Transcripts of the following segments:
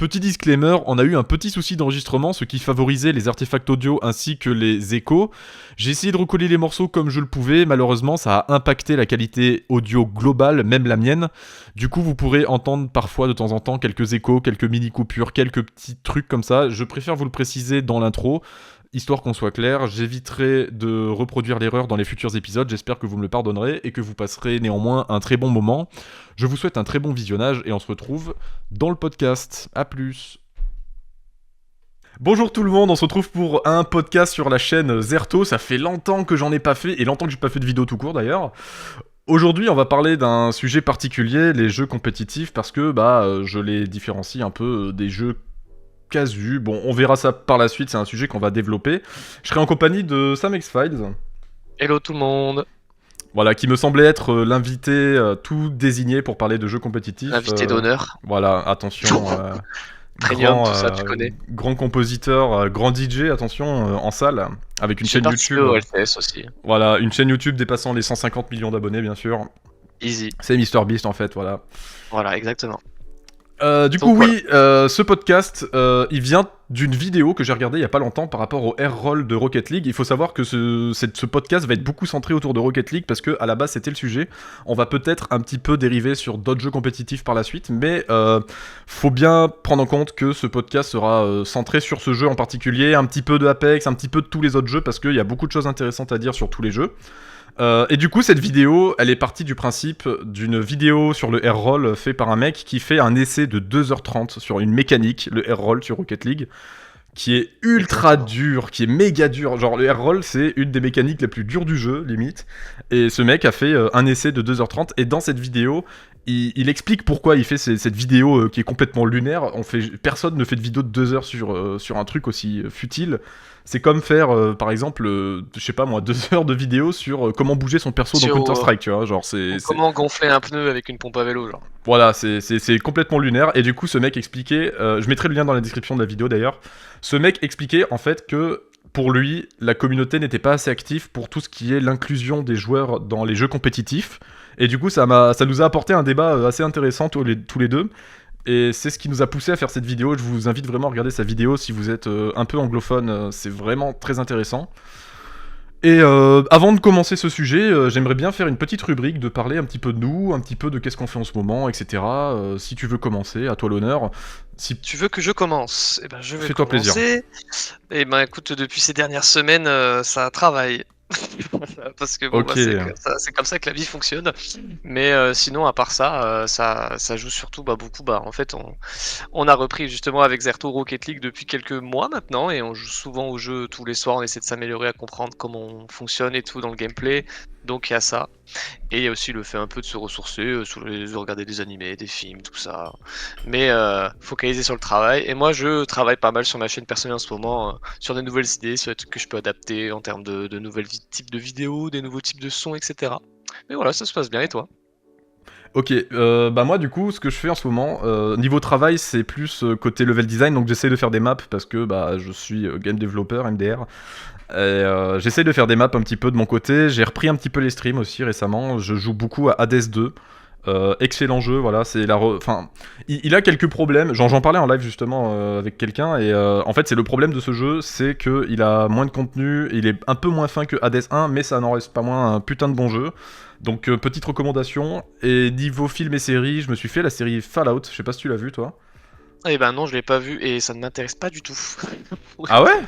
Petit disclaimer, on a eu un petit souci d'enregistrement, ce qui favorisait les artefacts audio ainsi que les échos. J'ai essayé de recoller les morceaux comme je le pouvais, malheureusement ça a impacté la qualité audio globale, même la mienne. Du coup vous pourrez entendre parfois de temps en temps quelques échos, quelques mini coupures, quelques petits trucs comme ça. Je préfère vous le préciser dans l'intro, histoire qu'on soit clair. J'éviterai de reproduire l'erreur dans les futurs épisodes, j'espère que vous me le pardonnerez et que vous passerez néanmoins un très bon moment. Je vous souhaite un très bon visionnage et on se retrouve dans le podcast. A plus. Bonjour tout le monde, on se retrouve pour un podcast sur la chaîne Zerto. Ça fait longtemps que j'en ai pas fait et longtemps que j'ai pas fait de vidéo tout court d'ailleurs. Aujourd'hui, on va parler d'un sujet particulier, les jeux compétitifs, parce que je les différencie un peu des jeux casus. Bon, on verra ça par la suite, c'est un sujet qu'on va développer. Je serai en compagnie de Sam X-Files. Hello tout le monde. Voilà, qui me semblait être l'invité tout désigné pour parler de jeux compétitifs. L'invité d'honneur. Voilà, attention. Premium, tout ça, tu connais. Grand compositeur, grand DJ, attention, en salle, avec une chaîne YouTube. Au LTS aussi. Voilà, une chaîne YouTube dépassant les 150 millions d'abonnés, bien sûr. Easy. C'est MrBeast en fait, voilà. Voilà, exactement. Ce podcast, il vient d'une vidéo que j'ai regardée il y a pas longtemps par rapport au R-Roll de Rocket League. Il faut savoir que ce podcast va être beaucoup centré autour de Rocket League parce que à la base c'était le sujet. On va peut-être un petit peu dériver sur d'autres jeux compétitifs par la suite, mais faut bien prendre en compte que ce podcast sera centré sur ce jeu en particulier, un petit peu de Apex, un petit peu de tous les autres jeux parce qu'il y a beaucoup de choses intéressantes à dire sur tous les jeux. Et du coup cette vidéo elle est partie du principe d'une vidéo sur le R-Roll fait par un mec qui fait un essai de 2h30 sur une mécanique, le R-Roll sur Rocket League, qui est ultra dur, qui est méga dur. Genre le R-Roll c'est une des mécaniques les plus dures du jeu limite, et ce mec a fait un essai de 2h30 et dans cette vidéo il explique pourquoi il fait cette vidéo qui est complètement lunaire. Personne ne fait de vidéo de 2 heures sur un truc aussi futile. C'est comme faire, par exemple, je sais pas moi, 2 heures de vidéo sur comment bouger son perso dans Counter-Strike, tu vois, genre comment gonfler un pneu avec une pompe à vélo, genre. Voilà, c'est complètement lunaire, et du coup ce mec expliquait, je mettrai le lien dans la description de la vidéo d'ailleurs, ce mec expliquait en fait que pour lui, la communauté n'était pas assez active pour tout ce qui est l'inclusion des joueurs dans les jeux compétitifs, et du coup ça nous a apporté un débat assez intéressant tous les deux. Et c'est ce qui nous a poussé à faire cette vidéo. Je vous invite vraiment à regarder sa vidéo si vous êtes un peu anglophone, c'est vraiment très intéressant. Et avant de commencer ce sujet, j'aimerais bien faire une petite rubrique, de parler un petit peu de nous, un petit peu de qu'est-ce qu'on fait en ce moment, etc. Si tu veux commencer, à toi l'honneur. Si tu veux que je commence, eh ben je vais Fais-toi commencer. plaisir. Eh ben écoute, depuis ces dernières semaines, ça travaille. Parce que bon, Okay. c'est comme ça que la vie fonctionne. Mais sinon, à part ça, ça joue surtout beaucoup. En fait, on a repris justement avec Zerto Rocket League depuis quelques mois maintenant, et on joue souvent au jeu tous les soirs. On essaie de s'améliorer, à comprendre comment on fonctionne et tout dans le gameplay. Donc il y a ça. Et il y a aussi le fait un peu de se ressourcer, de regarder des animés, des films, tout ça. Mais focaliser sur le travail. Et moi, je travaille pas mal sur ma chaîne personnelle en ce moment, sur des nouvelles idées, sur des trucs que je peux adapter en termes de nouvelles types de vidéos, des nouveaux types de sons, etc. Mais voilà, ça se passe bien. Et toi ? Ok, moi du coup, ce que je fais en ce moment, niveau travail, c'est plus côté level design, donc j'essaie de faire des maps parce que je suis game developer, MDR. Et j'essaie de faire des maps un petit peu de mon côté. J'ai repris un petit peu les streams aussi récemment. Je joue beaucoup à Hades 2. Excellent jeu, voilà. C'est il a quelques problèmes. J'en parlais en live justement avec quelqu'un. Et en fait, c'est le problème de ce jeu, c'est qu'il a moins de contenu. Il est un peu moins fin que Hades 1, mais ça n'en reste pas moins un putain de bon jeu. Donc petite recommandation. Et niveau film et série, je me suis fait la série Fallout. Je sais pas si tu l'as vu toi. Eh ben non, je l'ai pas vu et ça ne m'intéresse pas du tout. Ah ouais?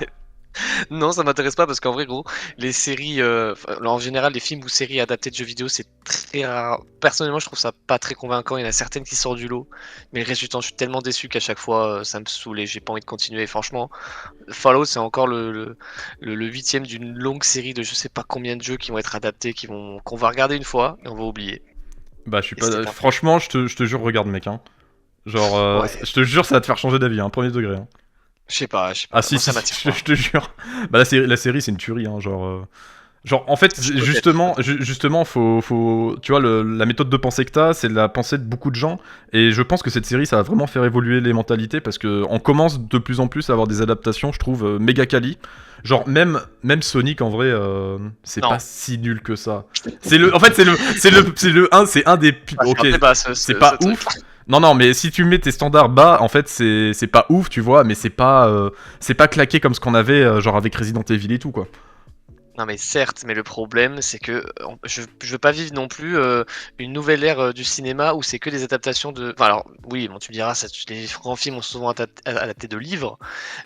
Non, ça m'intéresse pas parce qu'en vrai, gros, les séries, en général, les films ou séries adaptées de jeux vidéo, c'est très rare. Personnellement, je trouve ça pas très convaincant. Il y en a certaines qui sortent du lot, mais le reste du temps, je suis tellement déçu qu'à chaque fois, ça me saoule et j'ai pas envie de continuer. Franchement, Fallout, c'est encore le 8ème d'une longue série de je sais pas combien de jeux qui vont être adaptés, qu'on va regarder une fois et on va oublier. Je suis pas. Franchement, je te jure, regarde, mec. Hein. Genre, Ouais. je te jure, ça va te faire changer d'avis, hein, premier degré. Hein. Je sais pas. Ah si, Moi, ça si, m'attire je te jure. La série c'est une tuerie, hein, genre en fait, justement, faut, tu vois, la méthode de pensée que t'as, c'est la pensée de beaucoup de gens, et je pense que cette série, ça va vraiment faire évoluer les mentalités, parce que on commence de plus en plus à avoir des adaptations, je trouve, méga quali. Genre même Sonic en vrai, c'est Non. pas si nul que ça. C'est un des, ok, c'est pas ouf. Non, mais si tu mets tes standards bas, en fait, c'est pas ouf, tu vois, mais c'est pas claqué comme ce qu'on avait, genre avec Resident Evil et tout, quoi. Non mais certes, mais le problème c'est que je veux pas vivre non plus une nouvelle ère du cinéma où c'est que des adaptations de... Enfin alors oui, bon tu me diras, les grands films ont souvent adapté de livres,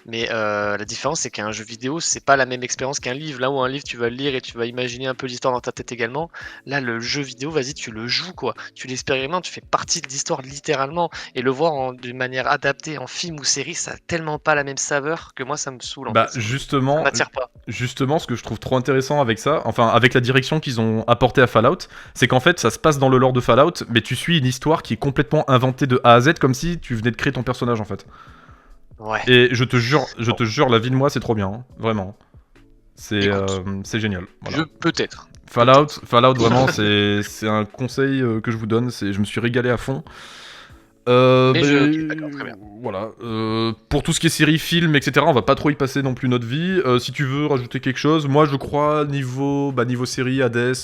mais la différence c'est qu'un jeu vidéo c'est pas la même expérience qu'un livre. Là où un livre tu vas le lire et tu vas imaginer un peu l'histoire dans ta tête également, là le jeu vidéo, vas-y tu le joues quoi, tu l'expérimentes, tu fais partie de l'histoire littéralement, et le voir d'une manière adaptée en film ou série, ça a tellement pas la même saveur que moi ça me saoule en Bah fait. Ça justement, m'attire pas. justement, ce que je trouve trop intéressant avec ça, enfin avec la direction qu'ils ont apportée à Fallout, c'est qu'en fait ça se passe dans le lore de Fallout, mais tu suis une histoire qui est complètement inventée de A à Z, comme si tu venais de créer ton personnage en fait. Ouais. Et je te jure, la vie de moi c'est trop bien, hein, vraiment. C'est génial. Voilà. Peut-être. Fallout vraiment c'est un conseil que je vous donne, je me suis régalé à fond. D'accord, très bien. Voilà. Pour tout ce qui est série, film, etc., on va pas trop y passer non plus notre vie. Si tu veux rajouter quelque chose, moi je crois niveau série, Hades,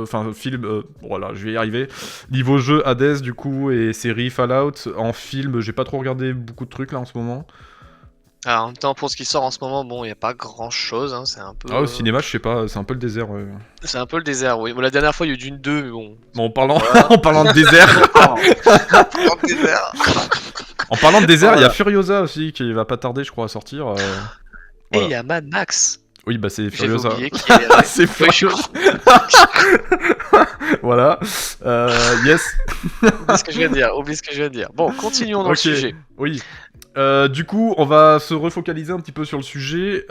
enfin film, voilà, je vais y arriver. Niveau jeu, Hades du coup, et série Fallout. En film, j'ai pas trop regardé beaucoup de trucs là en ce moment. Alors, en même temps, pour ce qui sort en ce moment, bon, il n'y a pas grand chose, hein, c'est un peu. Ah, au cinéma, je sais pas, c'est un peu le désert. Ouais. C'est un peu le désert, oui. Bon, la dernière fois, il y a eu Dune 2, mais bon. Bon, en parlant, Voilà. en parlant de désert, Désert. en parlant de désert, il y a Voilà. Furiosa aussi qui va pas tarder, je crois, à sortir. Et Voilà. il y a Mad Max. Oui, bah c'est J'avais Furiosa. oublié qu'il y avait. C'est Furiosa. Voilà. Yes. Oublie ce que je viens de dire. Oublie ce que je viens de dire. Bon, continuons dans le Ok. sujet. Oui. Du coup, on va se refocaliser un petit peu sur le sujet.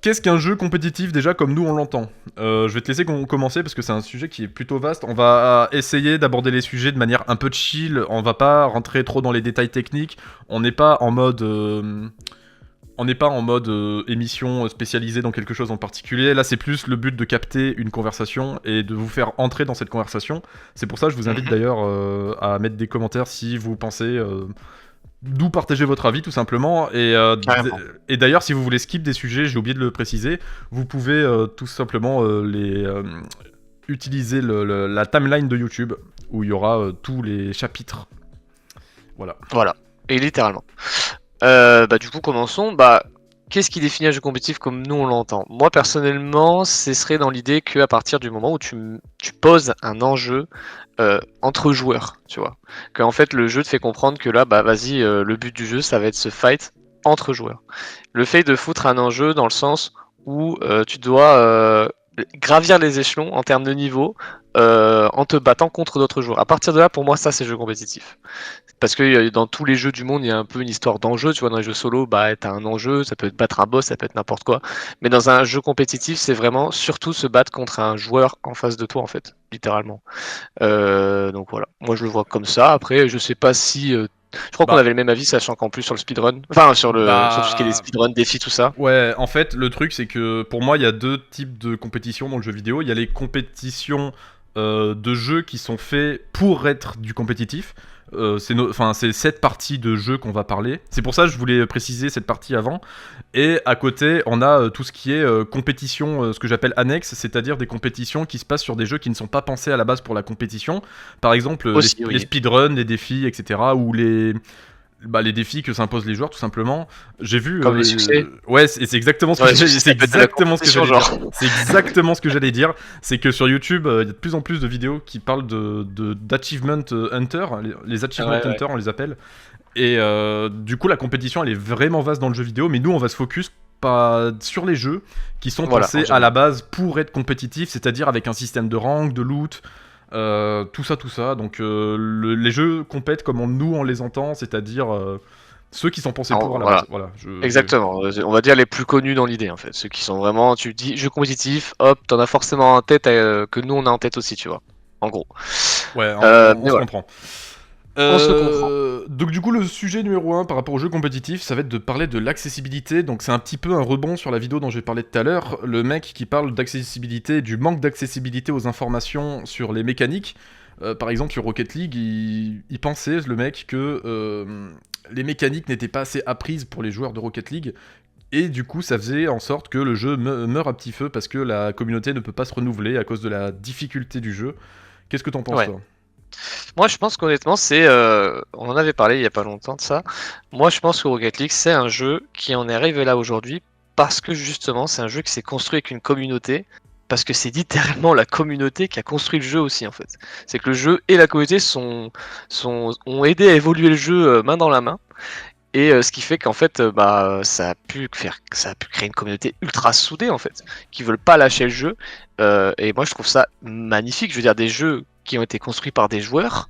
Qu'est-ce qu'un jeu compétitif déjà comme nous on l'entend? Je vais te laisser commencer parce que c'est un sujet qui est plutôt vaste. On va essayer d'aborder les sujets de manière un peu chill. On va pas rentrer trop dans les détails techniques. On n'est pas en mode... émission spécialisée dans quelque chose en particulier. Là, c'est plus le but de capter une conversation et de vous faire entrer dans cette conversation. C'est pour ça que je vous invite d'ailleurs à mettre des commentaires si vous pensez d'où partager votre avis, tout simplement. Et d'ailleurs, si vous voulez skip des sujets, j'ai oublié de le préciser, vous pouvez tout simplement utiliser la timeline de YouTube où il y aura tous les chapitres. Voilà. Voilà. Et littéralement. Du coup, commençons. Qu'est-ce qui définit un jeu compétitif comme nous on l'entend? Moi, personnellement, ce serait dans l'idée qu'à partir du moment où tu poses un enjeu entre joueurs, tu vois. Qu'en fait, le jeu te fait comprendre que là, vas-y, le but du jeu, ça va être ce fight entre joueurs. Le fait de foutre un enjeu dans le sens où tu dois gravir les échelons en termes de niveau en te battant contre d'autres joueurs. À partir de là, pour moi, ça, c'est jeu compétitif. Parce que dans tous les jeux du monde, il y a un peu une histoire d'enjeu. Tu vois, dans les jeux solo, t'as un enjeu, ça peut être battre un boss, ça peut être n'importe quoi. Mais dans un jeu compétitif, c'est vraiment surtout se battre contre un joueur en face de toi, en fait, littéralement. Donc voilà, moi je le vois comme ça. Après, je sais pas si. Je crois qu'on avait le même avis, sachant qu'en plus sur le speedrun, enfin sur tout ce qui est les speedrun, défis, tout ça. Ouais, en fait, le truc, c'est que pour moi, il y a deux types de compétitions dans le jeu vidéo. Il y a les compétitions de jeux qui sont faits pour être du compétitif. C'est cette partie de jeu qu'on va parler. C'est pour ça que je voulais préciser cette partie avant. Et à côté, on a tout ce qui est compétition, ce que j'appelle annexe, c'est-à-dire des compétitions qui se passent sur des jeux qui ne sont pas pensés à la base pour la compétition. Par exemple, les speedruns, les défis, etc. Ou les défis que s'imposent les joueurs, tout simplement. J'ai vu... Comme les succès. Ouais, c'est exactement ce que c'est exactement ce que j'allais dire. C'est exactement ce que j'allais dire. C'est que sur YouTube, il y a de plus en plus de vidéos qui parlent d'Achievement Hunter. Les Achievement Hunter, on les appelle. Et du coup, la compétition, elle est vraiment vaste dans le jeu vidéo, mais nous, on va se focus pas sur les jeux qui sont pensés à la base pour être compétitifs, c'est-à-dire avec un système de rank, de loot... tout ça. Donc les jeux compètent comme nous on les entend, c'est-à-dire ceux qui sont pensés pour à la base. Voilà, exactement. On va dire les plus connus dans l'idée en fait. Ceux qui sont vraiment, tu dis jeu compétitif, hop, t'en as forcément en tête que nous on a en tête aussi, tu vois. En gros. Ouais, on se comprend. On se comprend. Donc du coup le sujet numéro 1 par rapport aux jeux compétitifs, ça va être de parler de l'accessibilité. Donc c'est un petit peu un rebond sur la vidéo dont j'ai parlé tout à l'heure. Le mec qui parle d'accessibilité, du manque d'accessibilité aux informations sur les mécaniques. Par exemple sur Rocket League, il pensait, le mec, que les mécaniques n'étaient pas assez apprises pour les joueurs de Rocket League. Et du coup ça faisait en sorte que le jeu meurt à petit feu parce que la communauté ne peut pas se renouveler à cause de la difficulté du jeu. Qu'est-ce que t'en penses toi ? Moi, je pense qu'honnêtement, on en avait parlé il y a pas longtemps de ça. Moi, je pense que Rocket League, c'est un jeu qui en est arrivé là aujourd'hui parce que justement, c'est un jeu qui s'est construit avec une communauté. Parce que c'est littéralement la communauté qui a construit le jeu aussi, en fait. C'est que le jeu et la communauté ont aidé à évoluer le jeu main dans la main. Et ce qui fait qu'en fait, ça a pu créer une communauté ultra soudée, en fait, qui veulent pas lâcher le jeu. Et moi, je trouve ça magnifique. Je veux dire, des jeux qui ont été construits par des joueurs,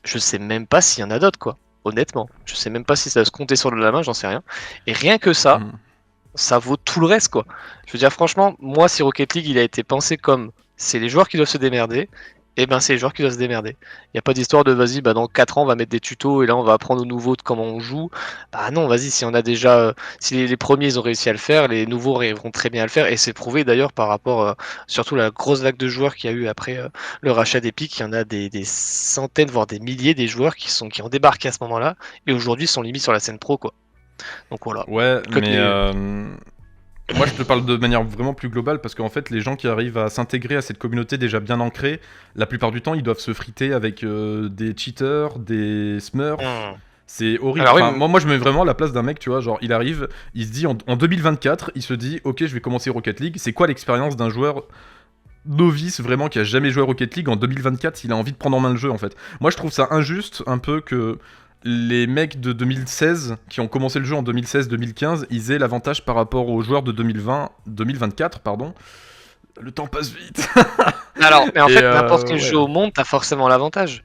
je sais même pas s'il y en a d'autres, quoi. Honnêtement, je sais même pas si ça va se compter sur la main, j'en sais rien. Et rien que ça, Mm. ça vaut tout le reste, quoi. Je veux dire, franchement, moi, si Rocket League, il a été pensé comme c'est les joueurs qui doivent se démerder, et ben c'est les joueurs qui doivent se démerder. Il n'y a pas d'histoire de vas-y, bah dans 4 ans, on va mettre des tutos et là, on va apprendre aux nouveaux de comment on joue. Bah non, vas-y, si on a déjà. Si les premiers, ils ont réussi à le faire, les nouveaux arriveront très bien à le faire, et c'est prouvé d'ailleurs par rapport, surtout la grosse vague de joueurs qu'il y a eu après le rachat d'Epic. Il y en a des centaines, voire des milliers des joueurs qui ont débarqué à ce moment-là, et aujourd'hui sont limite sur la scène pro, quoi. Donc voilà. Ouais, mais Côté- moi je te parle de manière vraiment plus globale parce qu'en fait les gens qui arrivent à s'intégrer à cette communauté déjà bien ancrée, la plupart du temps ils doivent se friter avec des cheaters, des smurfs. Hmm. C'est horrible. Alors oui, Enfin, moi je mets vraiment à la place d'un mec, tu vois, genre il arrive, il se dit en 2024, il se dit ok je vais commencer Rocket League. C'est quoi l'expérience d'un joueur novice vraiment qui a jamais joué à Rocket League en 2024 s'il a envie de prendre en main le jeu en fait. Moi je trouve ça injuste un peu que les mecs de 2016 qui ont commencé le jeu en 2016-2015, ils aient l'avantage par rapport aux joueurs de 2024, pardon. Le temps passe vite. alors, mais en Et fait, n'importe quel ouais. jeu au monde, t'as forcément l'avantage.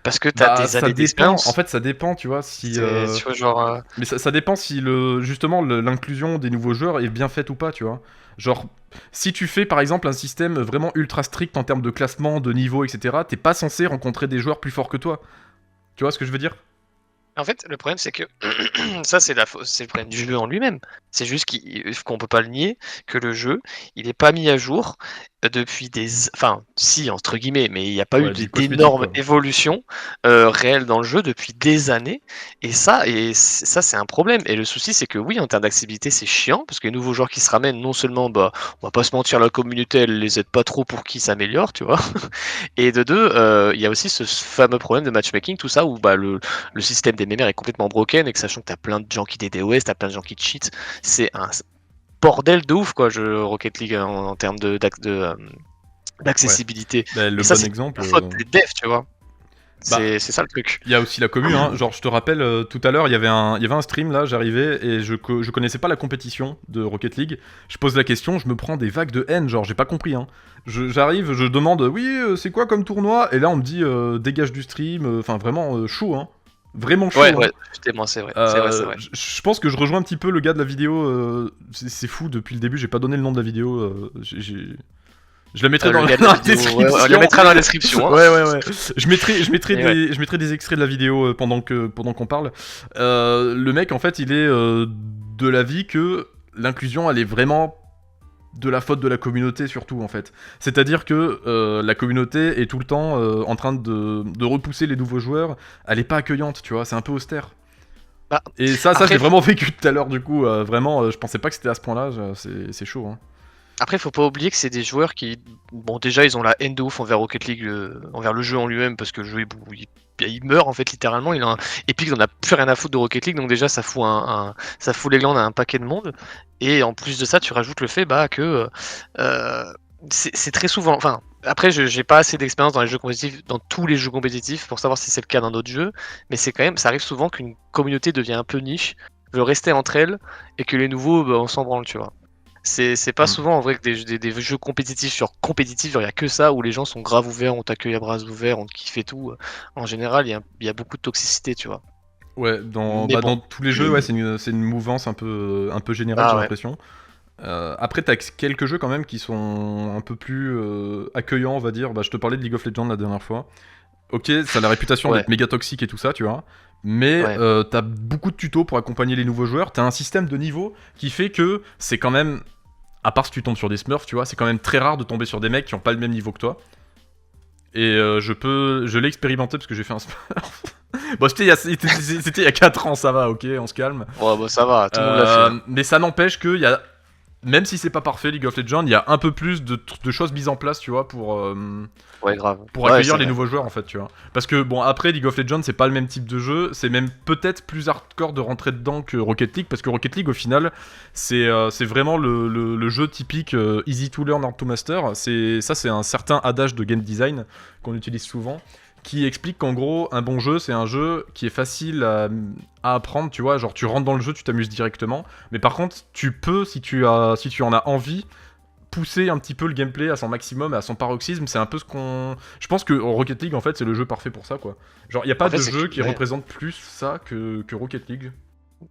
Parce que t'as Bah des ça années dépend. En d'expérience. fait ça dépend, tu vois, si. Tu vois, genre. Mais ça dépend si justement l'inclusion des nouveaux joueurs est bien faite ou pas, tu vois. Genre, si tu fais par exemple un système vraiment ultra strict en termes de classement, de niveau, etc., t'es pas censé rencontrer des joueurs plus forts que toi. Tu vois ce que je veux dire? En fait, le problème, c'est que ça, c'est le problème du jeu en lui-même. C'est juste qu'on peut pas le nier, que le jeu, il est pas mis à jour depuis enfin, si, entre guillemets, mais il n'y a pas eu Ouais, du cosmétique d'énormes quoi. évolutions réelles dans le jeu depuis des années. Ça, c'est un problème. Et le souci, c'est que oui, en termes d'accessibilité, c'est chiant, parce que les nouveaux joueurs qui se ramènent, non seulement, bah, on va pas se mentir, la communauté, elle les aide pas trop pour qu'ils s'améliorent, tu vois. Et de deux, il y a aussi ce fameux problème de matchmaking, tout ça, où bah, le système des mémères est complètement broken et que sachant que t'as plein de gens qui DDoS, t'as plein de gens qui cheat, c'est un bordel de ouf quoi, Rocket League en termes Ouais. d'accessibilité. Bah, Et le ça, bon c'est exemple. la faute des devs, tu vois. Bah, C'est ça le truc. il y a aussi la commu, hein. Genre, je te rappelle, tout à l'heure, il y avait un stream là, j'arrivais et je connaissais pas la compétition de Rocket League. Je pose la question, je me prends des vagues de haine, genre, j'ai pas compris, hein. J'arrive, je demande, oui, c'est quoi comme tournoi? Et là, on me dit, dégage du stream, enfin, vraiment chaud, hein. Vraiment chaud, Ouais, hein. ouais, justement, c'est vrai. C'est vrai, c'est vrai. Je pense que je rejoins un petit peu le gars de la vidéo. C'est fou, depuis le début, j'ai pas donné le nom de la vidéo. Je la mettrai Le dans gars de dans la la vidéo, description. on le mettra dans la description. Hein. Ouais, ouais, ouais. Et ouais. Je mettrai des extraits de la vidéo pendant qu'on parle. Le mec, en fait, il est de l'avis que l'inclusion, elle est vraiment de la faute de la communauté, surtout, en fait. C'est-à-dire que la communauté est tout le temps en train de repousser les nouveaux joueurs. Elle est pas accueillante, tu vois, c'est un peu austère. Bah, Et ça après, j'ai vraiment vécu tout à l'heure, du coup. Vraiment, je pensais pas que c'était à ce point-là. C'est chaud, hein. Après, faut pas oublier que c'est des joueurs qui, bon, déjà, ils ont la haine de ouf envers Rocket League, envers le jeu en lui-même, parce que le jeu, il meurt en fait littéralement. Epic n'en a plus rien à foutre de Rocket League, donc déjà, ça fout ça fout les glandes à un paquet de monde. Et en plus de ça, tu rajoutes le fait bah, que c'est très souvent. Enfin, après, j'ai pas assez d'expérience dans les jeux compétitifs, dans tous les jeux compétitifs, pour savoir si c'est le cas dans d'autres jeux, mais c'est quand même, ça arrive souvent qu'une communauté devient un peu niche, veut rester entre elles, et que les nouveaux, bah, on s'en branle, tu vois. C'est pas Mm. souvent en vrai que des jeux compétitifs, genre compétitifs, il y a que ça où les gens sont grave ouverts, on t'accueille à bras ouverts, on te kiffe et tout. En général, il y a beaucoup de toxicité, tu vois. Ouais, Mais bon. dans tous les jeux, ouais, c'est une mouvance un peu générale, Ah j'ai ouais. l'impression. Après, t'as quelques jeux quand même qui sont un peu plus accueillants, on va dire. Bah, je te parlais de League of Legends la dernière fois. Ok, ça a la réputation Ouais. d'être méga toxique et tout ça, tu vois. Mais Ouais. t'as beaucoup de tutos pour accompagner les nouveaux joueurs. T'as un système de niveau qui fait que c'est quand même, à part si tu tombes sur des smurfs, tu vois, c'est quand même très rare de tomber sur des mecs qui ont pas le même niveau que toi. Et je l'ai expérimenté parce que j'ai fait un smurf. Bon, c'était il y a 4 ans, ça va, ok, on se calme. Ouais, bah ça va, tout le monde l'a fait. Hein. Mais ça n'empêche qu'il y a même si c'est pas parfait, League of Legends, il y a un peu plus de choses mises en place, tu vois, Ouais, grave. pour Ouais, accueillir c'est les vrai. nouveaux joueurs en fait, tu vois. Parce que bon, après League of Legends, c'est pas le même type de jeu, c'est même peut-être plus hardcore de rentrer dedans que Rocket League, parce que Rocket League au final, c'est vraiment le jeu typique easy to learn, hard to master. C'est un certain adage de game design qu'on utilise souvent, qui explique qu'en gros, un bon jeu, c'est un jeu qui est facile à apprendre, tu vois, genre tu rentres dans le jeu, tu t'amuses directement, mais par contre, tu peux, si tu en as envie, pousser un petit peu le gameplay à son maximum, à son paroxysme. C'est un peu ce qu'on... Je pense que Rocket League, en fait, c'est le jeu parfait pour ça, quoi. Genre, il n'y a pas En fait, de c'est jeu qui ouais. représente plus ça que Rocket League.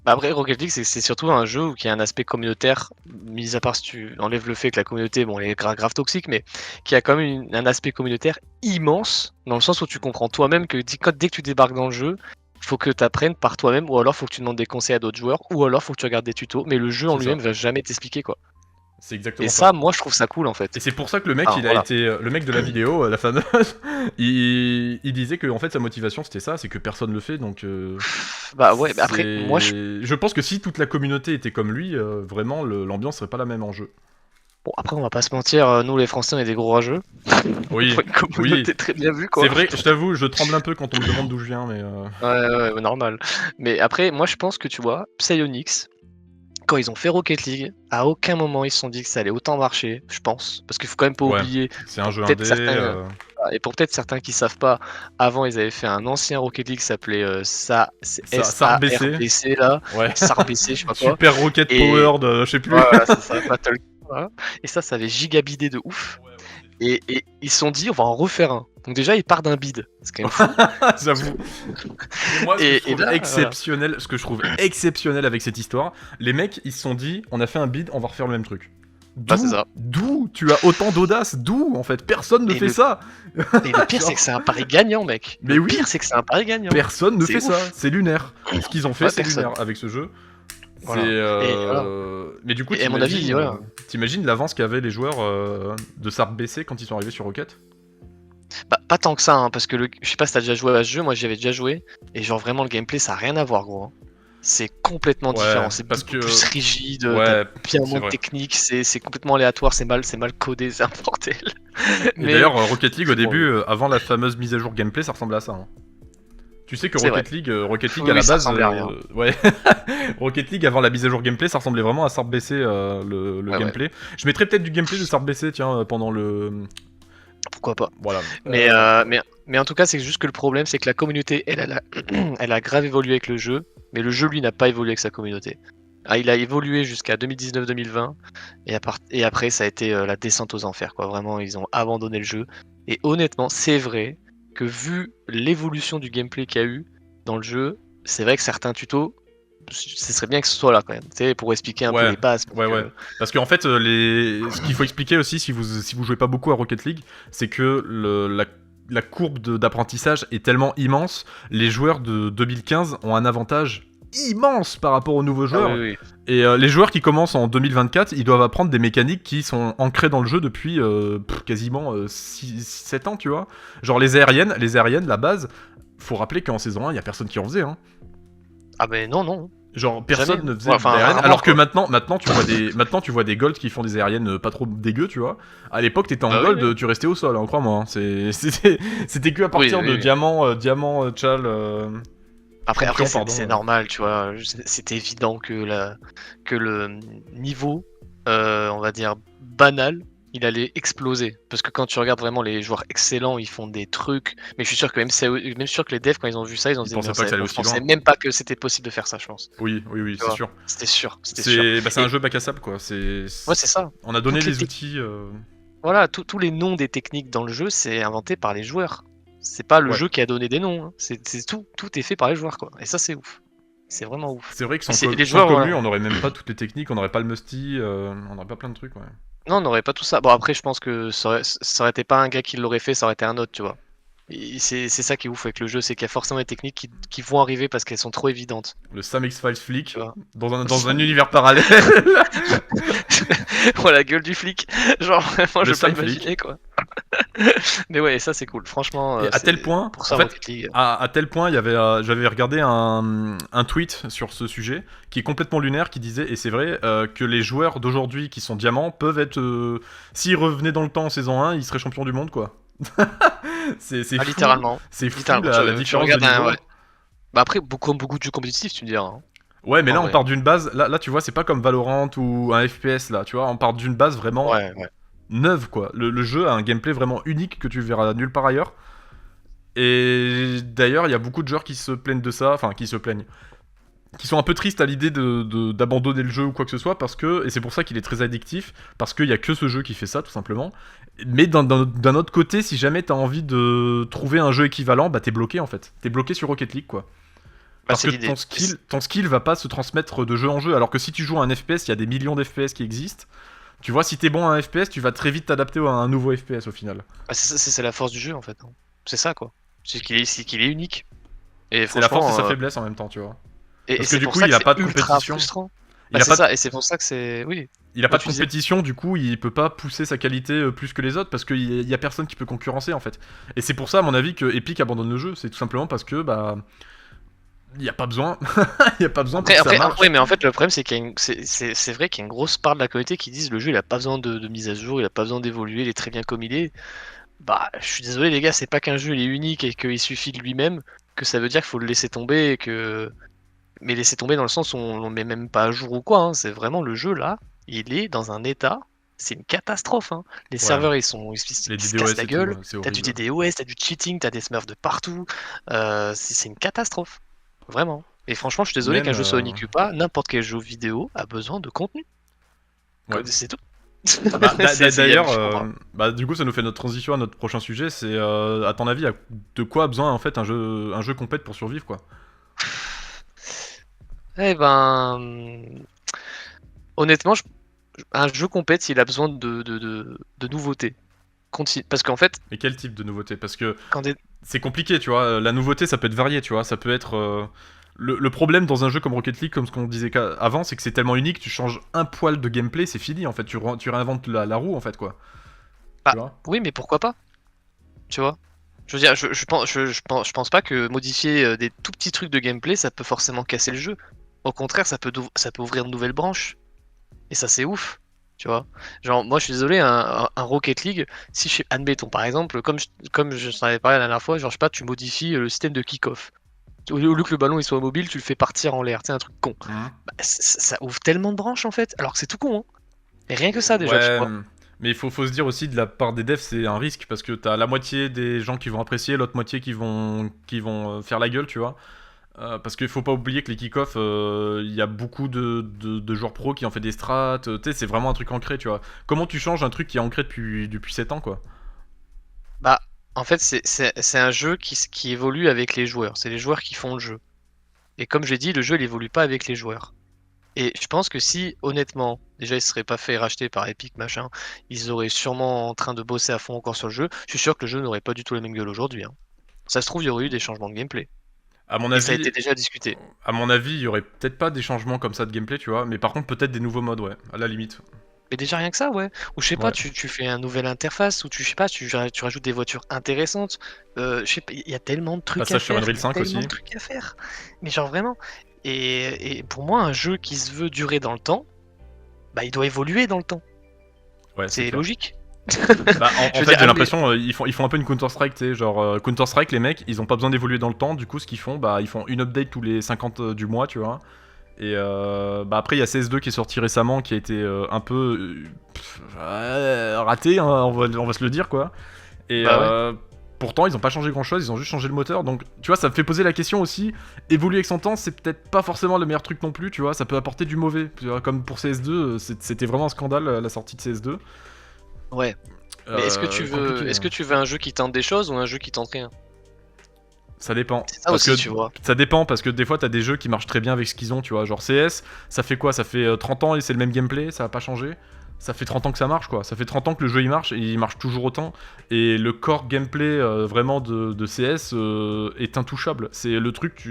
Bah après, Rocket League, c'est surtout un jeu où il y a un aspect communautaire, mis à part si tu enlèves le fait que la communauté, bon, elle est grave toxique, mais qui a quand même un aspect communautaire immense, dans le sens où tu comprends toi-même que dès que tu débarques dans le jeu, il faut que tu apprennes par toi-même, ou alors faut que tu demandes des conseils à d'autres joueurs, ou alors faut que tu regardes des tutos, mais le jeu en C'est ça. lui-même va jamais t'expliquer, quoi. C'est Et exactement ça, ça. moi, je trouve ça cool, en fait. Et c'est pour ça que le mec, Ah, il a voilà. été... Le mec de la vidéo, la fameuse, il disait que en fait, sa motivation, c'était ça, c'est que personne le fait, donc... Bah ouais, mais après, moi, Je pense que si toute la communauté était comme lui, vraiment, l'ambiance serait pas la même en jeu. bon, après, on va pas se mentir, nous, les Français, on est des gros rageux. Oui, Faut une communauté très bien vue, quoi. c'est vrai, je t'avoue, je tremble un peu quand on me demande d'où je viens, mais... Ouais, normal. Mais après, moi, je pense que, tu vois, Psyonix, quand ils ont fait Rocket League, à aucun moment ils se sont dit que ça allait autant marcher, je pense. Parce qu'il faut quand même pas Ouais, oublier, c'est un jeu peut-être indé... certains, et pour peut-être certains qui savent pas, avant ils avaient fait un ancien Rocket League qui s'appelait SARBC là, Ouais. SARBC, je sais pas quoi. Super Rocket Et- Powered, je sais plus. Voilà, c'est ça, Battle. Voilà. Et ça avait gigabidé de ouf. Et ils se sont dit, on va en refaire un. Donc déjà, ils partent d'un bid. C'est quand même fou. J'avoue. Et moi, Et je trouve là, exceptionnel, ce que je trouve exceptionnel avec cette histoire, les mecs, ils se sont dit, on a fait un bid, on va refaire le même truc. Bah, c'est ça. D'où tu as autant d'audace? D'où, en fait? Personne ne Et fait le- ça. Et le pire, c'est que c'est un pari gagnant, mec. Mais Le oui. pire, c'est que c'est un pari gagnant. Personne ne C'est fait ouf. ça. C'est lunaire. Ce qu'ils ont fait, Ouais, c'est personne. lunaire avec ce jeu. Voilà. C'est, Et voilà. Mais du coup, Et à mon avis, t'imagines, voilà. t'imagines l'avance qu'avaient les joueurs de SARB BC quand ils sont arrivés sur Rocket? Bah, pas tant que ça, hein, parce que je sais pas si t'as déjà joué à ce jeu, moi j'y avais déjà joué, et genre vraiment le gameplay ça a rien à voir, gros. Hein. C'est complètement Ouais, différent, c'est parce beaucoup que- plus rigide, Ouais, t'as bien c'est moins de vrai. technique, c'est complètement aléatoire, c'est mal codé, c'est un bordel. Et Mais d'ailleurs, Rocket League au c'est bon. début, avant la fameuse mise à jour gameplay, ça ressemblait à ça. Hein. Tu sais que C'est Rocket League Oui, à la ça base, ressemblait à rien. ouais, Rocket League avant la mise à jour gameplay, ça ressemblait vraiment à SARB BC le Ouais. gameplay. Je mettrais peut-être du gameplay de SARB BC, tiens, pendant le, Pourquoi pas. voilà. Mais en tout cas, c'est juste que le problème, c'est que la communauté, elle a grave évolué avec le jeu, mais le jeu, lui, n'a pas évolué avec sa communauté. Ah, il a évolué jusqu'à 2019-2020, et après, ça a été la descente aux enfers, quoi. Vraiment, ils ont abandonné le jeu. Et honnêtement, c'est vrai que vu l'évolution du gameplay qu'il y a eu dans le jeu, c'est vrai que certains tutos, ce serait bien que ce soit là quand même, tu sais, pour expliquer un peu Ouais, les bases. Parce ouais, que- ouais. Parce qu'en fait, ce qu'il faut expliquer aussi, si vous jouez pas beaucoup à Rocket League, c'est que la courbe d'apprentissage est tellement immense, les joueurs de 2015 ont un avantage immense par rapport aux nouveaux Ah joueurs. oui, oui. Et les joueurs qui commencent en 2024, ils doivent apprendre des mécaniques qui sont ancrées dans le jeu depuis quasiment 7 ans, tu vois. Genre les aériennes, la base, faut rappeler qu'en saison 1, il y a personne qui en faisait. Hein. Ah ben non. Genre personne Jamais. ne faisait Ouais, enfin, d'aériennes, rarement, alors que quoi. maintenant tu vois des golds qui font des aériennes pas trop dégueu, tu vois. À l'époque t'étais en Bah oui, gold, oui. tu restais au sol, hein, crois-moi. Hein. C'était que à partir Oui, de oui. diamant, chal. Après champion, c'est pardon, c'est ouais. normal, tu vois. C'était évident que le niveau, on va dire banal, il allait exploser. Parce que quand tu regardes vraiment les joueurs excellents, ils font des trucs. Mais je suis sûr que même sûr que les devs quand ils ont vu ça, ils ont dit pensaient mais pas que ça allait on aussi pensait loin. même pas que c'était possible de faire ça, je pense. Oui, Tu c'est vois. sûr. C'était sûr. C'est un Et- jeu bac à sable, quoi. Ouais, c'est ça. On a donné Toutes les les outils. Voilà, tous les noms des techniques dans le jeu, c'est inventé par les joueurs. C'est pas le Ouais. jeu qui a donné des noms. Hein. C'est tout est fait par les joueurs, quoi. Et ça, c'est ouf. C'est vraiment ouf. C'est vrai que sans, C'est- co- les sans joueurs, commu, voilà. on n'aurait même pas toutes les techniques, on n'aurait pas le musty, on n'aurait pas plein de trucs, ouais. Non, on n'aurait pas tout ça. Bon, après, je pense que ça aurait été pas un gars qui l'aurait fait, ça aurait été un autre, tu vois. Et c'est ça qui est ouf avec le jeu, c'est qu'il y a forcément des techniques qui vont arriver parce qu'elles sont trop évidentes. Le Sam X-Files flic, Tu vois. dans un univers parallèle. Oh, la gueule du flic. Genre, vraiment, Le je peux pas Sam flic. imaginer, quoi. Mais ouais, ça c'est cool. Franchement, Et à tel point, pour en ça fait, Rocket League. à tel point, il y avait, j'avais regardé un tweet sur ce sujet qui est complètement lunaire, qui disait, et c'est vrai, que les joueurs d'aujourd'hui qui sont diamants peuvent être, s'ils revenaient dans le temps en saison 1, ils seraient champions du monde, quoi. c'est fou, Littéralement. c'est fou Littéralement. la Tu différence de regardes niveau. ouais. Bah après, beaucoup de jeux compétitifs, tu me diras. Hein. Ouais, mais En là on vrai. part d'une base, là tu vois, c'est pas comme Valorant ou un FPS là, tu vois, on part d'une base vraiment Ouais. neuve, quoi. Le jeu a un gameplay vraiment unique que tu verras nulle part ailleurs. Et d'ailleurs, il y a beaucoup de joueurs qui se plaignent de ça, enfin qui se plaignent, qui sont un peu tristes à l'idée d'abandonner le jeu ou quoi que ce soit, parce que, et c'est pour ça qu'il est très addictif, parce qu'il y a que ce jeu qui fait ça, tout simplement. Mais d'un autre côté, si jamais t'as envie de trouver un jeu équivalent, bah t'es bloqué en fait. T'es bloqué sur Rocket League, quoi. Bah Parce c'est que l'idée. ton skill va pas se transmettre de jeu en jeu, alors que si tu joues à un FPS, il y a des millions d'FPS qui existent. Tu vois, si t'es bon à un FPS, tu vas très vite t'adapter à un nouveau FPS au final. Bah, c'est la force du jeu en fait. Hein. C'est ça quoi. C'est qu'il est unique. Et C'est la force et franchement, sa faiblesse en même temps, tu vois. et Parce que c'est du pour coup, ça il que a pas c'est de ultra compétition. frustrant. Il Bah a c'est pas ça, et c'est pour ça que c'est. Oui. Il a pas de Tu disais. compétition, du coup, il peut pas pousser sa qualité plus que les autres parce qu'il y a personne qui peut concurrencer en fait. Et c'est pour ça, à mon avis, que Epic abandonne le jeu. C'est tout simplement parce que, bah. Il y a pas besoin. Il y a pas besoin pour que ça marche. Oui, mais en fait, le problème, c'est qu'il y a c'est vrai qu'il y a une grosse part de la communauté qui disent le jeu, il a pas besoin de mise à jour, il a pas besoin d'évoluer, il est très bien comme il est. Bah, je suis désolé, les gars, c'est pas qu'un jeu il est unique et qu'il suffit de lui-même, que ça veut dire qu'il faut le laisser tomber et que. Mais laisser tomber dans le sens où on le met même pas à jour ou quoi, hein. C'est vraiment le jeu là, il est dans un état. C'est une catastrophe, hein. Les Ouais. serveurs Les ils se cassent DDoS la et gueule. tout, c'est T'as du horrible. DDoS, t'as du cheating, t'as des smurfs de partout. C'est une catastrophe. Vraiment. Et franchement, je suis désolé Même. qu'un jeu soit unique ou pas, n'importe quel jeu vidéo a besoin de contenu. Ouais. C'est tout. Bah, Il y a d'ailleurs, plus pour moi. bah, du coup, ça nous fait notre transition à notre prochain sujet. C'est, à ton avis, de quoi a besoin en fait un jeu complet pour survivre, quoi. Eh ben, honnêtement, un jeu compète, il a besoin de nouveautés. Parce qu'en fait, Et quel type de nouveauté? Parce que quand des... c'est compliqué, tu vois. La nouveauté, ça peut être varié, tu vois. Ça peut être. Le problème dans un jeu comme Rocket League, comme ce qu'on disait avant, c'est que c'est tellement unique, tu changes un poil de gameplay, c'est fini en fait. Tu réinventes la roue en fait, quoi. Bah, Tu vois. oui, mais pourquoi pas? Tu vois? Je veux dire, je pense pas que modifier des tout petits trucs de gameplay, ça peut forcément casser le jeu. Au contraire, ça peut ouvrir de nouvelles branches. Et ça, c'est ouf. Tu vois? Genre, moi, je suis désolé, un Rocket League, si je admettons, par exemple, comme je t'en avais parlé la dernière fois, genre, je sais pas, tu modifies le système de kick-off. Au lieu que le ballon il soit mobile, tu le fais partir en l'air. C'est un truc con. Mhm. Bah, ça ouvre tellement de branches en fait, alors que c'est tout con. Hein. Et rien que ça déjà, tu Ouais, vois. mais faut se dire aussi de la part des devs, c'est un risque parce que t'as la moitié des gens qui vont apprécier, l'autre moitié qui vont faire la gueule, tu vois. Parce qu'il faut pas oublier que les kick-off, il y a beaucoup de joueurs pros qui ont fait des strats. Tu sais, c'est vraiment un truc ancré, tu vois. Comment tu changes un truc qui est ancré depuis 7 ans, quoi? Bah, en fait, c'est un jeu qui évolue avec les joueurs. C'est les joueurs qui font le jeu. Et comme j'ai dit, le jeu il évolue pas avec les joueurs. Et je pense que si, honnêtement, déjà ils se seraient pas fait racheter par Epic, machin, ils auraient sûrement en train de bosser à fond encore sur le jeu. Je suis sûr que le jeu n'aurait pas du tout la même gueule aujourd'hui. Hein. Ça se trouve, il y aurait eu des changements de gameplay. À mon Et ça a été avis, déjà discuté. il y aurait peut-être pas des changements comme ça de gameplay, tu vois. Mais par contre, peut-être des nouveaux modes, ouais, à la limite. Mais déjà rien que ça, ouais. Ou je sais pas, Ouais. tu fais une nouvelle interface, ou tu, je sais pas, tu rajoutes des voitures intéressantes. Je sais pas, il y a tellement de trucs à Passage sur faire. Unreal Il y a 5 tellement aussi. de trucs à faire. Mais genre vraiment. Et pour moi, un jeu qui se veut durer dans le temps, bah il doit évoluer dans le temps. Ouais, c'est C'est clair. logique. Bah, Je en veux fait, dire, j'ai l'impression, ils font un peu une Counter-Strike, tu sais, genre Counter-Strike, les mecs, ils ont pas besoin d'évoluer dans le temps, du coup, ce qu'ils font, bah, ils font une update tous les 50 du mois, tu vois. Et bah, après, il y a CS2 qui est sorti récemment, qui a été un peu raté, hein, on va se le dire, quoi. Et Bah ouais. pourtant, ils ont pas changé grand-chose, ils ont juste changé le moteur, donc, tu vois, ça me fait poser la question aussi, évoluer avec son temps, c'est peut-être pas forcément le meilleur truc non plus, tu vois, ça peut apporter du mauvais. Tu vois, comme pour CS2, c'était vraiment un scandale, la sortie de CS2. Ouais. Mais Compliqué, est-ce hein. que tu veux un jeu qui tente des choses ou un jeu qui tente rien? Ça dépend. C'est ça Parce aussi, que tu vois. ça dépend parce que des fois t'as des jeux qui marchent très bien avec ce qu'ils ont, tu vois. Genre CS, ça fait quoi? Ça fait 30 ans et c'est le même gameplay, ça a pas changé. Ça fait 30 ans que ça marche, quoi. Ça fait 30 ans que le jeu il marche et il marche toujours autant. Et le core gameplay vraiment de CS est intouchable. C'est le truc,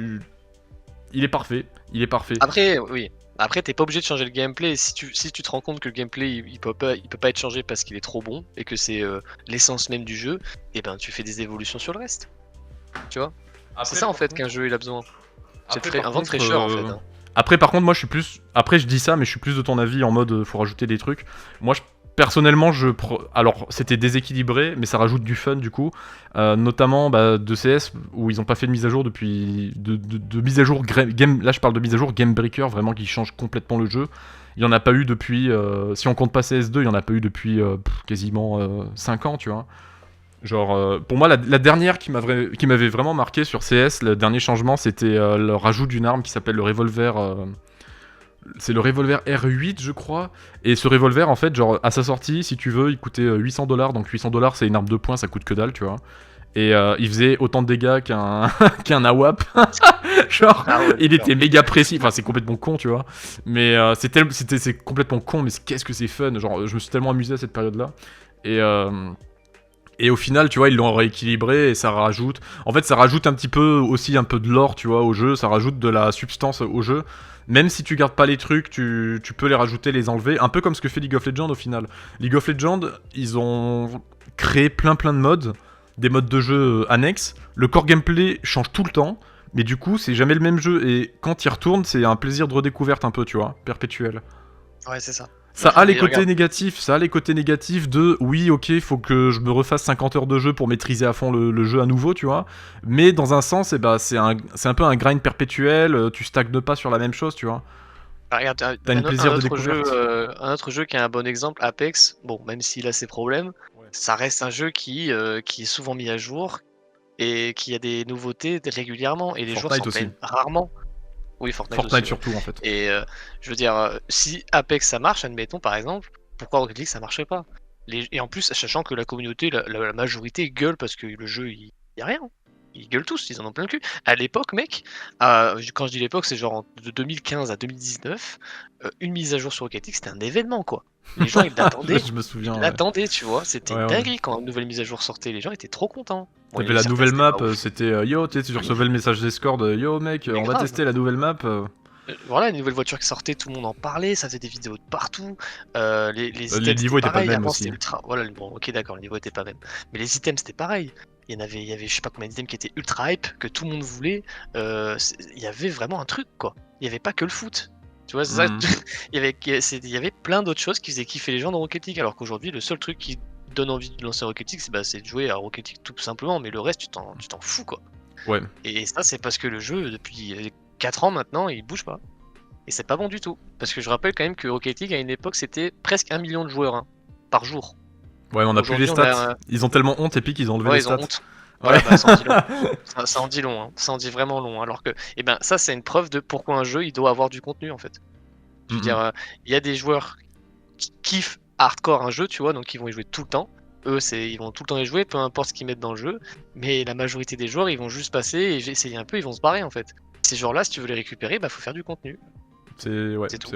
il est parfait. Il est parfait. Après, oui. Après, t'es pas obligé de changer le gameplay. Si tu te rends compte que le gameplay il peut pas être changé parce qu'il est trop bon et que c'est l'essence même du jeu, et ben tu fais des évolutions sur le reste. Tu vois? C'est ça en fait qu'un jeu il a besoin. Un vent de fraîcheur en fait. Hein. Après, par contre, moi, je suis plus. Après, je dis ça, mais je suis plus de ton avis en mode faut rajouter des trucs. Moi, personnellement, alors, c'était déséquilibré, mais ça rajoute du fun du coup. Notamment de CS où ils ont pas fait de mise à jour depuis. De mise à jour game. Là, je parle de mise à jour Game Breaker, vraiment qui change complètement le jeu. Il y en a pas eu depuis. Si on compte pas CS2, il y en a pas eu depuis quasiment 5 ans, tu vois. Genre, pour moi, la dernière qui m'avait vraiment marqué sur CS, le dernier changement, c'était le rajout d'une arme qui s'appelle le revolver. C'est le revolver R8, je crois. Et ce revolver, en fait, genre, à sa sortie, si tu veux, il coûtait $800. Donc $800, c'est une arme de poing, ça coûte que dalle, tu vois. Et il faisait autant de dégâts qu'un AWP. Genre, il était méga précis. Enfin, c'est complètement con, tu vois. Mais c'est complètement con, mais qu'est-ce que c'est fun. Genre, je me suis tellement amusé à cette période-là. Et au final, tu vois, ils l'ont rééquilibré et ça rajoute... En fait, ça rajoute un petit peu aussi un peu de lore, tu vois, au jeu. Ça rajoute de la substance au jeu. Même si tu gardes pas les trucs, tu peux les rajouter, les enlever. Un peu comme ce que fait League of Legends au final. League of Legends, ils ont créé plein de modes. Des modes de jeu annexes. Le core gameplay change tout le temps. Mais du coup, c'est jamais le même jeu. Et quand il retourne, c'est un plaisir de redécouverte un peu, tu vois, perpétuel. Ouais, c'est ça. Ça a les côtés négatifs, de oui, ok, il faut que je me refasse 50 heures de jeu pour maîtriser à fond le jeu à nouveau, tu vois. Mais dans un sens, c'est un peu un grind perpétuel, tu stagnes pas sur la même chose, tu vois. Regarde, t'as un plaisir de découverte. Un autre jeu qui est un bon exemple, Apex, bon, même s'il a ses problèmes, ça reste un jeu qui est souvent mis à jour et qui a des nouveautés régulièrement et les joueurs s'en plaignent rarement. Oui, Fortnite aussi, surtout en fait. Et je veux dire, si Apex ça marche, admettons par exemple, pourquoi Rocket League ça marcherait pas? Et en plus, sachant que la communauté, la majorité gueule parce que le jeu il y a rien. Ils gueulent tous, ils en ont plein le cul. À l'époque, mec, quand je dis l'époque, c'est genre de 2015 à 2019, une mise à jour sur Rocket League c'était un événement quoi. Les gens ils l'attendaient. Je me souviens. Ils l'attendaient, tu vois, c'était dingue quand une nouvelle mise à jour sortait, les gens étaient trop contents. Bon, t'avais la nouvelle map, c'était yo, tu recevais le message Discord, yo mec, on va tester la nouvelle map. Voilà, une nouvelle voiture qui sortait, tout le monde en parlait, ça faisait des vidéos de partout. Les niveaux étaient pas les mêmes aussi. Voilà, bon, ok, d'accord, le niveau était pas même. Mais les items c'était pareil. Il y avait je sais pas combien d'items qui étaient ultra hype, que tout le monde voulait. Il y avait vraiment un truc quoi. Il y avait pas que le foot. Tu vois, c'est ça. Il y avait plein d'autres choses qui faisaient kiffer les gens dans Rocket League, alors qu'aujourd'hui, le seul truc qui donne envie de lancer Rocket League, c'est de jouer à Rocket League tout simplement, mais le reste, tu t'en fous quoi. Ouais. Et ça, c'est parce que le jeu, depuis 4 ans maintenant, il bouge pas. Et c'est pas bon du tout. Parce que je rappelle quand même que Rocket League, à une époque, c'était presque 1 million de joueurs par jour. Ouais, on a plus les stats. Ils ont tellement honte, Epic, ils ont enlevé les stats. Ils ont honte. Voilà, bah, ça en dit long. Ça en dit long, hein. Ça en dit vraiment long. Alors que, ça, c'est une preuve de pourquoi un jeu, il doit avoir du contenu, en fait. Je veux dire, il y a des joueurs qui kiffent hardcore un jeu, tu vois, donc ils vont y jouer tout le temps. Eux, ils vont tout le temps y jouer, peu importe ce qu'ils mettent dans le jeu. Mais la majorité des joueurs, ils vont juste passer et essayer un peu, ils vont se barrer, en fait. Ces joueurs-là, si tu veux les récupérer, bah, faut faire du contenu. C'est tout.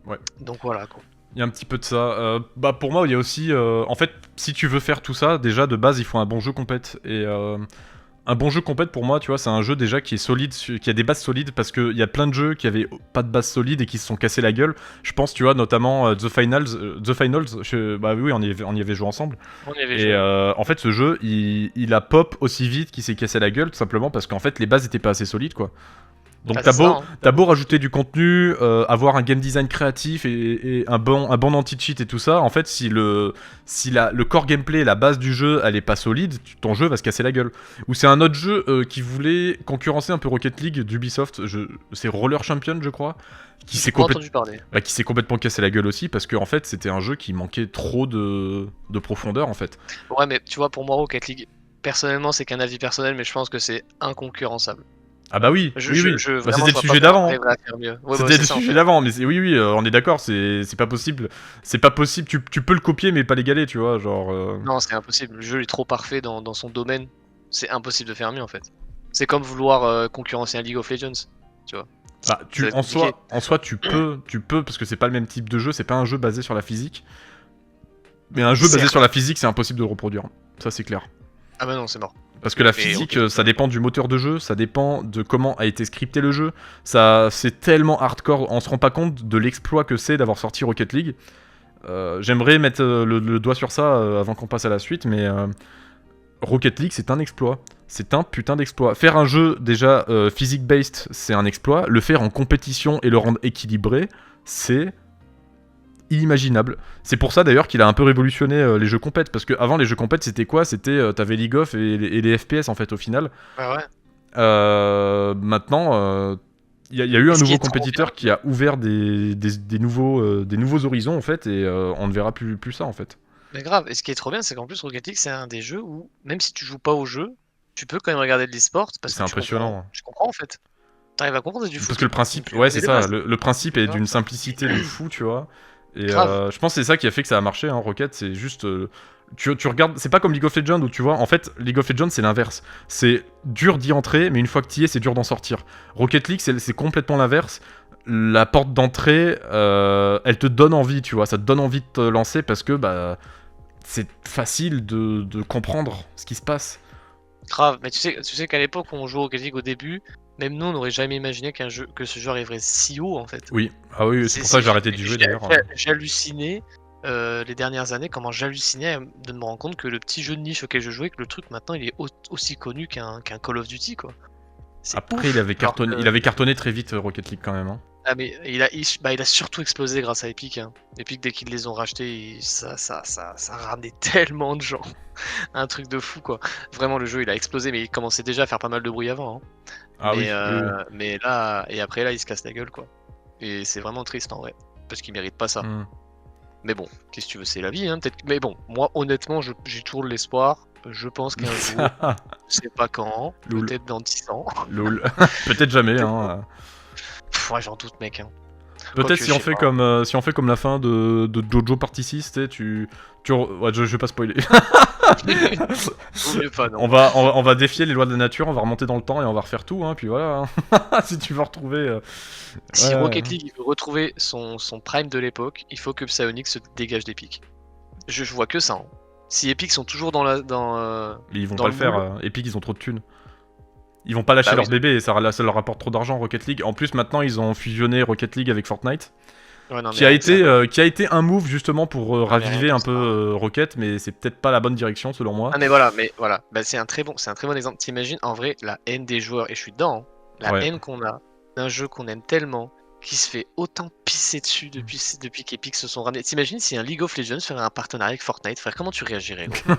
Ouais. Donc voilà, quoi. Il y a un petit peu de ça. Bah pour moi, il y a aussi... en fait, si tu veux faire tout ça, déjà, de base, il faut un bon jeu compète. Et un bon jeu compète, pour moi, tu vois, c'est un jeu déjà qui est solide, qui a des bases solides, parce qu'il y a plein de jeux qui avaient pas de base solide et qui se sont cassés la gueule. Je pense, tu vois, notamment The Finals. Bah oui, on y avait joué ensemble. En fait, ce jeu, il a pop aussi vite qu'il s'est cassé la gueule, tout simplement parce qu'en fait, les bases étaient pas assez solides, quoi. Donc t'as beau rajouter du contenu, avoir un game design créatif et un bon anti-cheat et tout ça, en fait si le core gameplay, la base du jeu, elle est pas solide, ton jeu va se casser la gueule. Ou c'est un autre jeu qui voulait concurrencer un peu Rocket League d'Ubisoft, c'est Roller Champion je crois, qui s'est complètement cassé la gueule aussi parce que en fait c'était un jeu qui manquait trop de profondeur en fait. Ouais mais tu vois pour moi Rocket League, personnellement c'est qu'un avis personnel mais je pense que c'est inconcurrence. Ah bah oui, oui. Bah, c'était le sujet d'avant. C'était le sujet d'avant, mais oui, on est d'accord, c'est pas possible. C'est pas possible, tu peux le copier mais pas l'égaler, tu vois, genre... Non, c'est impossible, le jeu est trop parfait dans son domaine, c'est impossible de faire mieux en fait. C'est comme vouloir concurrencer un League of Legends, tu vois. Bah, en soi, tu peux, parce que c'est pas le même type de jeu, c'est pas un jeu basé sur la physique. Mais un jeu basé sur la physique, c'est impossible de le reproduire, ça c'est clair. Ah bah non, c'est mort. Parce que la Et physique, Rocket ça dépend du moteur de jeu, ça dépend de comment a été scripté le jeu. Ça, c'est tellement hardcore, on se rend pas compte de l'exploit que c'est d'avoir sorti Rocket League. J'aimerais mettre le doigt sur ça avant qu'on passe à la suite, mais Rocket League, c'est un exploit. C'est un putain d'exploit. Faire un jeu déjà physique-based, c'est un exploit. Le faire en compétition et le rendre équilibré, c'est inimaginable. C'est pour ça d'ailleurs qu'il a un peu révolutionné les jeux compètes, parce qu'avant les jeux compètes c'était quoi? C'était t'avais League of et les FPS en fait au final. Ouais. Maintenant il y a eu un Ce qui nouveau est trop compétiteur bien. qui a ouvert des nouveaux horizons en fait, et on ne verra plus ça en fait. Mais grave, et ce qui est trop bien, c'est qu'en plus Rocket League, c'est un des jeux où, même si tu joues pas au jeu, tu peux quand même regarder de l'e-sport parce C'est que impressionnant. tu comprends en fait. T'arrives à comprendre c'est du Parce foot. que le principe, Donc, ouais c'est c'est des ça, bases. le principe est Tu vois. d'une simplicité de fou, tu vois. Et Grave. je pense que c'est ça qui a fait que ça a marché, hein, Rocket, c'est juste... tu regardes, c'est pas comme League of Legends où tu vois, en fait, League of Legends c'est l'inverse. C'est dur d'y entrer, mais une fois que t'y es, c'est dur d'en sortir. Rocket League, c'est complètement l'inverse. La porte d'entrée, elle te donne envie, tu vois, ça te donne envie de te lancer parce que bah, c'est facile de comprendre ce qui se passe. Grave. Mais tu sais qu'à l'époque où on jouait au Rocket League au début, même nous on n'aurait jamais imaginé que ce jeu arriverait si haut en fait. Oui, ah oui, c'est pour ça que j'ai arrêté d'y jouer d'ailleurs. J'hallucinais les dernières années, comment j'hallucinais de me rendre compte que le petit jeu de niche auquel je jouais, que le truc maintenant il est aussi connu qu'un Call of Duty quoi. C'est Après, ouf. il avait cartonné très vite Rocket League quand même. Hein. Ah mais il a surtout explosé grâce à Epic. Hein. Epic dès qu'ils les ont rachetés, ça a ramené tellement de gens. Un truc de fou quoi. Vraiment le jeu il a explosé mais il commençait déjà à faire pas mal de bruit avant. Hein. Ah oui, oui. Mais là, et après là il se casse la gueule quoi. Et c'est vraiment triste en vrai. Parce qu'il mérite pas ça. Hmm. Mais bon, qu'est-ce que tu veux, c'est la vie hein, peut-être. Mais bon, moi honnêtement j'ai toujours de l'espoir. Je pense qu'un jour, je sais pas quand, Loul. peut-être dans 10 ans. Lol. Peut-être jamais. Hein. Ouais j'en doute mec. Hein. Peut-être Quoique, si on je sais fait pas. comme si on fait comme la fin de Jojo Party 6, ouais, je vais pas spoiler. Vaut mieux pas, non. on va défier les lois de la nature, on va remonter dans le temps et on va refaire tout, hein, puis voilà. Hein. Si tu veux retrouver. Si Ouais. Rocket League veut retrouver son prime de l'époque, il faut que Psyonix se dégage d'Epic. Je vois que ça. Hein. Si Epic sont toujours dans Mais ils vont dans pas le faire. moule- Epic, ils ont trop de thunes. Ils vont pas lâcher Bah leur oui. bébé et ça leur rapporte trop d'argent Rocket League. En plus, maintenant, ils ont fusionné Rocket League avec Fortnite. Ouais, non, Qui a mais été un move justement pour raviver rien un que peu ça. Rocket, mais c'est peut-être pas la bonne direction selon moi. Ah mais voilà, bah, c'est un très bon exemple. T'imagines en vrai la haine des joueurs et je suis dedans. Hein. La Ouais. haine qu'on a d'un jeu qu'on aime tellement, qui se fait autant pisser dessus depuis qu'Epic se sont ramenés. T'imagines si un League of Legends ferait un partenariat avec Fortnite, frère, comment tu réagirais gros.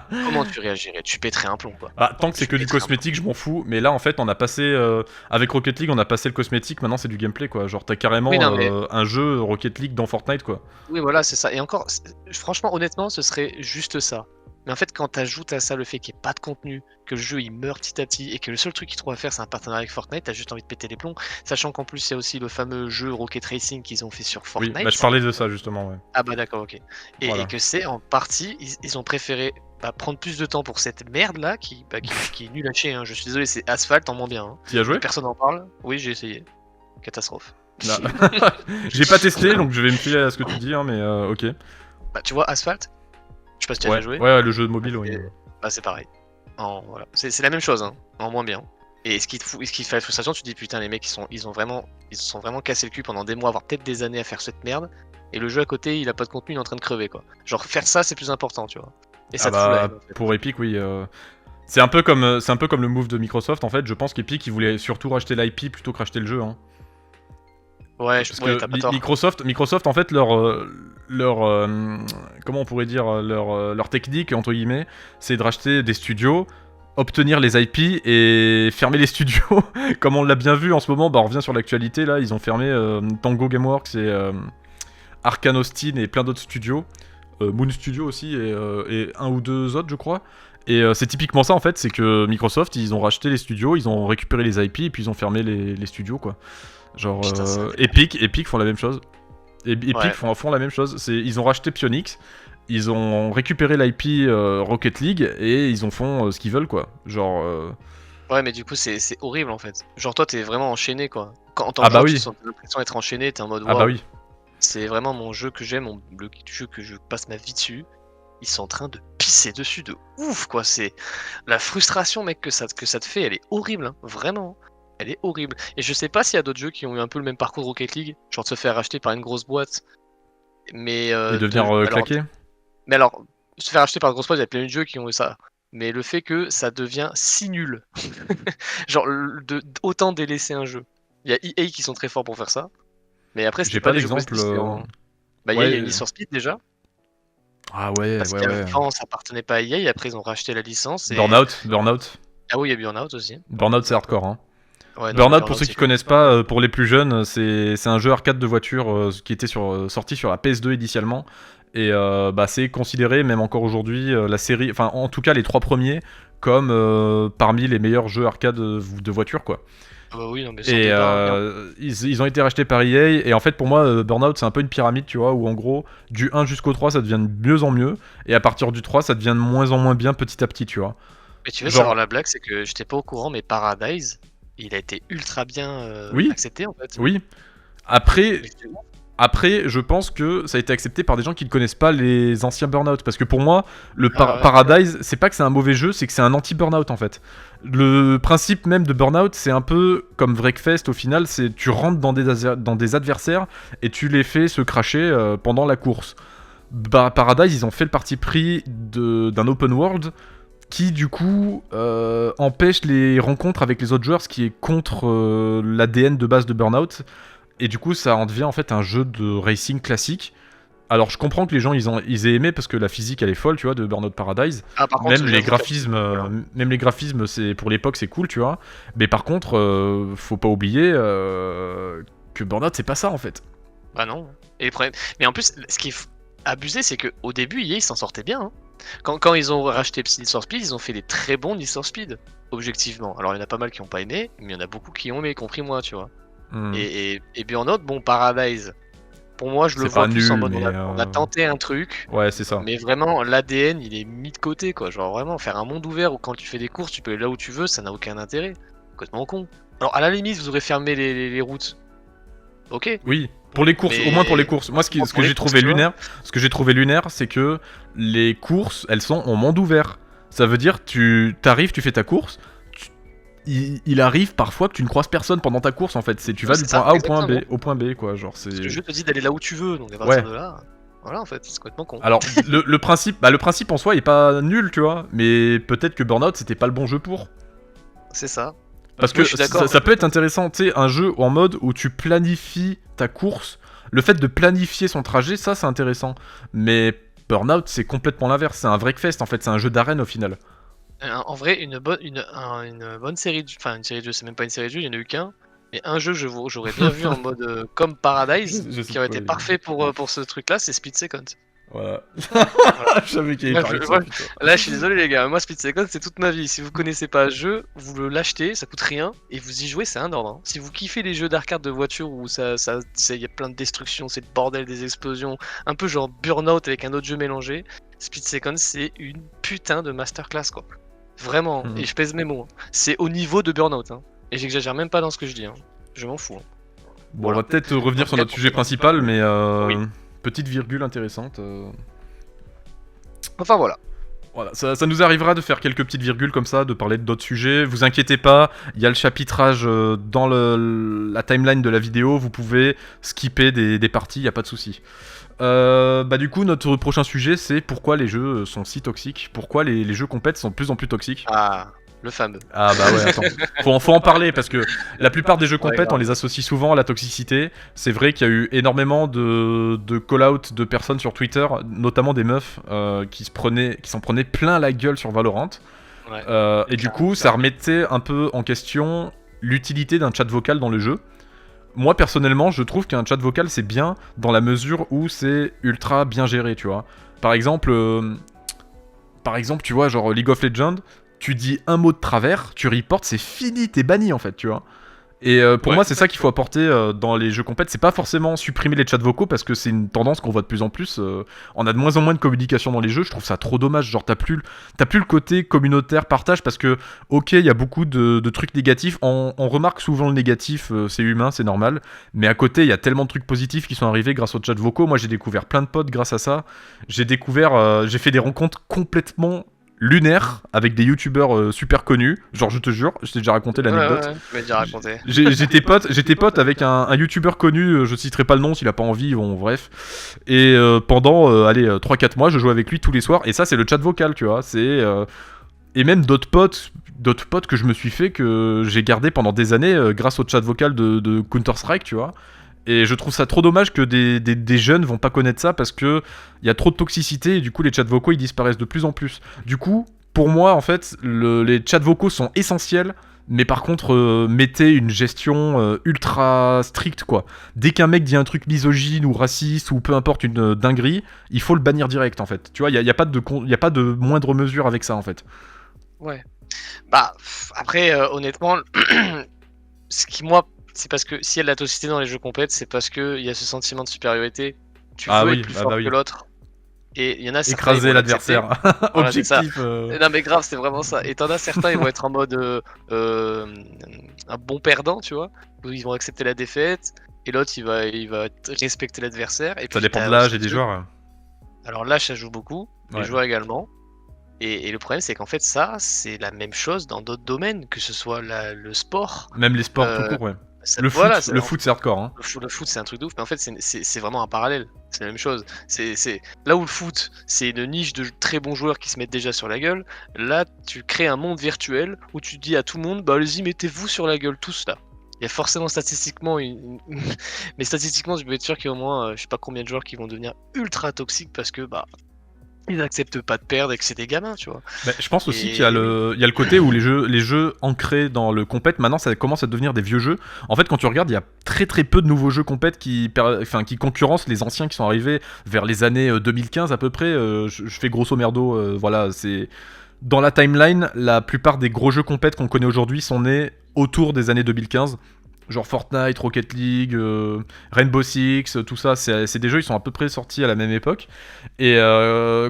Comment tu réagirais? Tu pèterais un plomb quoi. Bah, tant que c'est que du cosmétique, je m'en fous. Mais là, en fait, on a passé avec Rocket League, on a passé le cosmétique. Maintenant, c'est du gameplay, quoi. Genre, t'as carrément Oui, non, mais un jeu Rocket League dans Fortnite, quoi. oui, voilà, c'est ça. Et encore, franchement, honnêtement, ce serait juste ça. Mais en fait, quand t'ajoutes à ça le fait qu'il n'y ait pas de contenu, que le jeu il meurt petit à petit, et que le seul truc qu'ils trouvent à faire c'est un partenariat avec Fortnite, t'as juste envie de péter les plombs. Sachant qu'en plus, il y a aussi le fameux jeu Rocket Racing qu'ils ont fait sur Oui, Fortnite. bah, je parlais de ça justement, ouais. Ah bah d'accord, ok. Voilà. Et que c'est en partie, ils ont préféré prendre plus de temps pour cette merde là, qui est nulle à chier. Hein. Je suis désolé, c'est Asphalt en moins bien. Hein. T'y as joué? Personne n'en parle. Oui, j'ai essayé. Catastrophe. Non. J'ai pas testé, donc je vais me fier à ce que tu dis, hein, mais ok. Bah, tu vois, Asphalt, je sais pas si tu as Ouais, déjà joué. ouais, le jeu mobile, oui. Bah c'est pareil. Voilà. C'est la même chose, hein, en moins bien. Et ce qui te fait la frustration, tu te dis putain les mecs ils se sont vraiment cassé le cul pendant des mois, voire peut-être des années à faire cette merde. Et le jeu à côté il a pas de contenu, il est en train de crever quoi. Genre faire ça c'est plus important tu vois. Et ça Ah te fout la bah, haine, en fait. pour Epic, oui. C'est un peu comme le move de Microsoft, en fait. Je pense qu'Epic, ils voulaient surtout racheter l'IP plutôt que racheter le jeu, hein. Ouais, Parce ouais, que t'as pas tort. Microsoft, en fait, comment on pourrait dire, leur technique, entre guillemets, c'est de racheter des studios, obtenir les IP et fermer les studios. Comme on l'a bien vu en ce moment, bah, on revient sur l'actualité, là, ils ont fermé Tango Gameworks et Arkane Austin et plein d'autres studios. Moon Studio aussi, et un ou deux autres, je crois. Et c'est typiquement ça, en fait, c'est que Microsoft, ils ont racheté les studios, ils ont récupéré les IP, et puis ils ont fermé les studios, quoi. Genre, Putain, ça fait- Epic font la même chose. Epic Ouais. font la même chose. Ils ont racheté Psyonix, ils ont récupéré l'IP Rocket League, et ils en font ce qu'ils veulent, quoi. Genre... Ouais mais du coup c'est horrible en fait. Genre toi t'es vraiment enchaîné quoi. Quand en tant Ah que bah joueur, oui. tu sens l'impression d'être enchaîné, t'es en mode Ah bah waouh. oui. C'est vraiment mon jeu que j'aime, le jeu que je passe ma vie dessus. ils sont en train de pisser dessus de ouf, quoi. C'est la frustration, mec, que ça te fait, elle est horrible, hein, vraiment. Elle est horrible. Et je sais pas s'il y a d'autres jeux qui ont eu un peu le même parcours Rocket League, genre de se faire racheter par une grosse boîte, mais Et devenir claqué. mais alors, se faire acheter par une grosse boîte, il y a plein de jeux qui ont eu ça. Mais le fait que ça devient si nul, genre autant délaisser un jeu. Il y a EA qui sont très forts pour faire ça, mais après c'était J'ai pas des jeux d'exemple. positifs, bah, EA, il y a eu Need for Speed déjà, Ah ouais, parce ouais, ouais. qu'avant ça appartenait pas à EA, après ils ont racheté la licence et... Burnout. Ah oui, il y a Burnout aussi. Burnout, c'est hardcore, hein. Ouais, non, Burnout, pour ceux c'est qui connaissent pas, pour les plus jeunes, c'est un jeu arcade de voiture qui était sorti sur la PS2 initialement. Et bah, c'est considéré, même encore aujourd'hui, la série, enfin en tout cas les 3 premiers, comme parmi les meilleurs jeux arcade de voiture, quoi. Ah bah oui, non, mais sans Et débat, ils ont été rachetés par EA. Et en fait, pour moi, Burnout, c'est un peu une pyramide, tu vois, où en gros, du 1 jusqu'au 3, ça devient de mieux en mieux. Et à partir du 3, ça devient de moins en moins bien petit à petit, tu vois. mais tu veux Genre- savoir la blague, c'est que j'étais pas au courant, mais Paradise, il a été ultra bien Oui. accepté en fait. Oui. Après, Mais c'est ouf. Après, je pense que ça a été accepté par des gens qui ne connaissent pas les anciens Burnout. Parce que pour moi, le Ah ouais. Paradise, c'est pas que c'est un mauvais jeu, c'est que c'est un anti-Burnout en fait. Le principe même de Burnout, c'est un peu comme Wreckfest au final, c'est tu rentres dans des adversaires et tu les fais se cracher pendant la course. Bah, Paradise, ils ont fait le parti pris d'un open world qui du coup empêche les rencontres avec les autres joueurs, ce qui est contre l'ADN de base de Burnout. Et du coup, ça en devient en fait un jeu de racing classique. Alors, je comprends que les gens ils aient aimé parce que la physique elle est folle, tu vois, de Burnout Paradise. Ah, par contre, Même les j'avoue, graphismes, c'est pour l'époque c'est cool, tu vois. Mais par contre, faut pas oublier que Burnout c'est pas ça en fait. bah non. Et les problèmes- Mais en plus, ce qui est abusé, c'est qu'au début, EA ils s'en sortaient bien, hein. Quand ils ont racheté Need for Speed, ils ont fait des très bons Need for Speed, objectivement. Alors il y en a pas mal qui ont pas aimé, mais il y en a beaucoup qui ont aimé, y compris moi, tu vois. Hmm. Et Burnout, bon, Paradise, pour moi, je le C'est vois pas plus en nul, mode mais, on a tenté un truc, Ouais, c'est ça. mais vraiment, l'ADN, il est mis de côté, quoi. Genre, vraiment, faire un monde ouvert où quand tu fais des courses, tu peux aller là où tu veux, ça n'a aucun intérêt. Complètement con. Alors, à la limite, vous aurez fermé les routes. Ok. Oui, pour les courses, Mais- au moins pour les courses. Moi, ce que Pour les j'ai courses, trouvé tu vois. lunaire, c'est que les courses, elles sont en monde ouvert. Ça veut dire, tu t'arrives, tu fais ta course. Il arrive parfois que tu ne croises personne pendant ta course en fait. Tu vas Ouais, du c'est point ça, A exactement. au point B quoi. Genre c'est. Parce que le jeu te dit d'aller là où tu veux, donc à partir Ouais. de là, voilà, en fait, c'est complètement con. Alors le principe en soi est pas nul tu vois. Mais peut-être que Burnout c'était pas le bon jeu pour. C'est ça. Parce Moi, que je suis d'accord. ça peut être intéressant, tu sais, un jeu en mode où tu planifies ta course. Le fait de planifier son trajet, ça c'est intéressant. Mais Burnout c'est complètement l'inverse. C'est un Wreckfest en fait. C'est un jeu d'arène au final. En vrai, une bonne série de... Enfin, une série de jeux, c'est même pas une série de jeux, il y en a eu qu'un. Mais un jeu, j'aurais bien vu en mode comme Paradise, Je sais qui aurait pas, été oui. parfait pour ce truc-là, c'est Split Second. Voilà. Je savais qu'il y Moi, avait parlé de je- ça, moi, putain. Là, je suis désolé, les gars, moi, Split Second, c'est toute ma vie. Si vous connaissez pas le jeu, vous le l'achetez, ça coûte rien, et vous y jouez, c'est un ordre, hein. Si vous kiffez les jeux d'arcade de voiture où il y a plein de destruction, c'est le bordel, des explosions, un peu genre Burnout avec un autre jeu mélangé, Split Second, c'est une putain de masterclass, quoi. Vraiment, Mhm. et je pèse mes mots, hein. C'est au niveau de Burnout, hein. Et j'exagère même pas dans ce que je dis, hein. Je m'en fous, hein. Bon, Voilà. on va peut-être revenir sur notre sujet principal, mais Oui. petite virgule intéressante. Enfin voilà. Voilà, ça nous arrivera de faire quelques petites virgules comme ça, de parler d'autres sujets. Vous inquiétez pas, il y a le chapitrage dans la timeline de la vidéo. Vous pouvez skipper des parties, il y a pas de souci. Bah du coup, notre prochain sujet, c'est pourquoi les jeux sont si toxiques. Pourquoi les jeux compètes sont de plus en plus toxiques. Ah, le fameux. Ah bah ouais, attends. Faut en parler parce que la plupart des jeux Ouais, compètes, grave. on les associe souvent à la toxicité. C'est vrai qu'il y a eu énormément de call-out de personnes sur Twitter, notamment des meufs qui s'en prenaient plein la gueule sur Valorant. Ouais. Et du coup, ça remettait un peu en question l'utilité d'un chat vocal dans le jeu. Moi personnellement, je trouve qu'un chat vocal c'est bien dans la mesure où c'est ultra bien géré, tu vois. Par exemple, tu vois, genre League of Legends, tu dis un mot de travers, tu reportes, c'est fini, t'es banni en fait, tu vois. Et pour Ouais. moi, c'est ça qu'il faut apporter dans les jeux compètes. C'est pas forcément supprimer les chats vocaux parce que c'est une tendance qu'on voit de plus en plus. On a de moins en moins de communication dans les jeux. Je trouve ça trop dommage. Genre, t'as plus le côté communautaire, partage parce que, ok, il y a beaucoup de trucs négatifs. On remarque souvent le négatif, c'est humain, c'est normal. Mais à côté, il y a tellement de trucs positifs qui sont arrivés grâce aux chats vocaux. Moi, j'ai découvert plein de potes grâce à ça. J'ai fait des rencontres complètement lunaires avec des youtubeurs super connus. Genre, je te jure, je t'ai déjà raconté l'anecdote. Tu m'as déjà raconté. J'étais pote avec un youtubeur connu, je citerai pas le nom s'il a pas envie, bon bref. Et pendant, 3-4 mois, je jouais avec lui tous les soirs. Et ça, c'est le chat vocal, tu vois. Et même d'autres potes que je me suis fait, que j'ai gardé pendant des années grâce au chat vocal de Counter-Strike, tu vois. Et je trouve ça trop dommage que des jeunes vont pas connaître ça parce que il y a trop de toxicité et du coup les chats vocaux ils disparaissent de plus en plus. Du coup, pour moi en fait, les chats vocaux sont essentiels, mais par contre mettez une gestion ultra stricte quoi. Dès qu'un mec dit un truc misogyne ou raciste ou peu importe une dinguerie, il faut le bannir direct en fait. Tu vois, y a pas de moindre mesure avec ça en fait. Ouais. Bah, après, honnêtement, ce qui, moi, c'est parce que s'il y a de la toxicité dans les jeux compètes, c'est parce qu'il y a ce sentiment de supériorité. Tu Ah veux oui, être plus ah fort bah oui. que l'autre. Et il y en a certains. Écraser l'adversaire. Voilà, c'est ça. Objectif. Non, mais grave, c'est vraiment ça. Et t'en as certains, ils vont être en mode un bon perdant, tu vois. Où ils vont accepter la défaite. Et l'autre, il va respecter l'adversaire. Et Ça puis, dépend t'as de l'âge aussi et des ceux- joueurs. Alors là, ça joue beaucoup. Les Ouais. joueurs également. Et le problème, c'est qu'en fait, ça, c'est la même chose dans d'autres domaines, que ce soit le sport. Même les sports tout Euh, court, ouais. voilà, Le foot, c'est hardcore. Hein. le foot, c'est un truc de ouf, mais en fait, c'est vraiment un parallèle. C'est la même chose. Là où le foot, c'est une niche de très bons joueurs qui se mettent déjà sur la gueule. Là, tu crées un monde virtuel où tu dis à tout le monde, bah allez-y, mettez-vous sur la gueule, tous là. Il y a forcément statistiquement mais statistiquement, je peux être sûr qu'il y a au moins, je sais pas combien de joueurs qui vont devenir ultra toxiques parce que, bah, ils n'acceptent pas de perdre et que c'est des gamins, tu vois. Bah, je pense aussi Et- qu'il y a il y a le côté où les jeux ancrés dans le compète, maintenant ça commence à devenir des vieux jeux. En fait, quand tu regardes, il y a très très peu de nouveaux jeux compète qui concurrencent les anciens qui sont arrivés vers les années 2015 à peu près. Je fais grosso merdo, voilà, c'est. Dans la timeline, la plupart des gros jeux compète qu'on connaît aujourd'hui sont nés autour des années 2015. Genre Fortnite, Rocket League, Rainbow Six, tout ça, c'est des jeux, ils sont à peu près sortis à la même époque. Et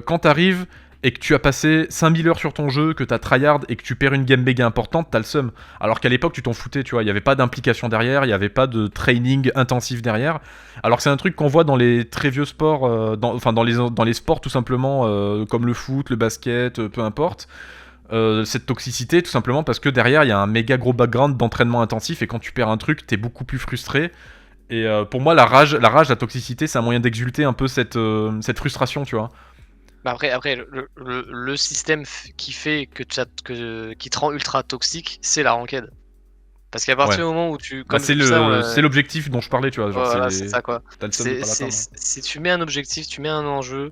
quand t'arrives et que tu as passé 5000 heures sur ton jeu, que t'as tryhard et que tu perds une game méga importante, t'as le seum. Alors qu'à l'époque, tu t'en foutais, tu vois, il n'y avait pas d'implication derrière, il n'y avait pas de training intensif derrière. Alors que c'est un truc qu'on voit dans les très vieux sports, dans les sports tout simplement, comme le foot, le basket, peu importe. Cette toxicité, tout simplement parce que derrière, il y a un méga gros background d'entraînement intensif et quand tu perds un truc, t'es beaucoup plus frustré. Et pour moi, la rage, la toxicité, c'est un moyen d'exulter un peu cette frustration, tu vois. Bah après le système qui fait qui te rend ultra toxique, c'est la ranked. Parce qu'à partir Ouais. du moment où tu. Bah, Comme ça, on l'a- c'est l'objectif dont je parlais, tu vois. Genre, Voilà, c'est ça quoi. T'as le seum de pas l'atteindre. Si tu mets un objectif, tu mets un enjeu,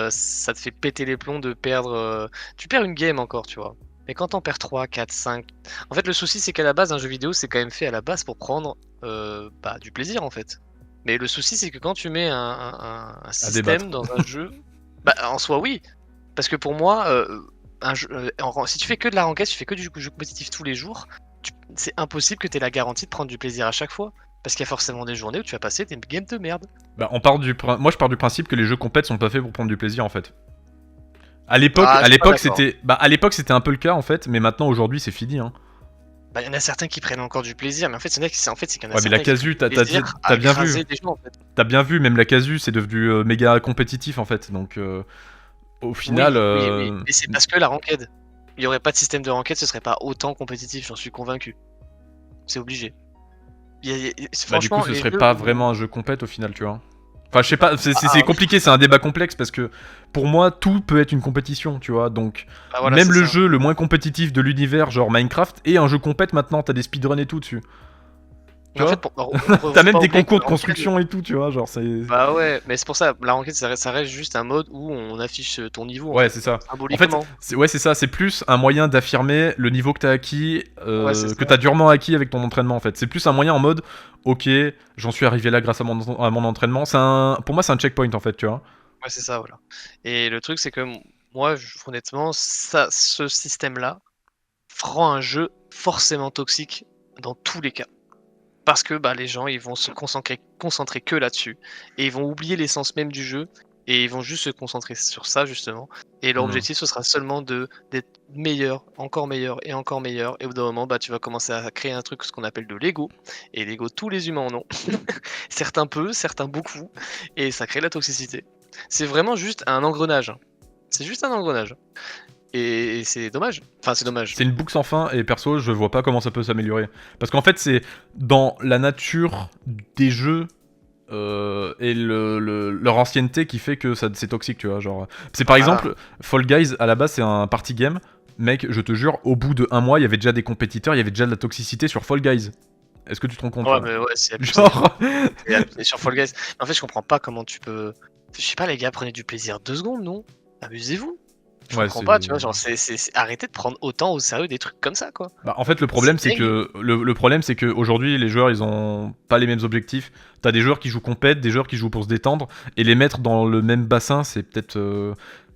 ça te fait péter les plombs de perdre. Tu perds une game encore, tu vois. Mais quand t'en perds 3, 4, 5. En fait, le souci, c'est qu'à la base, un jeu vidéo, c'est quand même fait à la base pour prendre du plaisir en fait. Mais le souci, c'est que quand tu mets un système débattre. dans un jeu, bah en soi, oui. Parce que pour moi, si tu fais que de la ranked, si tu fais que du jeu compétitif tous les jours, c'est impossible que tu aies la garantie de prendre du plaisir à chaque fois. Parce qu'il y a forcément des journées où tu vas passer des games de merde. Bah, moi, je pars du principe que les jeux compètes sont pas faits pour prendre du plaisir, en fait. À l'époque, Ah, je suis pas d'accord. à l'époque, c'était un peu le cas, en fait, mais maintenant, aujourd'hui, c'est fini, hein. Bah, il y en a certains qui prennent encore du plaisir, mais en fait, c'est qu'il y en a Ouais, mais la certains qui casu, prennent du plaisir à t'as bien vu. écraser des gens, en fait. T'as bien vu, même la casu, c'est devenu méga compétitif, en fait. Donc, au final, Oui, mais c'est parce que la ranked. Il n'y aurait pas de système de ranked, ce serait pas autant compétitif, j'en suis convaincu. C'est obligé. bah, du coup, Franchement, ce les serait jeux pas où- vraiment un jeu compète, au final, tu vois. Enfin, je sais pas, c'est Ah, compliqué, c'est un débat complexe, parce que, pour moi, tout peut être une compétition, tu vois. Donc, bah voilà, même c'est le ça. jeu le moins compétitif de l'univers, genre Minecraft, et un jeu compète, maintenant, t'as des speedruns et tout dessus. Mais en vois fait, T'as même pas des oublier que concours de la ranked- construction et tout, tu vois, genre, c'est... Bah ouais, mais c'est pour ça, la ranked, ça reste juste un mode où on affiche ton niveau. Ouais, c'est ça. En fait, Symboliquement. c'est ça, c'est plus un moyen d'affirmer le niveau que t'as acquis, Ouais, c'est que ça. t'as durement acquis avec ton entraînement, en fait. C'est plus un moyen en mode, ok, j'en suis arrivé là grâce à mon entraînement. Pour moi, c'est un checkpoint, en fait, tu vois. Ouais, c'est ça, voilà. Et le truc, c'est que moi, honnêtement, ce système-là rend un jeu forcément toxique dans tous les cas. Parce que bah, les gens ils vont se concentrer que là-dessus. Et ils vont oublier l'essence même du jeu. Et ils vont juste se concentrer sur ça justement. Et leur objectif ce sera seulement d'être meilleur, et encore meilleur. Et au bout d'un moment, bah, tu vas commencer à créer un truc ce qu'on appelle de l'ego. Et l'ego, tous les humains en ont. Certains peu, certains beaucoup. Et ça crée la toxicité. C'est vraiment juste un engrenage. C'est juste un engrenage. Et c'est dommage. Enfin, c'est dommage. C'est une boucle sans fin et perso, je vois pas comment ça peut s'améliorer. Parce qu'en fait, c'est dans la nature des jeux et leur ancienneté qui fait que c'est toxique, tu vois. Genre, c'est par exemple, Fall Guys, à la base, c'est un party game. Mec, je te jure, au bout de 1 mois, il y avait déjà des compétiteurs, il y avait déjà de la toxicité sur Fall Guys. Est-ce que tu te rends compte? Ouais, mais ouais, c'est abusé. Genre... C'est abusé sur Fall Guys. En fait, je comprends pas comment tu peux. Je sais pas, les gars, prenez du plaisir 2 secondes, non? Amusez-vous. Je comprends pas, tu vois, genre, arrêtez de prendre autant au sérieux des trucs comme ça, quoi. Bah, en fait, le problème, c'est que le problème, c'est que aujourd'hui, les joueurs, ils ont pas les mêmes objectifs. T'as des joueurs qui jouent compète, des joueurs qui jouent pour se détendre, et les mettre dans le même bassin, c'est peut-être.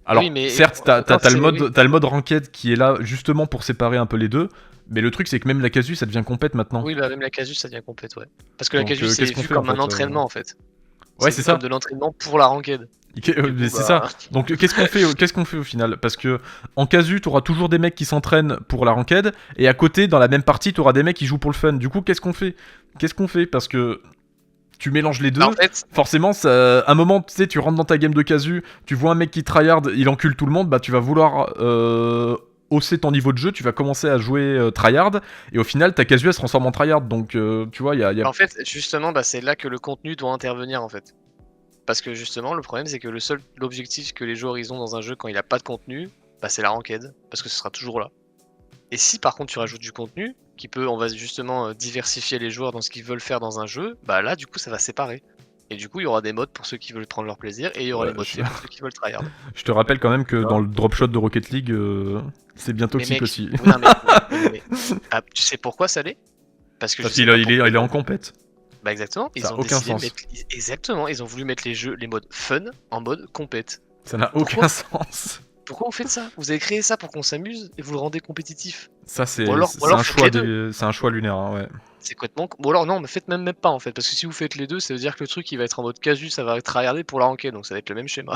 Alors, Oui, mais certes, t'as le mode ranked qui est là justement pour séparer un peu les deux. Mais le truc, c'est que même la casu, ça devient compète maintenant. Oui, bah même la casu, ça devient compète, ouais. Parce que la Donc, casu, c'est qu'est-ce qu'on vu fait, comme en un fait, entraînement, en fait. Ouais, c'est ça. Comme de l'entraînement pour la ranked. C'est ça. Donc qu'est-ce qu'on fait au final? Parce que en casu, t'auras toujours des mecs qui s'entraînent pour la ranked, et à côté, dans la même partie, t'auras des mecs qui jouent pour le fun. Du coup, qu'est-ce qu'on fait? Parce que tu mélanges les deux, En fait, forcément, à un moment, tu sais, tu rentres dans ta game de casu, tu vois un mec qui tryhard, il encule tout le monde, bah tu vas vouloir hausser ton niveau de jeu, tu vas commencer à jouer tryhard, et au final, ta casu, elle se transforme en tryhard. Donc, tu vois, il y a... En fait, justement, bah, c'est là que le contenu doit intervenir, en fait. Parce que justement, le problème, c'est que l'objectif que les joueurs ils ont dans un jeu quand il a pas de contenu, bah, c'est la ranked, parce que ce sera toujours là. Et si par contre tu rajoutes du contenu, qui peut, on va justement diversifier les joueurs dans ce qu'ils veulent faire dans un jeu, bah là, du coup, ça va séparer. Et du coup, il y aura des modes pour ceux qui veulent prendre leur plaisir, et il y aura les modes faits pour ceux qui veulent tryhard. Je te rappelle quand même que dans le drop shot de Rocket League, c'est bien toxique aussi. Non, mais tu sais pourquoi ça l'est? Parce qu'il est en compète. Bah exactement, ils ont décidé de mettre... Exactement, ils ont voulu mettre les modes fun en mode compète. Ça n'a aucun sens. Pourquoi vous faites ça? Vous avez créé ça pour qu'on s'amuse et vous le rendez compétitif. Ça c'est un choix lunaire, hein, ouais. C'est complètement... Ou alors non, mais faites même pas en fait, parce que si vous faites les deux, ça veut dire que le truc il va être en mode casu, ça va être tryhardé pour la ranked, donc ça va être le même schéma.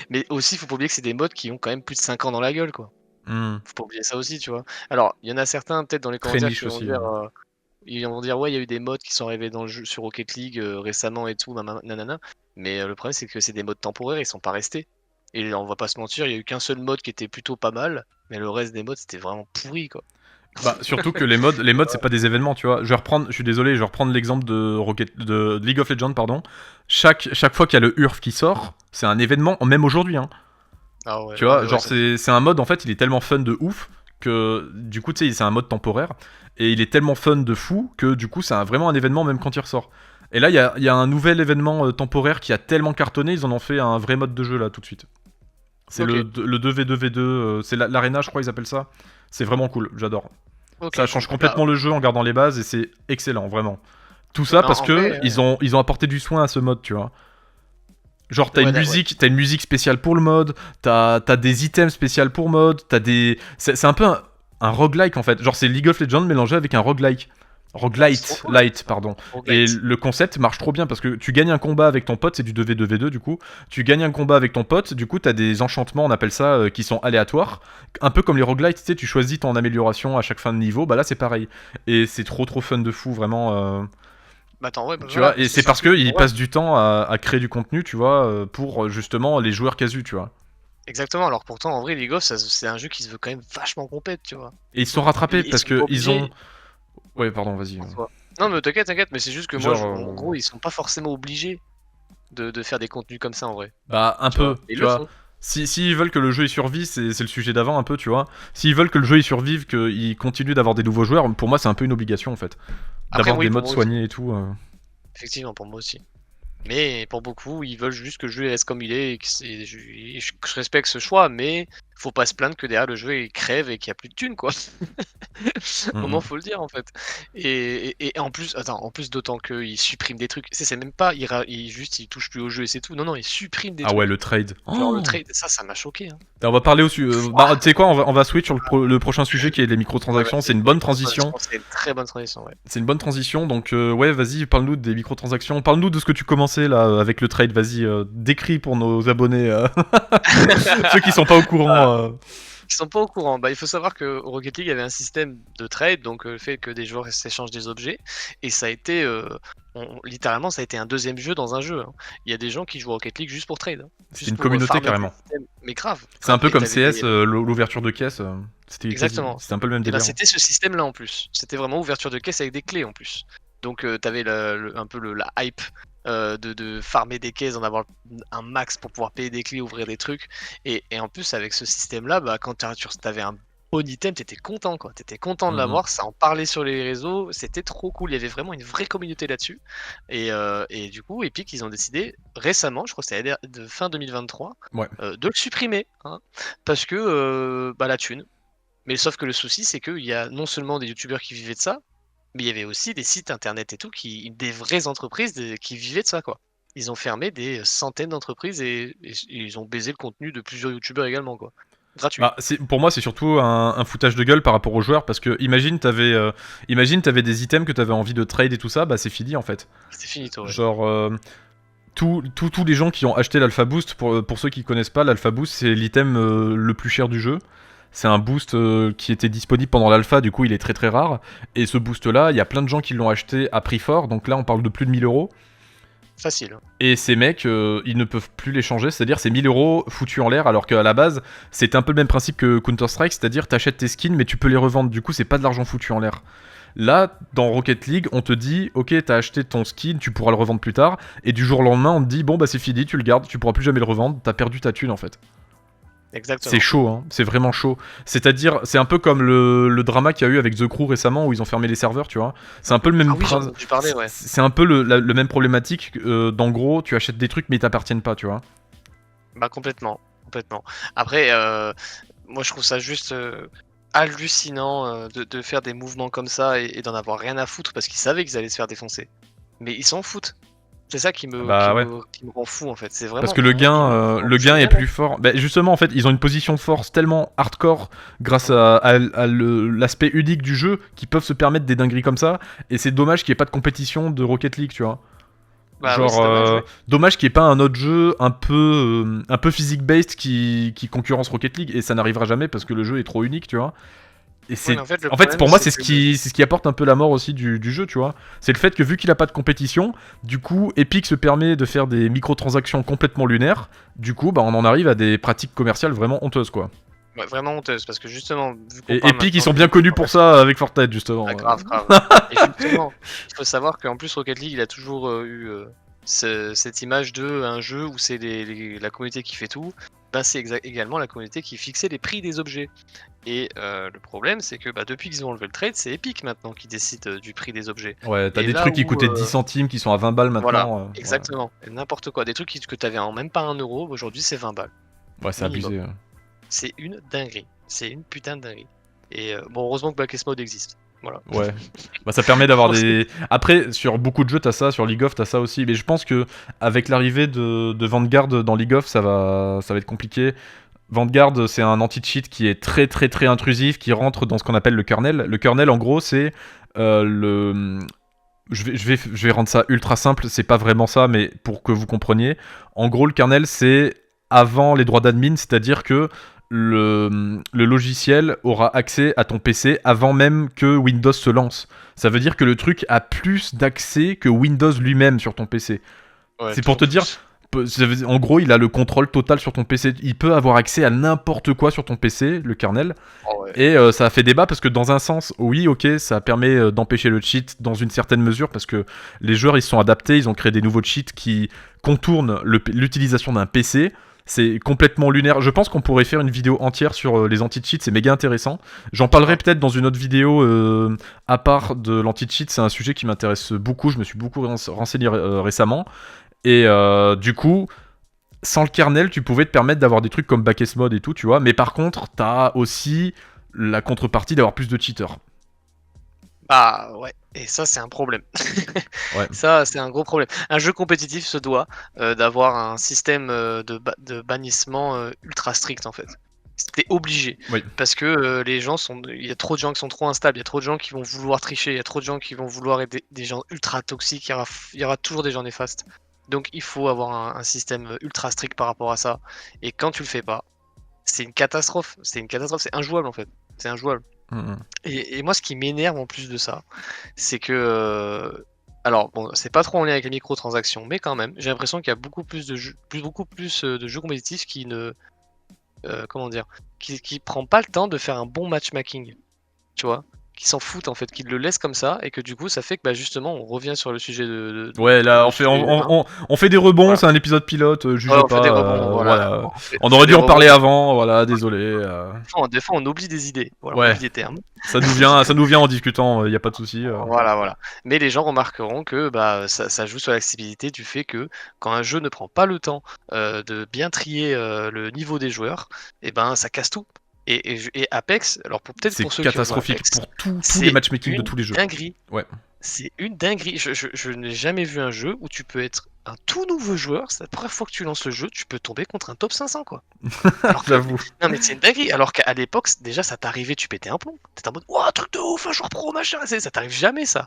mais aussi, faut pas oublier que c'est des modes qui ont quand même plus de 5 ans dans la gueule, quoi. Faut pas oublier ça aussi, tu vois. Alors, il y en a certains peut-être dans les commentaires qui vont dire... Ils vont dire ouais, il y a eu des mods qui sont arrivés dans le jeu sur Rocket League récemment et tout, nanana. Mais le problème c'est que c'est des mods temporaires, ils sont pas restés. Et on va pas se mentir, il y a eu qu'un seul mode qui était plutôt pas mal, mais le reste des mods c'était vraiment pourri, quoi. Bah surtout que les mods c'est pas des événements, tu vois. Je suis désolé, je vais reprendre l'exemple de League of Legends, pardon. Chaque fois qu'il y a le URF qui sort, c'est un événement, même aujourd'hui, hein. Ah ouais, tu vois, genre c'est un mode, en fait, il est tellement fun de ouf que du coup, tu sais, c'est un mode temporaire. Et il est tellement fun de fou que du coup c'est vraiment un événement même quand il ressort. Et là il y a un nouvel événement temporaire qui a tellement cartonné, ils en ont fait un vrai mode de jeu là tout de suite. C'est le 2v2v2, c'est l'arena je crois ils appellent ça. C'est vraiment cool, j'adore. Ça change complètement le jeu en gardant les bases et c'est excellent vraiment. Tout ça parce que ils ont apporté du soin à ce mode, tu vois. Genre t'as une musique spéciale pour le mode, t'as des items spéciaux pour mode, c'est un peu un roguelike en fait, genre c'est League of Legends mélangé avec un roguelite, pardon. Et le concept marche trop bien parce que tu gagnes un combat avec ton pote, c'est du 2v2v2 du coup, tu gagnes un combat avec ton pote, du coup t'as des enchantements, on appelle ça, qui sont aléatoires, un peu comme les roguelites, tu sais, tu choisis ton amélioration à chaque fin de niveau, bah là c'est pareil, et c'est trop fun de fou, vraiment... Bah attends, ouais, tu vois, et c'est parce qu'ils passent du temps à créer du contenu, tu vois, pour justement les joueurs casus, tu vois. Exactement, alors pourtant en vrai League of c'est un jeu qui se veut quand même vachement compète, tu vois. Et ils se sont rattrapés parce que ils ont... Ouais, pardon, vas-y. Non mais t'inquiète, mais c'est juste que moi, en gros, ils sont pas forcément obligés de faire des contenus comme ça en vrai. Bah un peu, tu vois. S'ils veulent que le jeu il survive, c'est le sujet d'avant un peu, tu vois. S'ils veulent que le jeu il survive, qu'il continue d'avoir des nouveaux joueurs, pour moi c'est un peu une obligation en fait. D'avoir des modes soignés et tout. Effectivement, pour moi aussi. Mais pour beaucoup, ils veulent juste que le jeu reste comme il est. Et je respecte ce choix, mais faut pas se plaindre que derrière le jeu il crève et qu'il y a plus de thunes quoi. Au moment faut le dire en fait. Et en plus, attends, en plus d'autant qu'il supprime des trucs. C'est même pas, juste il touche plus au jeu et c'est tout. Non, non, il supprime des Ah ouais, trucs. le trade. Genre le Oh, trade, ça m'a choqué. Hein. on va parler aussi. Bah, tu sais quoi, on va switch sur le prochain sujet qui est les Ouais, microtransactions. C'est une bonne transition. c'est une très bonne transition, ouais. C'est une bonne transition. Donc, ouais, vas-y, parle-nous des microtransactions. Parle-nous de ce que tu commençais là avec le trade. Vas-y, décris pour nos abonnés, ceux qui sont pas au courant. Qui sont pas au courant. Bah, il faut savoir que Rocket League avait un système de trade, donc le fait que des joueurs s'échangent des objets, et ça a été, littéralement, ça a été un deuxième jeu dans un jeu. Hein. Il y a des gens qui jouent Rocket League juste pour trade. Hein. C'est Juste une pour, communauté farmer des carrément. systèmes. Mais grave. C'est un peu Et comme t'avais CS, des- l'ouverture de caisse. Exactement. C'était un peu le même Et ben délire. c'était ce système-là en plus. C'était vraiment ouverture de caisse avec des clés en plus. Donc t'avais un peu la hype de farmer des caisses, d'en avoir un max pour pouvoir payer des clés, ouvrir des trucs. Et en plus avec ce système-là, bah, quand t'avais un bon item, t'étais content quoi. T'étais content de Mhm. l'avoir, ça en parlait sur les réseaux, c'était trop cool. Il y avait vraiment une vraie communauté là-dessus. Et du coup, Epic, ils ont décidé récemment, je crois que c'était de fin 2023, Ouais. de le supprimer. Hein, parce que bah, la thune. Mais sauf que le souci, c'est qu'il y a non seulement des youtubeurs qui vivaient de ça, mais il y avait aussi des sites internet et tout, des vraies entreprises qui vivaient de ça, quoi. Ils ont fermé des centaines d'entreprises et ils ont baisé le contenu de plusieurs youtubeurs également, quoi. Gratuit. Bah, pour moi, c'est surtout un foutage de gueule par rapport aux joueurs parce que imagine, t'avais des items que t'avais envie de trade et tout ça, bah c'est fini en fait. C'est finito, ouais. Genre, tous les gens qui ont acheté l'Alpha Boost, pour ceux qui connaissent pas, l'Alpha Boost c'est l'item le plus cher du jeu. C'est un boost qui était disponible pendant l'alpha, du coup il est très très rare. Et ce boost là, il y a plein de gens qui l'ont acheté à prix fort, donc là on parle de plus de 1000 euros. Facile. Et ces mecs, ils ne peuvent plus les changer, c'est-à-dire c'est 1000 euros foutus en l'air, alors qu'à la base, c'est un peu le même principe que Counter-Strike, c'est-à-dire t'achètes tes skins, mais tu peux les revendre, du coup c'est pas de l'argent foutu en l'air. Là, dans Rocket League, on te dit, ok, t'as acheté ton skin, tu pourras le revendre plus tard, et du jour au lendemain, on te dit, bon bah c'est fini, tu le gardes, tu pourras plus jamais le revendre, t'as perdu ta thune en fait. Exactement. C'est chaud, hein, c'est vraiment chaud. C'est-à-dire, c'est un peu comme le drama qu'il y a eu avec The Crew récemment où ils ont fermé les serveurs, tu vois. C'est un peu le même Ah oui, j'en ai entendu parler, ouais. C'est un peu le même problématique. D'en gros, tu achètes des trucs mais ils t'appartiennent pas, tu vois. Bah complètement, complètement. Après, moi je trouve ça juste hallucinant de faire des mouvements comme ça et d'en avoir rien à foutre parce qu'ils savaient qu'ils allaient se faire défoncer. Mais ils s'en foutent. C'est ça qui me, Bah ouais. qui me rend fou en fait. C'est vraiment. Parce que le gain est plus fort. Bah, justement, en fait, ils ont une position de force tellement hardcore grâce à l'aspect unique du jeu qu'ils peuvent se permettre des dingueries comme ça. Et c'est dommage qu'il n'y ait pas de compétition de Rocket League, tu vois. Bah, Genre, oui, c'est dommage, ouais. dommage qu'il n'y ait pas un autre jeu un peu physique-based qui concurrence Rocket League. Et ça n'arrivera jamais parce que le jeu est trop unique, tu vois. Et c'est, Ouais, en fait, le en fait, problème, pour moi, c'est c'est que- ce qui apporte un peu la mort aussi du jeu, tu vois. C'est le fait que vu qu'il a pas de compétition, du coup, Epic se permet de faire des microtransactions complètement lunaires. Du coup, bah, on en arrive à des pratiques commerciales vraiment honteuses, quoi. Ouais, vraiment honteuse parce que justement, vu qu'on Et parle Epic, ils maintenant sont bien connus pour ça avec Fortnite, justement. Ah, grave, grave. Et justement, il faut savoir qu'en plus Rocket League, il a toujours eu cette image de un jeu où c'est la communauté qui fait tout. Ben, c'est également la communauté qui fixait les prix des objets. Et le problème, c'est que bah, depuis qu'ils ont enlevé le trade, c'est Epic maintenant qui décide du prix des objets. Ouais, t'as Et des là trucs qui où, coûtaient 10 centimes qui sont à 20 balles Voilà, maintenant. exactement. Et n'importe quoi. Des trucs que tu avais en même pas 1 euro, aujourd'hui c'est 20 balles. Ouais, c'est Minimum. abusé. C'est une dinguerie. C'est une putain de dinguerie. Et bon, heureusement que Blackest Mode existe. Voilà. Ouais. Bah, ça permet d'avoir des. Après, sur beaucoup de jeux, t'as ça. Sur League of, t'as ça aussi. Mais je pense que avec l'arrivée de Vanguard dans League of, ça va être compliqué. Vanguard, c'est un anti-cheat qui est très très très intrusif, qui rentre dans ce qu'on appelle le kernel. Le kernel, en gros, c'est le. Je vais rendre ça ultra simple. C'est pas vraiment ça, mais pour que vous compreniez. En gros, le kernel, c'est avant les droits d'admin, c'est-à-dire que le logiciel aura accès à ton PC avant même que Windows se lance. Ça veut dire que le truc a plus d'accès que Windows lui-même sur ton PC. Ouais, C'est pour te dire, en gros, il a le contrôle total sur ton PC. Il peut avoir accès à n'importe quoi sur ton PC, le kernel. Oh, ouais. Et ça a fait débat parce que dans un sens, oui, ok, ça permet d'empêcher le cheat dans une certaine mesure parce que les joueurs ils se sont adaptés, ils ont créé des nouveaux cheats qui contournent l'utilisation d'un PC. C'est complètement lunaire. Je pense qu'on pourrait faire une vidéo entière sur les anti-cheats, c'est méga intéressant. J'en parlerai peut-être dans une autre vidéo à part de l'anti-cheat, c'est un sujet qui m'intéresse beaucoup, je me suis beaucoup renseigné récemment. Et du coup, sans le kernel, tu pouvais te permettre d'avoir des trucs comme backest mode et tout, tu vois. Mais par contre, t'as aussi la contrepartie d'avoir plus de cheaters. Ah ouais, et ça c'est un problème. Ouais. Ça c'est un gros problème. Un jeu compétitif se doit d'avoir un système de bannissement ultra strict en fait. C'était obligé. Oui. Parce que il y a trop de gens qui sont trop instables, il y a trop de gens qui vont vouloir tricher, il y a trop de gens qui vont vouloir être des gens ultra toxiques, il y aura toujours des gens néfastes. Donc il faut avoir un système ultra strict par rapport à ça. Et quand tu le fais pas, c'est une catastrophe. C'est injouable en fait. C'est injouable. Mhm. Et moi, ce qui m'énerve en plus de ça, c'est que. Alors, bon, c'est pas trop en lien avec les microtransactions, mais quand même, j'ai l'impression qu'il y a beaucoup plus de jeux compétitifs qui ne. Comment dire? Qui prend pas le temps de faire un bon matchmaking. Tu vois? Qui s'en foutent en fait, qui le laissent comme ça, et que du coup, ça fait que bah, justement, on revient sur le sujet Ouais, là, le on fait, sujet on fait des rebonds, Voilà. c'est un épisode pilote, juge Ouais, on pas. fait des rebonds, voilà. On aurait dû en parler avant, voilà, désolé. Des fois, on oublie des idées, voilà, on Ouais. oublie des termes. Ça nous vient en discutant, y a pas de souci. Voilà. Mais les gens remarqueront que bah, ça joue sur l'accessibilité du fait que quand un jeu ne prend pas le temps de bien trier le niveau des joueurs, et ben ça casse tout. Et Apex, alors peut-être C'est pour ceux qui ont joué à catastrophique Apex, pour tous c'est les matchmaking de une tous les jeux. dinguerie. Ouais. C'est une dinguerie. Je n'ai jamais vu un jeu où tu peux être un tout nouveau joueur, c'est la première fois que tu lances le jeu, tu peux tomber contre un top 500 quoi. Alors que- J'avoue. Non mais c'est une dinguerie. Alors qu'à l'époque, déjà ça t'arrivait, tu pétais un plomb. T'étais en mode, ouah, truc de ouf, un joueur pro, machin. Ça t'arrive jamais ça.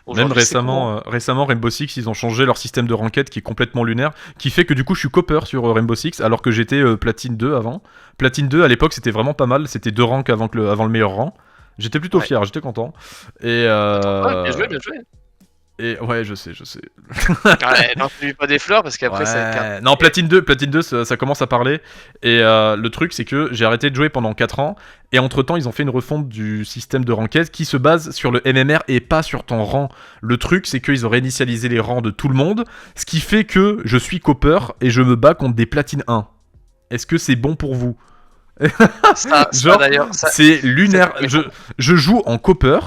Même Aujourd'hui, c'est courant. récemment, Rainbow Six, ils ont changé leur système de ranked qui est complètement lunaire, qui fait que du coup je suis copper sur Rainbow Six, alors que j'étais Platine 2 avant. Platine 2 à l'époque c'était vraiment pas mal, c'était 2 ranks avant le meilleur rang. J'étais plutôt Ouais. fier, j'étais content. Ouais, bien joué. Et ouais, je sais. Ouais, non, tu lui pas des fleurs parce qu'après ça va être perdu. Non, Platine 2 ça commence à parler. Et le truc, c'est que j'ai arrêté de jouer pendant 4 ans. Et entre-temps, ils ont fait une refonte du système de ranked qui se base sur le MMR et pas sur ton rang. Le truc, c'est qu'ils ont réinitialisé les rangs de tout le monde. Ce qui fait que je suis copper et je me bats contre des platines 1. Est-ce que c'est bon pour vous? Genre, D'ailleurs, c'est lunaire. Je joue en copper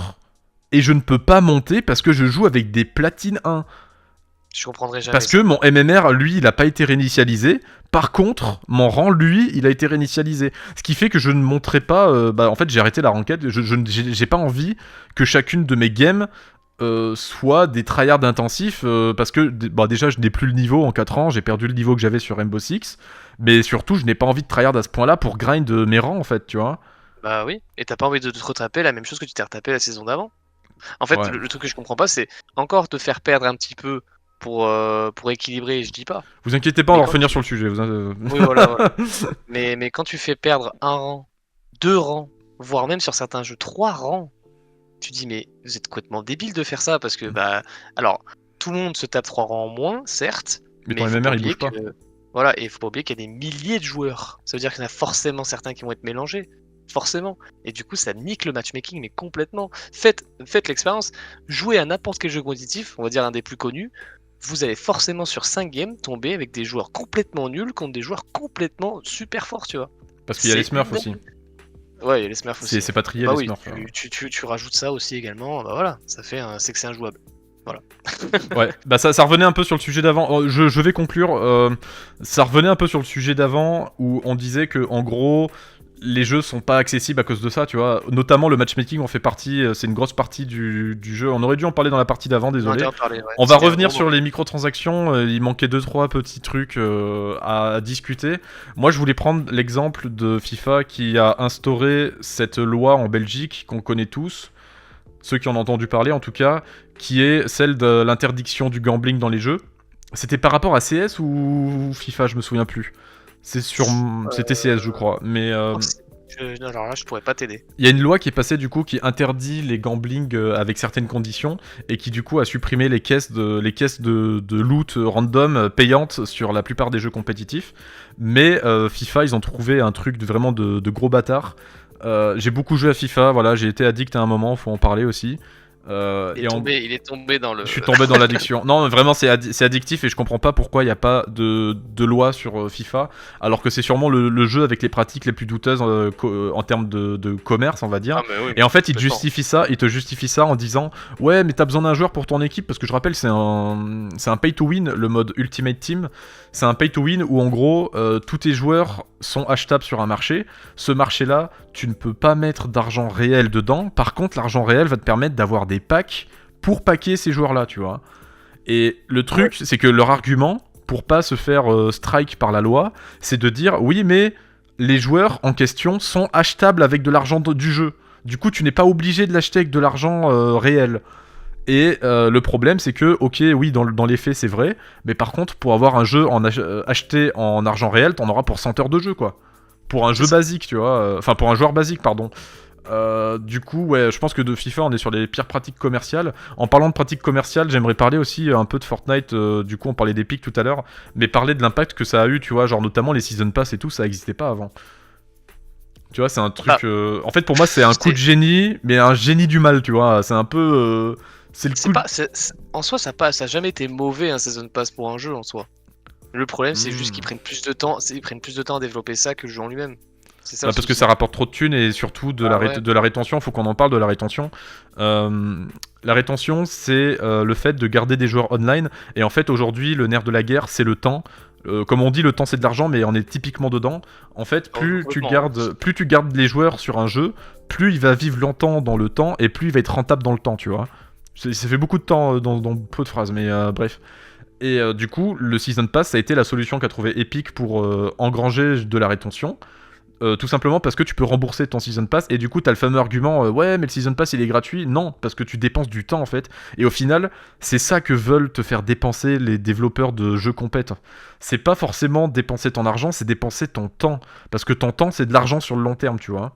et je ne peux pas monter parce que je joue avec des platines 1. je comprendrai jamais. Parce que mon MMR, lui, il n'a pas été réinitialisé. Par contre, mon rang, lui, il a été réinitialisé. Ce qui fait que je ne monterai pas... en fait, j'ai arrêté la ranked. J'ai pas envie que chacune de mes games soit des tryhards intensifs. Parce que déjà, je n'ai plus le niveau en 4 ans. J'ai perdu le niveau que j'avais sur Rainbow Six. Mais surtout, je n'ai pas envie de tryhard à ce point-là pour grind mes rangs, en fait, tu vois. Bah oui, et t'as pas envie de te retaper la même chose que tu t'es retapé la saison d'avant. En fait, Ouais. le truc que je comprends pas, c'est encore te faire perdre un petit peu pour équilibrer, je dis pas. Vous inquiétez pas, on Mais va quand revenir tu- sur le sujet. Oui, voilà. Mais quand tu fais perdre un rang, 2 rangs, voire même sur certains jeux 3 rangs, tu dis mais vous êtes complètement débile de faire ça parce que bah alors tout le monde se tape 3 rangs en moins, certes, Mais ton il faut MMR, il oublier bouge pas. voilà, et il faut pas oublier qu'il y a des milliers de joueurs. Ça veut dire qu'il y en a forcément certains qui vont être mélangés. Forcément. Et du coup, ça nique le matchmaking, mais complètement. Faites l'expérience. Jouez à n'importe quel jeu compétitif, on va dire un des plus connus. Vous allez forcément sur 5 games tomber avec des joueurs complètement nuls contre des joueurs complètement super forts, tu vois. Parce qu'il y a les C'est Smurfs une aussi. Ouais, il y a les Smurfs aussi. C'est pas trié, Bah les oui, Smurfs. tu rajoutes ça aussi également. Bah voilà, ça fait c'est que c'est injouable. Ouais, bah ça revenait un peu sur le sujet d'avant. Je vais conclure. Ça revenait un peu sur le sujet d'avant où on disait que en gros les jeux sont pas accessibles à cause de ça, tu vois. Notamment le matchmaking en fait partie. C'est une grosse partie du jeu. On aurait dû en parler dans la partie d'avant, désolé. On va revenir sur les microtransactions. Il manquait 2-3 petits trucs à discuter. Moi, je voulais prendre l'exemple de FIFA qui a instauré cette loi en Belgique qu'on connaît tous. Ceux qui en ont entendu parler en tout cas, qui est celle de l'interdiction du gambling dans les jeux. C'était par rapport à CS ou FIFA, je me souviens plus. C'était CS je crois, mais Alors là, je pourrais pas t'aider. il y a une loi qui est passée du coup qui interdit les gambling avec certaines conditions et qui du coup a supprimé les caisses de loot random payantes sur la plupart des jeux compétitifs. Mais FIFA, ils ont trouvé un truc vraiment de gros bâtard. J'ai beaucoup joué à FIFA, voilà, j'ai été addict à un moment, faut en parler aussi. Il est tombé dans le. Je suis tombé dans l'addiction. Non, vraiment, c'est addictif et je comprends pas pourquoi il n'y a pas de loi sur FIFA, alors que c'est sûrement le jeu avec les pratiques les plus douteuses en termes de commerce, on va dire. Ah, mais oui, Et en fait, il te justifie ça en disant ouais, mais t'as besoin d'un joueur pour ton équipe, parce que je rappelle, c'est un pay to win, le mode Ultimate Team. C'est un pay to win où en gros, tous tes joueurs sont achetables sur un marché. Ce marché-là, tu ne peux pas mettre d'argent réel dedans. Par contre, l'argent réel va te permettre d'avoir des packs pour packer ces joueurs-là, tu vois. Et le truc, c'est que leur argument, pour pas se faire strike par la loi, c'est de dire oui, mais les joueurs en question sont achetables avec de l'argent du jeu. Du coup, tu n'es pas obligé de l'acheter avec de l'argent réel. Et le problème, c'est que, ok, oui, dans les faits, c'est vrai, mais par contre, pour avoir un jeu acheté en argent réel, t'en auras pour 100 heures de jeu, quoi. Pour un jeu basique, tu vois. Enfin, pour un joueur basique, pardon. Du coup, ouais, je pense que de FIFA, on est sur les pires pratiques commerciales. En parlant de pratiques commerciales, j'aimerais parler aussi un peu de Fortnite. Du coup, on parlait d'Epic tout à l'heure, mais parler de l'impact que ça a eu, tu vois, genre notamment les Season Pass et tout, ça n'existait pas avant. Tu vois, c'est un truc... En fait, pour moi, c'est un coup de génie, mais un génie du mal, tu vois. C'est un peu... c'est le coup En soi, ça a jamais été mauvais un Season Pass pour un jeu, en soi. Le problème, c'est juste qu'ils prennent plus de temps à développer ça que le jeu en lui-même. C'est ça, parce que ça rapporte trop de thunes et surtout de la rétention. Faut qu'on en parle de la rétention. La rétention, c'est le fait de garder des joueurs online. Et en fait, aujourd'hui, le nerf de la guerre, c'est le temps. Comme on dit, le temps c'est de l'argent, mais on est typiquement dedans. En fait, plus tu gardes les joueurs sur un jeu, plus il va vivre longtemps dans le temps et plus il va être rentable dans le temps, tu vois. Ça fait beaucoup de temps dans peu de phrases, mais bref. Et du coup, le Season Pass, ça a été la solution qu'a trouvé Epic pour engranger de la rétention. Tout simplement parce que tu peux rembourser ton Season Pass et du coup t'as le fameux argument ouais mais le Season Pass il est gratuit. Non, parce que tu dépenses du temps en fait. Et au final c'est ça que veulent te faire dépenser les développeurs de jeux compètes. C'est pas forcément dépenser ton argent, c'est dépenser ton temps. Parce que ton temps c'est de l'argent sur le long terme, tu vois.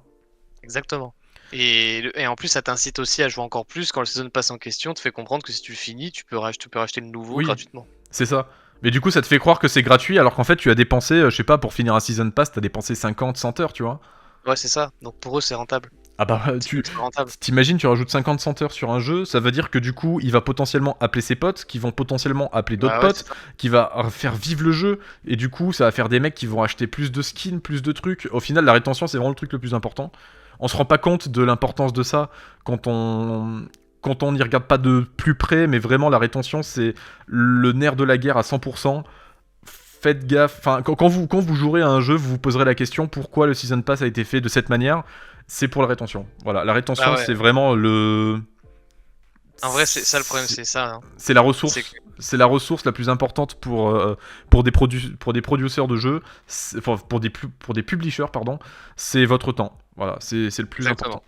Exactement. Et en plus ça t'incite aussi à jouer encore plus quand le Season Pass en question te fait comprendre que si tu le finis tu peux racheter le nouveau gratuitement. C'est ça. Mais du coup, ça te fait croire que c'est gratuit, alors qu'en fait, tu as dépensé, je sais pas, pour finir un Season Pass, t'as dépensé 50, 100 heures, tu vois. Ouais, c'est ça. Donc pour eux, c'est rentable. Ah bah, t'imagines, tu rajoutes 50, 100 heures sur un jeu, ça veut dire que du coup, il va potentiellement appeler ses potes, qui vont potentiellement appeler d'autres potes, qui va faire vivre le jeu, et du coup, ça va faire des mecs qui vont acheter plus de skins, plus de trucs. Au final, la rétention, c'est vraiment le truc le plus important. On se rend pas compte de l'importance de ça quand on n'y regarde pas de plus près, mais vraiment la rétention c'est le nerf de la guerre à 100%. Faites gaffe, enfin quand vous jouerez à un jeu, vous vous poserez la question pourquoi le Season Pass a été fait de cette manière. C'est pour la rétention. Voilà, la rétention c'est vraiment le... En vrai, c'est ça le problème, c'est ça. Hein. C'est la ressource. C'est la ressource la plus importante pour des producteurs de jeux, enfin pour des publishers pardon. C'est votre temps. Voilà, c'est le plus important.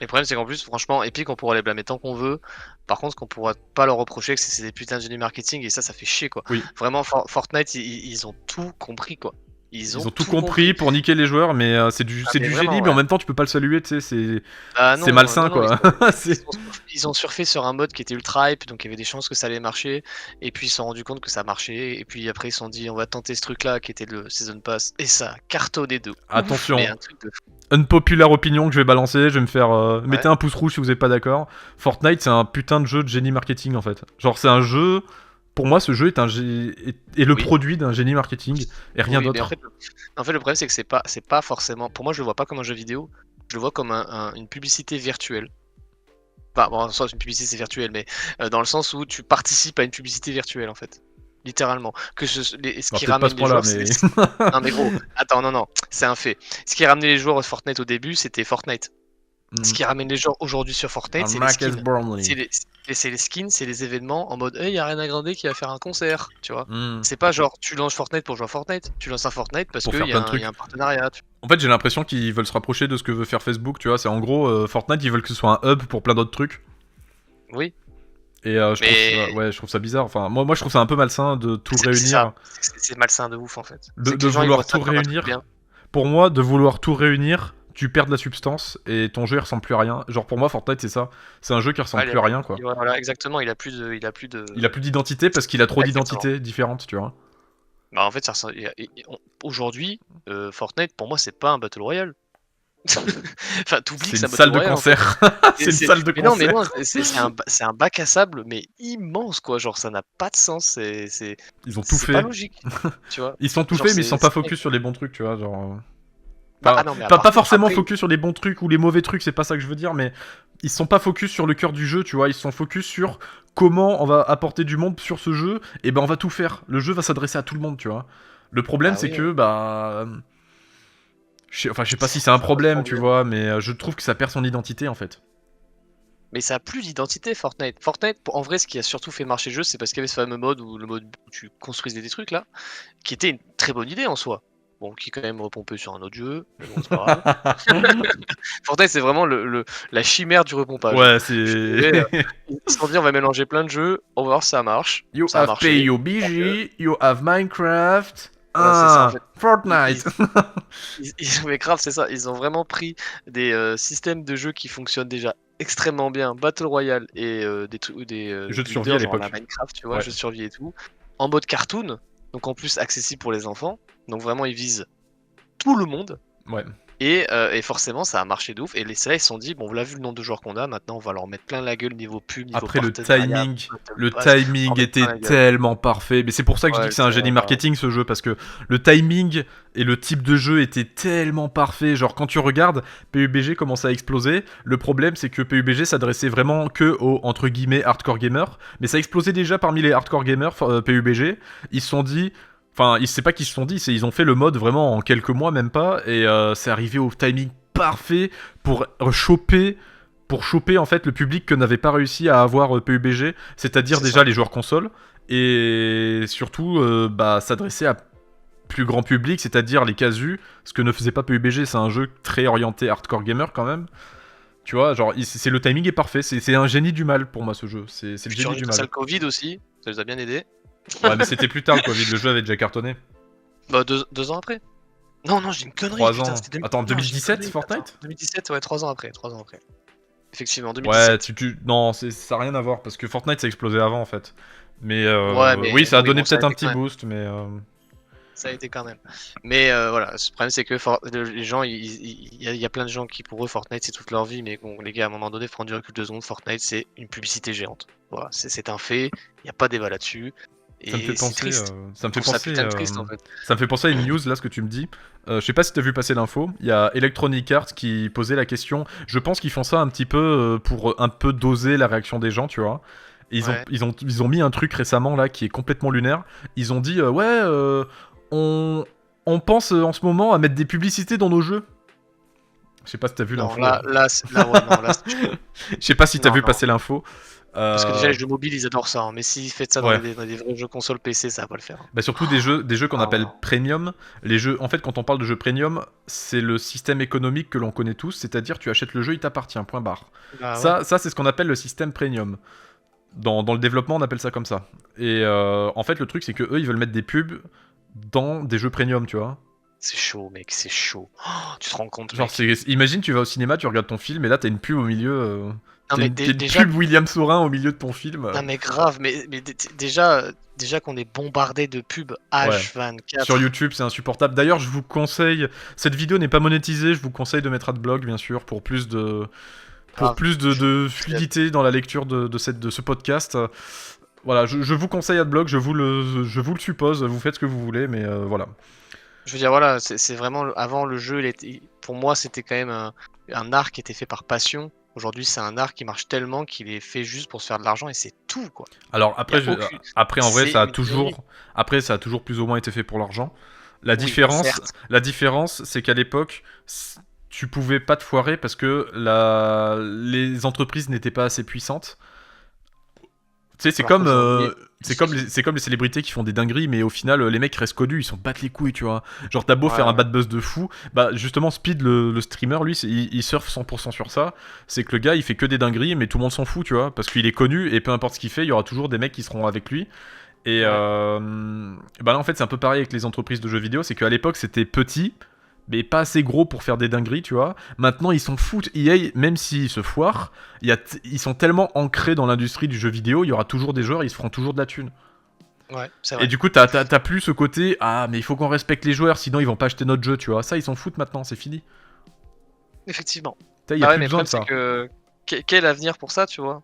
Le problème, c'est qu'en plus, franchement, Epic, on pourra les blâmer tant qu'on veut. Par contre, qu'on pourra pas leur reprocher que c'est des putains de génie marketing et ça fait chier, quoi. Oui. Vraiment, Fortnite, ils ont tout compris, quoi. Ils ont tout compris pour niquer les joueurs, mais c'est du génie, mais en même temps, tu peux pas le saluer, tu sais, c'est malsain, quoi. Ils ont surfé sur un mode qui était ultra hype, donc il y avait des chances que ça allait marcher, et puis ils se sont rendus compte que ça marchait, et puis après ils se sont dit, on va tenter ce truc-là qui était le Season Pass, et ça a cartonné de ouf. Attention. Mais un truc de fou. Unpopular opinion que je vais balancer, je vais me faire... Mettez un pouce rouge si vous êtes pas d'accord. Fortnite, c'est un putain de jeu de génie marketing, en fait. Genre, c'est un jeu... Pour moi, ce jeu est le produit d'un génie marketing, et rien d'autre. En fait, le problème, c'est que c'est pas forcément... Pour moi, je le vois pas comme un jeu vidéo, je le vois comme une publicité virtuelle. Enfin, bon, en soi, une publicité, c'est virtuel, mais dans le sens où tu participes à une publicité virtuelle, en fait. Littéralement. Ce qui ramène les joueurs, non mais gros, attends, non, c'est un fait. Ce qui ramenait les joueurs au Fortnite au début, c'était Fortnite. Ce qui ramène les joueurs aujourd'hui sur Fortnite, c'est les skins. C'est les skins, c'est les événements en mode, hey, y a Ariana Grande qui va faire un concert, tu vois. C'est pas genre, tu lances Fortnite pour jouer à Fortnite, tu lances un Fortnite parce qu'il y a un partenariat. En fait, j'ai l'impression qu'ils veulent se rapprocher de ce que veut faire Facebook, tu vois. C'est en gros, Fortnite, ils veulent que ce soit un hub pour plein d'autres trucs. Oui. Et je trouve ça bizarre. Enfin, moi, je trouve ça un peu malsain de tout réunir. C'est malsain de ouf, en fait. De vouloir tout réunir. Pour moi, de vouloir tout réunir, tu perds de la substance et ton jeu il ressemble plus à rien. Genre pour moi, Fortnite c'est ça. C'est un jeu qui ressemble plus à rien, quoi. Voilà, exactement. Il a plus d'identité parce qu'il a trop d'identités différentes, tu vois. Bah en fait, aujourd'hui, Fortnite pour moi c'est pas un battle royale. Enfin, t'oublies C'est que une ça mode salle de rien, en fait. concert. C'est une salle de Mais non, concert. c'est un bac à sable, mais immense, quoi. Genre, ça n'a pas de sens. Ils ont tout C'est pas fait. logique, tu vois. Ils sont tout Genre, faits, mais ils sont pas c'est focus sur les bons trucs, tu vois. Genre. bah, ah non, mais Pas forcément après, focus sur les bons trucs ou les mauvais trucs, c'est pas ça que je veux dire, mais ils sont pas focus sur le cœur du jeu, tu vois. Ils sont focus sur comment on va apporter du monde sur ce jeu, et ben on va tout faire. Le jeu va s'adresser à tout le monde, tu vois. Le problème, bah c'est oui, que, bah. Je sais pas si c'est un ça pose problème, tu problème. vois, mais je trouve que ça perd son identité en fait. Mais ça a plus d'identité, Fortnite. Fortnite, en vrai, ce qui a surtout fait marcher le jeu, c'est parce qu'il y avait ce fameux mode où le mode où tu construisais des trucs là, qui était une très bonne idée en soi. Bon, qui est quand même repompé sur un autre jeu, mais bon, c'est pas grave. Fortnite, c'est vraiment la chimère du repompage. Ouais, Je suis c'est. désolé, ils se sont dit, on va mélanger plein de jeux, on va voir si ça marche. You Ça a have pay marché. your Tant mieux. BG, you have Minecraft. Voilà, c'est ça en Ah, fait. Fortnite. Mais grave, c'est ça. Ils ont vraiment pris des systèmes de jeu qui fonctionnent déjà extrêmement bien, Battle Royale et des Jeux de survie builders, à genre la l'époque. Minecraft, tu vois, Ouais. jeux de survie et tout, en mode cartoon, donc en plus accessible pour les enfants. Donc vraiment, ils visent tout le monde. Ouais. Et forcément, ça a marché de ouf. Et les CA, ils se sont dit, bon, on l'a vu le nombre de joueurs qu'on a, maintenant on va leur mettre plein la gueule niveau pub, niveau Après partenariat, le Battle Pass, on timing va mettre plein était la gueule. tellement parfait. Mais c'est pour ça que je dis Ouais, que c'est un génie grave. marketing ce jeu parce que le timing et le type de jeu étaient tellement parfaits. Genre quand tu regardes, PUBG commence à exploser. Le problème c'est que PUBG s'adressait vraiment que aux entre guillemets hardcore gamers, mais ça explosait déjà parmi les hardcore gamers PUBG. Ils se sont dit Enfin, c'est pas qu'ils se sont dit, c'est ils ont fait le mode vraiment en quelques mois, même pas, et c'est arrivé au timing parfait pour choper, en fait le public que n'avait pas réussi à avoir PUBG, c'est-à-dire C'est déjà ça. les joueurs console, et surtout bah, s'adresser à plus grand public, c'est-à-dire les casus, ce que ne faisait pas PUBG, c'est un jeu très orienté hardcore gamer quand même. Tu vois, genre, le timing est parfait, c'est un génie du mal pour moi ce jeu, c'est le Puis tu génie rajoutes du à ça mal. le Covid aussi, ça les a bien aidés. Ouais, mais c'était plus tard le Covid, le jeu avait déjà cartonné. Bah, deux ans après. Non, non, j'ai une connerie, 3 putain, ans. c'était Attends, non, j'ai une 2017 connerie, Fortnite attends, 2017, ouais, 3 ans après, 3 ans après. Effectivement, Ouais, 2017. Non, ça n'a rien à voir, parce que Fortnite ça a explosé avant en fait. Mais Ouais, oui, ça a oui, donné bon, ça a peut-être un été petit quand même. boost, mais... Ça a été quand même. Mais voilà, le problème c'est que les gens, il y a plein de gens qui pour eux Fortnite c'est toute leur vie, mais bon, les gars, à un moment donné, faut prendre du recul 2 secondes, Fortnite c'est une publicité géante. Voilà, c'est un fait, il n'y a pas débat là-dessus. Ça me fait Et c'est penser, triste. ça me Je fait trouve ça penser, putain de triste en fait. ça me fait penser à une news là, ce que tu me dis. Je sais pas si t'as vu passer l'info. Il y a Electronic Arts qui posait la question. Je pense qu'ils font ça un petit peu pour un peu doser la réaction des gens, tu vois. Et Ouais. ils ont mis un truc récemment là qui est complètement lunaire. Ils ont dit ouais, on, on pense en ce moment à mettre des publicités dans nos jeux. Je sais pas si t'as vu Non, l'info. là, ouais, non, là, Je sais pas si t'as non, vu non. passer l'info. Parce que déjà les jeux mobiles ils adorent ça, hein. Mais s'ils font ça Ouais. dans des vrais jeux console PC, ça va pas le faire. Bah surtout des jeux qu'on Ah appelle ouais. premium. Les jeux, en fait, quand on parle de jeux premium, c'est le système économique que l'on connaît tous, c'est-à-dire tu achètes le jeu, il t'appartient, point barre. Bah ouais. Ça c'est ce qu'on appelle le système premium. Dans le développement, on appelle ça comme ça. Et en fait, le truc, c'est que eux, ils veulent mettre des pubs dans des jeux premium, tu vois. C'est chaud, mec, c'est chaud. Oh, tu te rends compte, Genre, mec. imagine, tu vas au cinéma, tu regardes ton film, et là, t'as une pub au milieu. Non mais T'as une déjà, pub William Saurin au milieu de ton film. non mais grave, déjà qu'on est bombardé de pubs Ouais. H24. Sur YouTube, c'est insupportable. D'ailleurs, je vous conseille. Cette vidéo n'est pas monétisée. Je vous conseille de mettre Adblock, bien sûr, pour plus de Grave. de fluidité dans la lecture de ce podcast. Voilà, je vous conseille Adblock. Je vous le suppose. Vous faites ce que vous voulez, mais voilà. Je veux dire, voilà, c'est vraiment avant le jeu, pour moi, c'était quand même un art qui était fait par passion. Aujourd'hui, c'est un art qui marche tellement qu'il est fait juste pour se faire de l'argent et c'est tout, quoi. Alors après, Y a aucune- après en vrai, C'est ça a une connerie. toujours plus ou moins été fait pour l'argent. Oui, certes. La différence, c'est qu'à l'époque, tu pouvais pas te foirer parce que les entreprises n'étaient pas assez puissantes. Tu sais, Alors qu'aujourd'hui, c'est comme les célébrités qui font des dingueries, mais au final, les mecs restent connus, ils s'en battent les couilles, tu vois. Genre, t'as beau ouais, faire un ouais. bad buzz de fou, bah justement, Speed, le streamer, lui, il surfe 100% sur ça. C'est que le gars, il fait que des dingueries, mais tout le monde s'en fout, tu vois, parce qu'il est connu, et peu importe ce qu'il fait, il y aura toujours des mecs qui seront avec lui. Et Ouais. bah là, en fait, c'est un peu pareil avec les entreprises de jeux vidéo, c'est qu'à l'époque, c'était petit, mais pas assez gros pour faire des dingueries, tu vois. Maintenant, ils s'en foutent. EA, même s'ils se foirent, ils sont tellement ancrés dans l'industrie du jeu vidéo, il y aura toujours des joueurs, ils se feront toujours de la thune. Ouais, c'est Et vrai. du coup, t'as plus ce côté, ah, mais il faut qu'on respecte les joueurs, sinon ils vont pas acheter notre jeu, tu vois. Ça, ils s'en foutent maintenant, c'est fini. Effectivement. Il y a Ah ouais, plus mais le besoin de problème, ça. c'est que quel avenir pour ça, tu vois?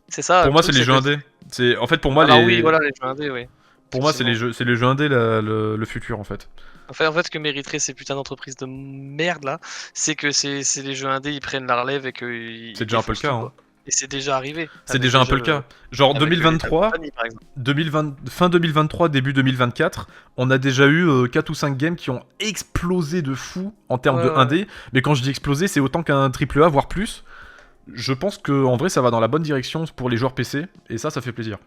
C'est ça, Pour le moi, c'est truc, les c'est jeux que indés. En fait, pour moi, alors oui, voilà, les jeux indés, oui, pour moi, c'est effectivement. les jeux indés le futur en fait. En fait, ce que mériteraient ces putains d'entreprises de merde là, c'est que c'est les jeux indés, ils prennent la relève et qu'ils C'est déjà un peu le défoncent cas. tout, Hein. quoi. Et c'est déjà arrivé C'est avec déjà les un peu le jeux, cas. Genre avec les Time 2023, Company, par exemple. 2020, fin 2023, début 2024, on a déjà eu 4 ou 5 games qui ont explosé de fou en termes Ouais, de ouais. 1D. Mais quand je dis explosé, c'est autant qu'un triple A, voire plus. Je pense que en vrai, ça va dans la bonne direction pour les joueurs PC. Et ça fait plaisir.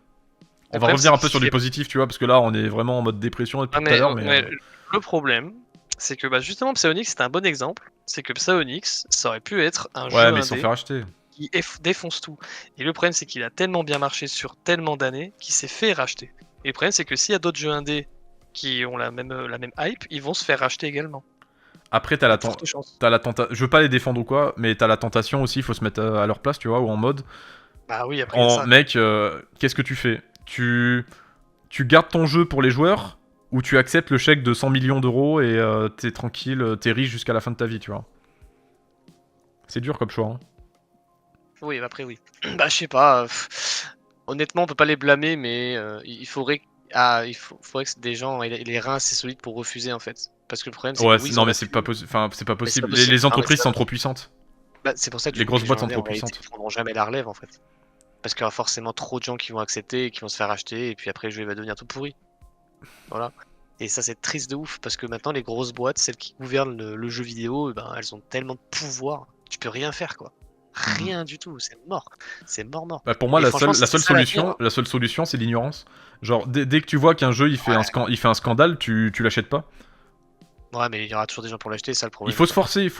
On Le va problème, revenir c'est un peu sur qu'il du fait. positif, tu vois, parce que là, on est vraiment en mode dépression depuis Ah, tout à mais, l'heure. Mais le problème, c'est que bah, justement, Psyonix, c'est un bon exemple. C'est que Psyonix, ça aurait pu être un ouais, jeu mais ils se sont fait indé racheter. qui défonce tout. Et le problème, c'est qu'il a tellement bien marché sur tellement d'années qu'il s'est fait racheter. Et le problème, c'est que s'il y a d'autres jeux indés qui ont la même hype, ils vont se faire racheter également. Après, Il y a de fortes chances. t'as la tentation. Je veux pas les défendre ou quoi, mais t'as la tentation aussi. Il faut se mettre à leur place, tu vois, ou en mode. Bah oui, après, il y a En ça, quoi. mec, qu'est-ce que tu fais tu gardes ton jeu pour les joueurs ou tu acceptes le chèque de 100 millions d'euros et t'es tranquille, t'es riche jusqu'à la fin de ta vie, tu vois. C'est dur comme choix. Hein. Oui, bah après, oui. Bah, je sais pas. Honnêtement, on peut pas les blâmer, mais il faudrait. Ah, faudrait que des gens aient les reins assez solides pour refuser, en fait. Parce que le problème, c'est que Ouais, oui, ils non ont mais la c'est pas thune, possible. Enfin, c'est pas mais c'est pas possible. possible. Les Non, mais entreprises sont trop puissantes. bah, c'est pour ça que Les du coup, grosses les boîtes gens sont indés, trop en réalité, puissantes. ils prendront jamais la relève, en fait. Parce qu'il y aura forcément trop de gens qui vont accepter et qui vont se faire acheter, et puis après, le jeu il va devenir tout pourri. Voilà. Et ça, c'est triste de ouf, parce que maintenant, les grosses boîtes, celles qui gouvernent le jeu vidéo, eh ben, elles ont tellement de pouvoir, tu peux rien faire, quoi. Mhm. Rien du tout, c'est mort. C'est mort, mort. Bah, pour moi, Et franchement, si c'est ça l'avenir, la seule solution, c'est l'ignorance. Genre, dès que tu vois qu'un jeu ouais. il fait un scandale, tu l'achètes pas. Ouais, mais il y aura toujours des gens pour l'acheter, c'est ça le Il problème. faut se forcer, il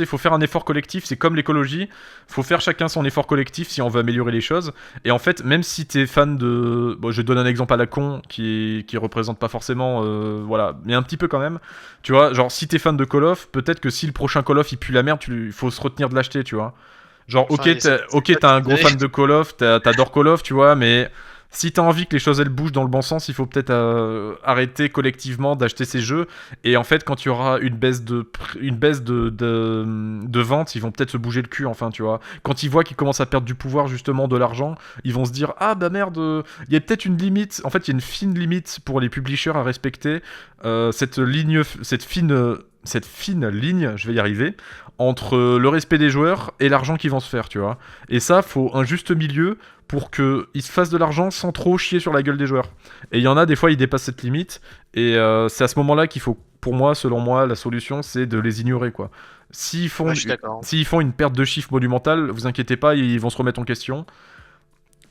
faut faire un effort collectif. C'est comme l'écologie, faut faire chacun son effort collectif si on veut améliorer les choses. Et en fait, même si t'es fan de, bon, je donne un exemple à la con qui représente pas forcément, voilà, mais un petit peu quand même. Tu vois, genre si t'es fan de Call of, peut-être que si le prochain Call of il pue la merde, il faut se retenir de l'acheter, tu vois. Genre, Enfin, ok, pas t'as un début gros d'année. fan de Call of, t'adores Call of, tu vois, mais si t'as envie que les choses elles bougent dans le bon sens, il faut peut-être arrêter collectivement d'acheter ces jeux. Et en fait, quand il y aura une baisse de vente, ils vont peut-être se bouger le cul, enfin, tu vois. Quand ils voient qu'ils commencent à perdre du pouvoir, justement, de l'argent, ils vont se dire, ah bah merde, il y a peut-être une limite. En fait, il y a une fine limite pour les publishers à respecter. Cette fine ligne, je vais y arriver, entre le respect des joueurs et l'argent qu'ils vont se faire, tu vois. Et ça, faut un juste milieu pour qu'ils se fassent de l'argent sans trop chier sur la gueule des joueurs. Et il y en a, des fois, ils dépassent cette limite, et c'est à ce moment-là qu'il faut, pour moi, selon moi, la solution, c'est de les ignorer, quoi. Ouais, je suis d'accord. S'ils font une perte de chiffre monumentale, vous inquiétez pas, ils vont se remettre en question.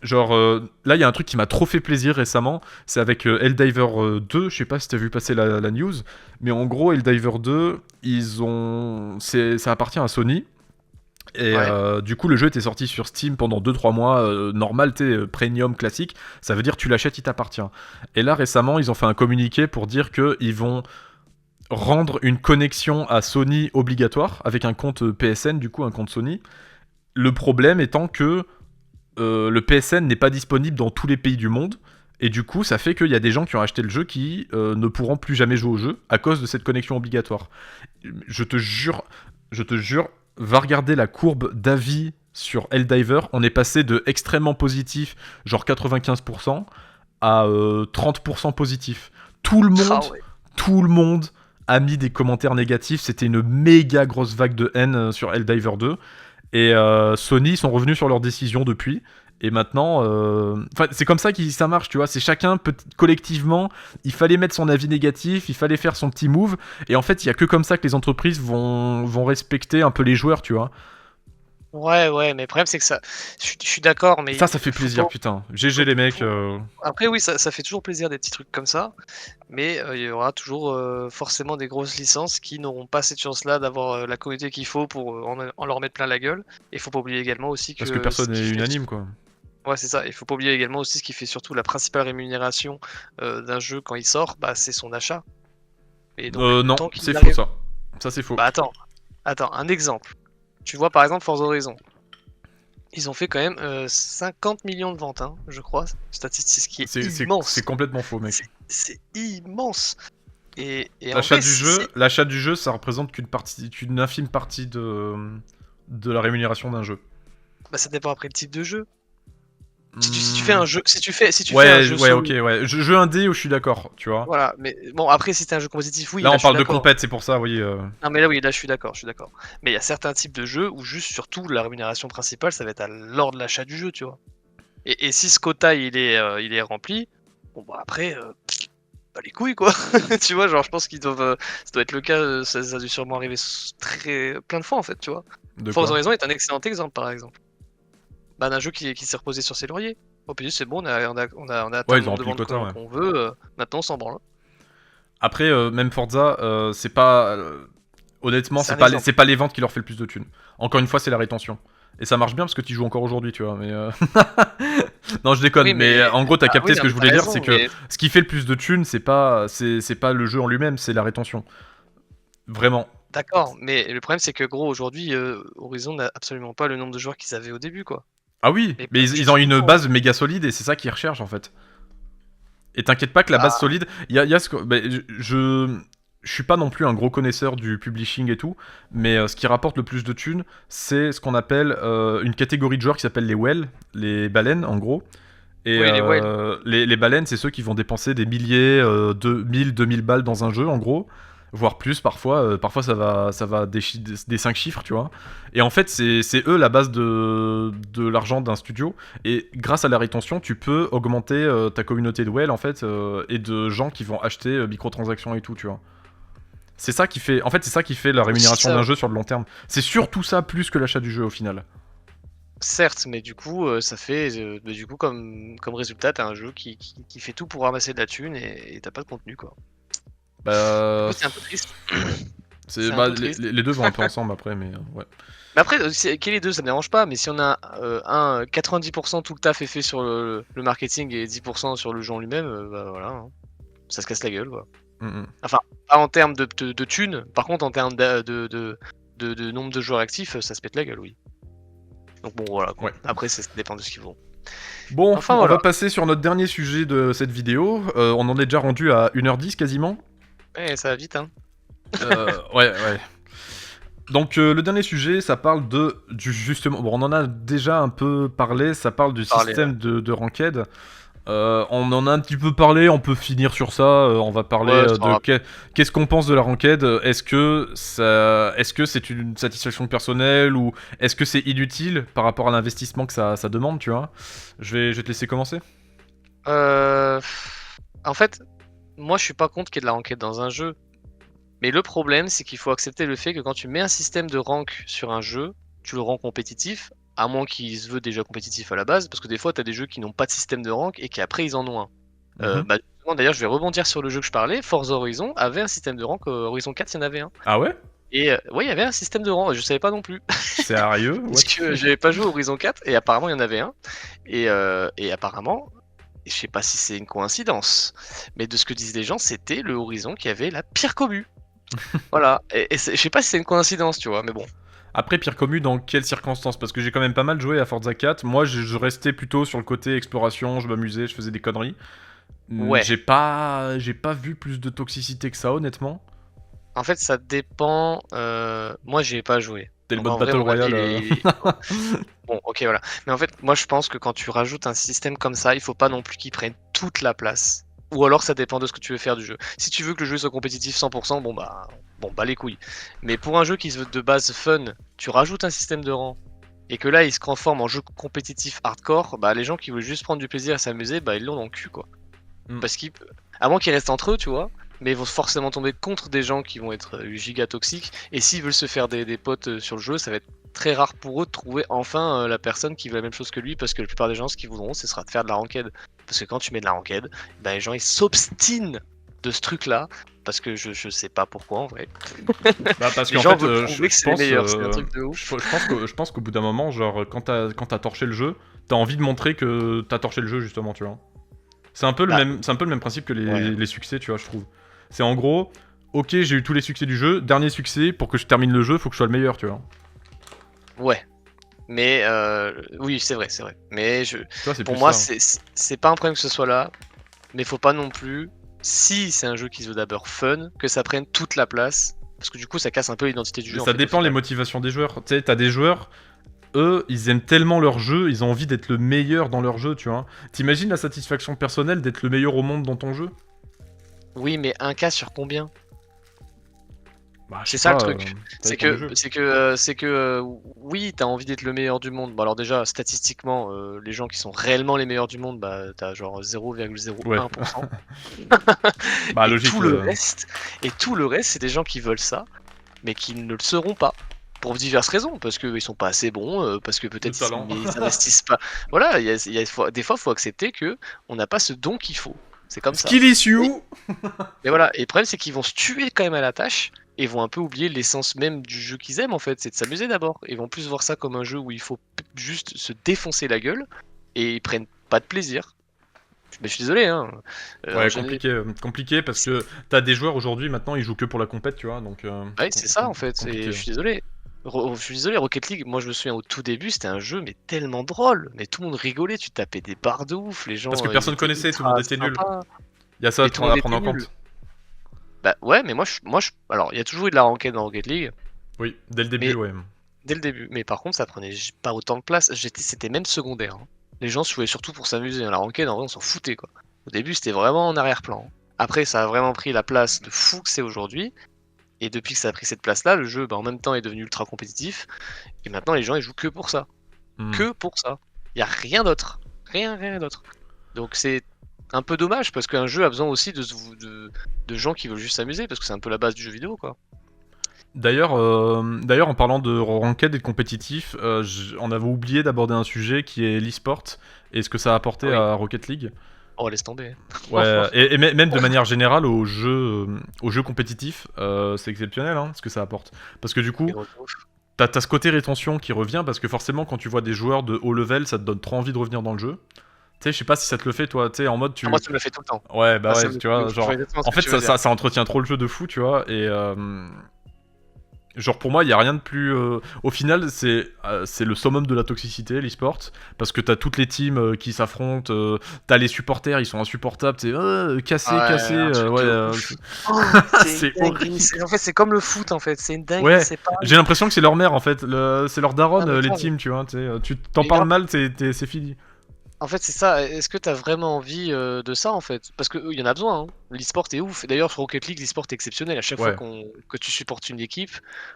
Genre, là, il y a un truc qui m'a trop fait plaisir récemment, c'est avec Helldiver 2, je sais pas si t'as vu passer la news, mais en gros, Helldiver 2, ça appartient à Sony, et Ouais. du coup, le jeu était sorti sur Steam pendant 2-3 mois, normal, premium classique, ça veut dire tu l'achètes, il t'appartient. Et là, récemment, ils ont fait un communiqué pour dire qu'ils vont rendre une connexion à Sony obligatoire, avec un compte PSN, du coup, un compte Sony. Le problème étant que le PSN n'est pas disponible dans tous les pays du monde. Et du coup, ça fait qu'il y a des gens qui ont acheté le jeu qui ne pourront plus jamais jouer au jeu à cause de cette connexion obligatoire. Je te jure, va regarder la courbe d'avis sur Helldiver. On est passé de extrêmement positif, genre 95%, à 30% positif. Tout le Ah monde, ouais. tout le monde a mis des commentaires négatifs. C'était une méga grosse vague de haine sur Helldiver 2. Et Sony sont revenus sur leur décision depuis. Et maintenant, c'est comme ça que ça marche, tu vois. C'est chacun, collectivement, il fallait mettre son avis négatif, il fallait faire son petit move. Et en fait, il y a que comme ça que les entreprises vont respecter un peu les joueurs, tu vois. Ouais, ouais, mais le problème, c'est que ça. Je suis d'accord, mais Ça fait faut pas. plaisir, putain. GG les mecs. Après, oui, ça fait toujours plaisir des petits trucs comme ça, mais il y aura toujours forcément des grosses licences qui n'auront pas cette chance-là d'avoir la communauté qu'il faut pour en leur mettre plein la gueule. Et il faut pas oublier également aussi Parce que que ce personne qui n'est fait. unanime, quoi. Ouais, c'est ça. Il faut pas oublier également aussi ce qui fait surtout la principale rémunération d'un jeu quand il sort, bah, c'est son achat. Et donc, Non, tant c'est qu'il faux arrive. ça. Ça, c'est faux. Bah, attends, un exemple. Tu vois, par exemple, Forza Horizon. Ils ont fait quand même 50 millions de ventes, hein, je crois. Statistique, ce qui est C'est immense. complètement faux, mec. C'est immense. Et en L'achat vrai, du jeu, ça représente qu'une infime partie de la rémunération d'un jeu. bah, ça dépend après le type de jeu. Si tu fais Hmm. un jeu, si tu fais un jeu Ouais, ok, solo, ouais. Jeu indé où je suis d'accord, tu vois. voilà. Mais bon, après, si c'est un jeu compétitif, oui, Là, là, on je suis parle de d'accord. compète, c'est pour ça, oui. Non, mais là, oui, là, je suis d'accord. Mais il y a certains types de jeux où juste, surtout, la rémunération principale, ça va être lors de l'achat du jeu, tu vois. Et si ce quota, il est rempli, bon, bah après, bah, les couilles, quoi. Tu vois, genre, je pense qu'ils doivent, ça doit être le cas, ça a dû sûrement arriver plein de fois, en fait, tu vois. De Forza quoi? Horizon est un excellent exemple, par exemple. Bah, d'un jeu qui s'est reposé sur ses lauriers. Au plus, c'est bon, on a atteint Ouais, le ils ont nombre de rempli le ventes quota, ouais. qu'on veut, maintenant on s'en branle. Après, même Forza, c'est pas. Honnêtement, C'est un exemple. c'est pas les ventes qui leur fait le plus de thunes. Encore une fois, c'est la rétention. Et ça marche bien parce que tu joues encore aujourd'hui, tu vois. Mais non, je déconne. Oui, Mais mais en gros, t'as ah oui, capté ce non, que mais je t'as voulais dire, c'est raison, que mais ce qui fait le plus de thunes, c'est pas le jeu en lui-même, c'est la rétention. Vraiment. d'accord. Mais le problème, c'est que gros, aujourd'hui, Horizon n'a absolument pas le nombre de joueurs qu'ils avaient au début, quoi. Ah oui, Et mais je ils ont suis une content, hein. base méga solide et c'est ça qu'ils recherchent en fait. Et t'inquiète pas que la base Bah, solide, il y a ce que. Bah, je suis pas non plus un gros connaisseur du publishing et tout, mais ce qui rapporte le plus de thunes, c'est ce qu'on appelle une catégorie de joueurs qui s'appelle les whales, les baleines en gros. Et oui, les whales. les baleines, c'est ceux qui vont dépenser des milliers, 2000 balles dans un jeu en gros, voire plus parfois. Parfois ça va des 5 chiffres, tu vois. Et en fait, c'est eux la base de l'argent d'un studio. Et grâce à la rétention, tu peux augmenter ta communauté de whales en fait, et de gens qui vont acheter microtransactions et tout, tu vois. C'est ça qui fait, en fait, c'est ça qui fait la Aussi rémunération ça, d'un jeu sur le long terme. C'est surtout ça plus que l'achat du jeu au final. certes, mais du coup, ça fait, bah, du coup, comme résultat, t'as un jeu qui fait tout pour ramasser de la thune et t'as pas de contenu, quoi. Du coup, Bah, c'est un peu triste. c'est C'est un bah, peu triste. les deux vont un peu ensemble après, mais ouais. Mais après, qu'il y ait les deux, ça me dérange pas. Mais si on a 90% tout le taf est fait sur le marketing et 10% sur le jeu en lui-même, bah voilà, hein. Ça se casse la gueule, quoi. Mm, mm. Enfin, pas en termes de thunes, par contre, en termes de nombre de joueurs actifs, ça se pète la gueule, oui. Donc bon, voilà, quoi. Ouais. Après, ça dépend de ce qu'ils font. Bon, Enfin, on voilà. va passer sur notre dernier sujet de cette vidéo. On en est déjà rendu à 1h10 quasiment. Ouais, ça va vite, hein. Ouais, ouais. Donc le dernier sujet, ça parle du justement. Bon, on en a déjà un peu parlé. Ça parle du Parler, ouais. système de ranked. On en a un petit peu parlé. On peut finir sur ça. On va parler Ouais, c'est pas de grave. qu'est-ce qu'on pense de la ranked. Est-ce que c'est une satisfaction personnelle ou est-ce que c'est inutile par rapport à l'investissement que ça demande, tu vois. Je vais te laisser commencer. Euh... En fait, moi, je suis pas contre qu'il y ait de la ranked dans un jeu. Mais le problème, c'est qu'il faut accepter le fait que quand tu mets un système de rank sur un jeu, tu le rends compétitif, à moins qu'il se veut déjà compétitif à la base, parce que des fois, tu as des jeux qui n'ont pas de système de rank et qui après, ils en ont un. Mhm. Bah, justement, d'ailleurs, je vais rebondir sur le jeu que je parlais. Forza Horizon avait un système de rank. Horizon 4, il y en avait un. Ah ouais? Et ouais, il y avait un système de rank. Je savais pas non plus. Sérieux? Parce What? que j'avais pas joué à Horizon 4 et apparemment, il y en avait un. Et apparemment, je sais pas si c'est une coïncidence, mais de ce que disent les gens, c'était le Horizon qui avait la pire commu. Voilà. Et je sais pas si c'est une coïncidence, tu vois, mais bon. Après, pire commu, dans quelles circonstances? Parce que j'ai quand même pas mal joué à Forza 4. Moi, je restais plutôt sur le côté exploration, je m'amusais, je faisais des conneries. Ouais. J'ai pas vu plus de toxicité que ça, honnêtement. En fait, ça dépend. Moi, j'y ai pas joué. T'es le Donc mode en vrai, Battle mon avis, Royale. bon, ok, voilà. Mais en fait, moi, je pense que quand tu rajoutes un système comme ça, il faut pas non plus qu'il prenne toute la place. Ou alors, ça dépend de ce que tu veux faire du jeu. Si tu veux que le jeu soit compétitif 100%, bon bah les couilles. Mais pour un jeu qui se veut de base fun, tu rajoutes un système de rang et que là, il se transforme en jeu compétitif hardcore, bah les gens qui veulent juste prendre du plaisir à s'amuser, bah ils l'ont dans le cul, quoi. Mm. Parce qu'ils, à moins qu'ils restent entre eux, tu vois, mais ils vont forcément tomber contre des gens qui vont être giga toxiques. Et s'ils veulent se faire des potes sur le jeu, ça va être très rare pour eux de trouver enfin la personne qui veut la même chose que lui, parce que la plupart des gens, ce qu'ils voudront, ce sera de faire de la ranked. Parce que quand tu mets de la ranked, bah, les gens ils s'obstinent de ce truc-là, parce que je sais pas pourquoi en vrai. Bah, parce Les qu'en gens fait, veulent prouver que c'est les meilleurs, c'est un truc de ouf. je pense qu'au bout d'un moment, genre, quand t'as torché le jeu, t'as envie de montrer que t'as torché le jeu, justement, tu vois. Bah, C'est un peu le même principe que ouais. les succès, tu vois, je trouve. C'est en gros, ok, j'ai eu tous les succès du jeu, dernier succès, pour que je termine le jeu, faut que je sois le meilleur, tu vois. Ouais. Mais oui, c'est vrai, c'est vrai. Mais Tu vois, c'est pour plus moi, ça. c'est pas un problème que ce soit là, mais faut pas non plus si c'est un jeu qui se veut d'abord fun, que ça prenne toute la place. Parce que du coup, ça casse un peu l'identité du jeu. Ça dépend les motivations des joueurs. Tu sais, t'as des joueurs, eux, ils aiment tellement leur jeu, ils ont envie d'être le meilleur dans leur jeu, tu vois. T'imagines la satisfaction personnelle d'être le meilleur au monde dans ton jeu? Oui, mais un cas sur combien? Bah, je C'est sais ça le pas, truc. ça dépend du jeu. C'est que oui, t'as envie d'être le meilleur du monde. Bon, alors déjà, statistiquement, les gens qui sont réellement les meilleurs du monde, bah, t'as genre 0,01%. Bah Et logique. tout le reste, c'est des gens qui veulent ça, mais qui ne le seront pas. Pour diverses raisons, parce qu'ils sont pas assez bons, parce que peut-être Le talent. ils investissent pas. Voilà, des fois, faut accepter que on n'a pas ce don qu'il faut. C'est comme ça. Skill issue. Mais voilà, et le problème c'est qu'ils vont se tuer quand même à la tâche et vont un peu oublier l'essence même du jeu qu'ils aiment en fait, c'est de s'amuser d'abord. Ils vont plus voir ça comme un jeu où il faut juste se défoncer la gueule et ils prennent pas de plaisir. Mais je suis désolé, hein. Ouais, compliqué parce que t'as des joueurs aujourd'hui maintenant ils jouent que pour la compète, tu vois, donc. Ouais, c'est ça en fait, compliqué. et je suis désolé. Je suis désolé, Rocket League, moi je me souviens au tout début, c'était un jeu mais tellement drôle, mais tout le monde rigolait, tu tapais des barres de ouf, les gens. Parce que ils personne étaient connaissait, tout le monde était nul. sympas. Il y a ça Et tout le à monde prendre en était nul. compte. Bah ouais, mais alors il y a toujours eu de la ranked dans Rocket League, Oui, dès le début, Mais- ouais. dès le début, mais par contre ça prenait pas autant de place, c'était même secondaire, hein. Les gens jouaient surtout pour s'amuser, hein. La ranked en vrai on s'en foutait quoi. Au début c'était vraiment en arrière-plan. Après ça a vraiment pris la place de fou que c'est aujourd'hui. Et depuis que ça a pris cette place-là, le jeu, bah, en même temps, est devenu ultra compétitif. Et maintenant, les gens, ils jouent que pour ça. Que pour ça. Il n'y a rien d'autre. Rien d'autre. Donc c'est un peu dommage, parce qu'un jeu a besoin aussi de gens qui veulent juste s'amuser, parce que c'est un peu la base du jeu vidéo, quoi. D'ailleurs, en parlant de ranked et de compétitif, on avait oublié d'aborder un sujet qui est l'e-sport et ce que ça a apporté Oui. à Rocket League. Oh, laisse tomber. Ouais, et même de manière générale aux jeux compétitifs, c'est exceptionnel ce que ça apporte. Parce que du coup, t'as ce côté rétention qui revient, parce que forcément, quand tu vois des joueurs de haut level, ça te donne trop envie de revenir dans le jeu. Tu sais, je sais pas si ça te le fait, toi, tu sais, en mode tu. Moi, ça me le fait tout le temps. Ouais, bah Ah, ouais, tu vois, genre. En fait, ça entretient trop le jeu de fou, tu vois, et. Genre pour moi, il y a rien de plus. Au final, c'est le summum de la toxicité, l'e-sport, parce que t'as toutes les teams qui s'affrontent, t'as les supporters, ils sont insupportables, t'es cassé, ouais. C'est horrible. En fait, c'est comme le foot, en fait. C'est une dinguerie. Ouais, c'est pas... j'ai l'impression que c'est leur mère en fait, c'est leur daronne, les grave. teams, tu vois. Tu t'en parles mal, c'est fini. En fait, c'est ça. Est-ce que t'as vraiment envie de ça, en fait? Parce qu'il y en a besoin, hein. L'e-sport est ouf. D'ailleurs, sur Rocket League, l'e-sport est exceptionnel. À chaque fois que tu supportes une équipe,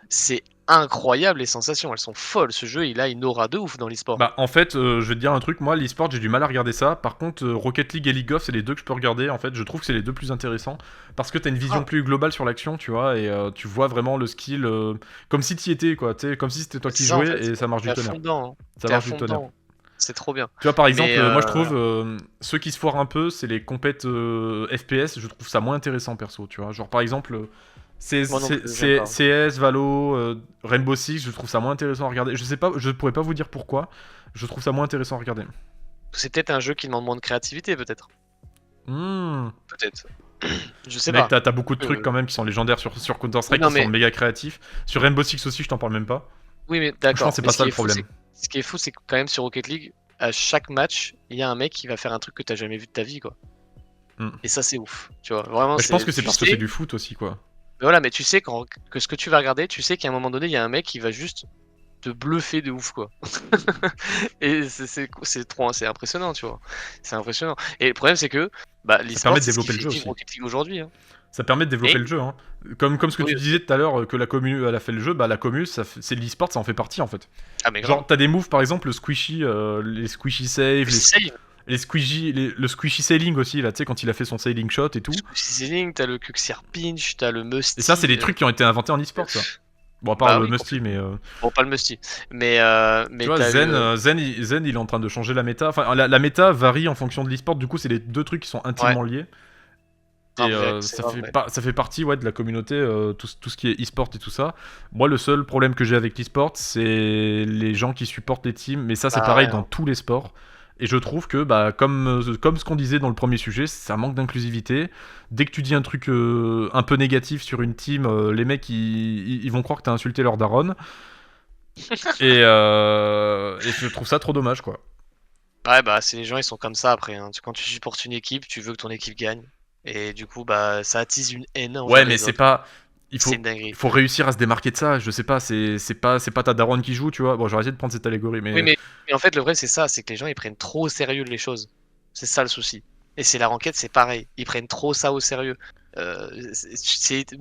c'est incroyable les sensations. Elles sont folles. Ce jeu, il a une aura de ouf dans l'e-sport. Bah, en fait, je vais te dire un truc. Moi, l'e-sport, j'ai du mal à regarder ça. Par contre, Rocket League et League of, c'est les deux que je peux regarder. En fait, je trouve que c'est les deux plus intéressants. Parce que t'as une vision plus globale sur l'action, tu vois. Et tu vois vraiment le skill comme si t'y étais, quoi. Comme si c'était toi qui jouais, en fait, et ça marche du tonnerre. Ça marche du tonnerre. C'est trop bien. Tu vois, par exemple, moi je trouve ceux qui se foirent un peu, c'est les compètes FPS. Je trouve ça moins intéressant perso, tu vois. Genre par exemple, CS, Valo, Rainbow Six, je trouve ça moins intéressant à regarder. Je sais pas, je pourrais pas vous dire pourquoi. Je trouve ça moins intéressant à regarder. C'est peut-être un jeu qui demande moins de créativité, peut-être. Peut-être. Je sais pas. Mec, t'as beaucoup de trucs quand même qui sont légendaires sur Counter-Strike, qui sont méga créatifs. Sur Rainbow Six aussi, je t'en parle même pas. Oui, mais d'accord. Je pense que c'est pas ça le problème. Ce qui est fou, c'est que quand même sur Rocket League, à chaque match, il y a un mec qui va faire un truc que t'as jamais vu de ta vie, quoi. Et ça, c'est ouf. Tu vois, vraiment. Je pense que c'est parce que c'est du foot aussi, quoi. Mais voilà, mais tu sais que ce que tu vas regarder, tu sais qu'à un moment donné, il y a un mec qui va juste te bluffer de ouf, quoi. Et c'est trop, c'est impressionnant, tu vois. C'est impressionnant. Et le problème, c'est que ça permet de développer le jeu aussi. Rocket League aujourd'hui. Ça permet de développer le jeu, hein. Comme ce que tu disais tout à l'heure, que la commu elle a fait le jeu, la commu, c'est l'e-sport, ça en fait partie en fait. Ah, mais genre, t'as des moves, par exemple, le squishy, les squishy save, le squishy sailing aussi, là, tu sais, quand il a fait son sailing shot et tout. Le squishy sailing, t'as le Kuxier pinch, t'as le musty. Et ça, c'est des trucs qui ont été inventés en e-sport, ça. Bon, à part le musty, mais. Bon, pas le musty. Mais tu vois, Zen, il est en train de changer la méta. Enfin, la méta varie en fonction de l'e-sport, du coup, c'est les deux trucs qui sont intimement liés. Et ça fait partie de la communauté, tout ce qui est e-sport et tout ça. Moi, le seul problème que j'ai avec l'e-sport, c'est les gens qui supportent les teams. Mais ça, c'est pareil dans tous les sports. Et je trouve que, comme ce qu'on disait dans le premier sujet, ça manque d'inclusivité. Dès que tu dis un truc un peu négatif sur une team, les mecs, ils vont croire que t'as insulté leur daronne. et je trouve ça trop dommage, quoi. Ouais, c'est les gens, ils sont comme ça après. Hein. Quand tu supportes une équipe, tu veux que ton équipe gagne. Et du coup, bah, ça attise une haine Ouais, envers mais les c'est autres. pas. C'est une dinguerie. Il faut réussir à se démarquer de ça. Je sais pas, c'est pas ta daronne qui joue, tu vois. Bon, j'aurais essayé de prendre cette allégorie, Oui, mais. mais en fait, le vrai, c'est ça, c'est que les gens, ils prennent trop au sérieux les choses. C'est ça le souci. Et c'est la ranked, c'est pareil. Ils prennent trop ça au sérieux.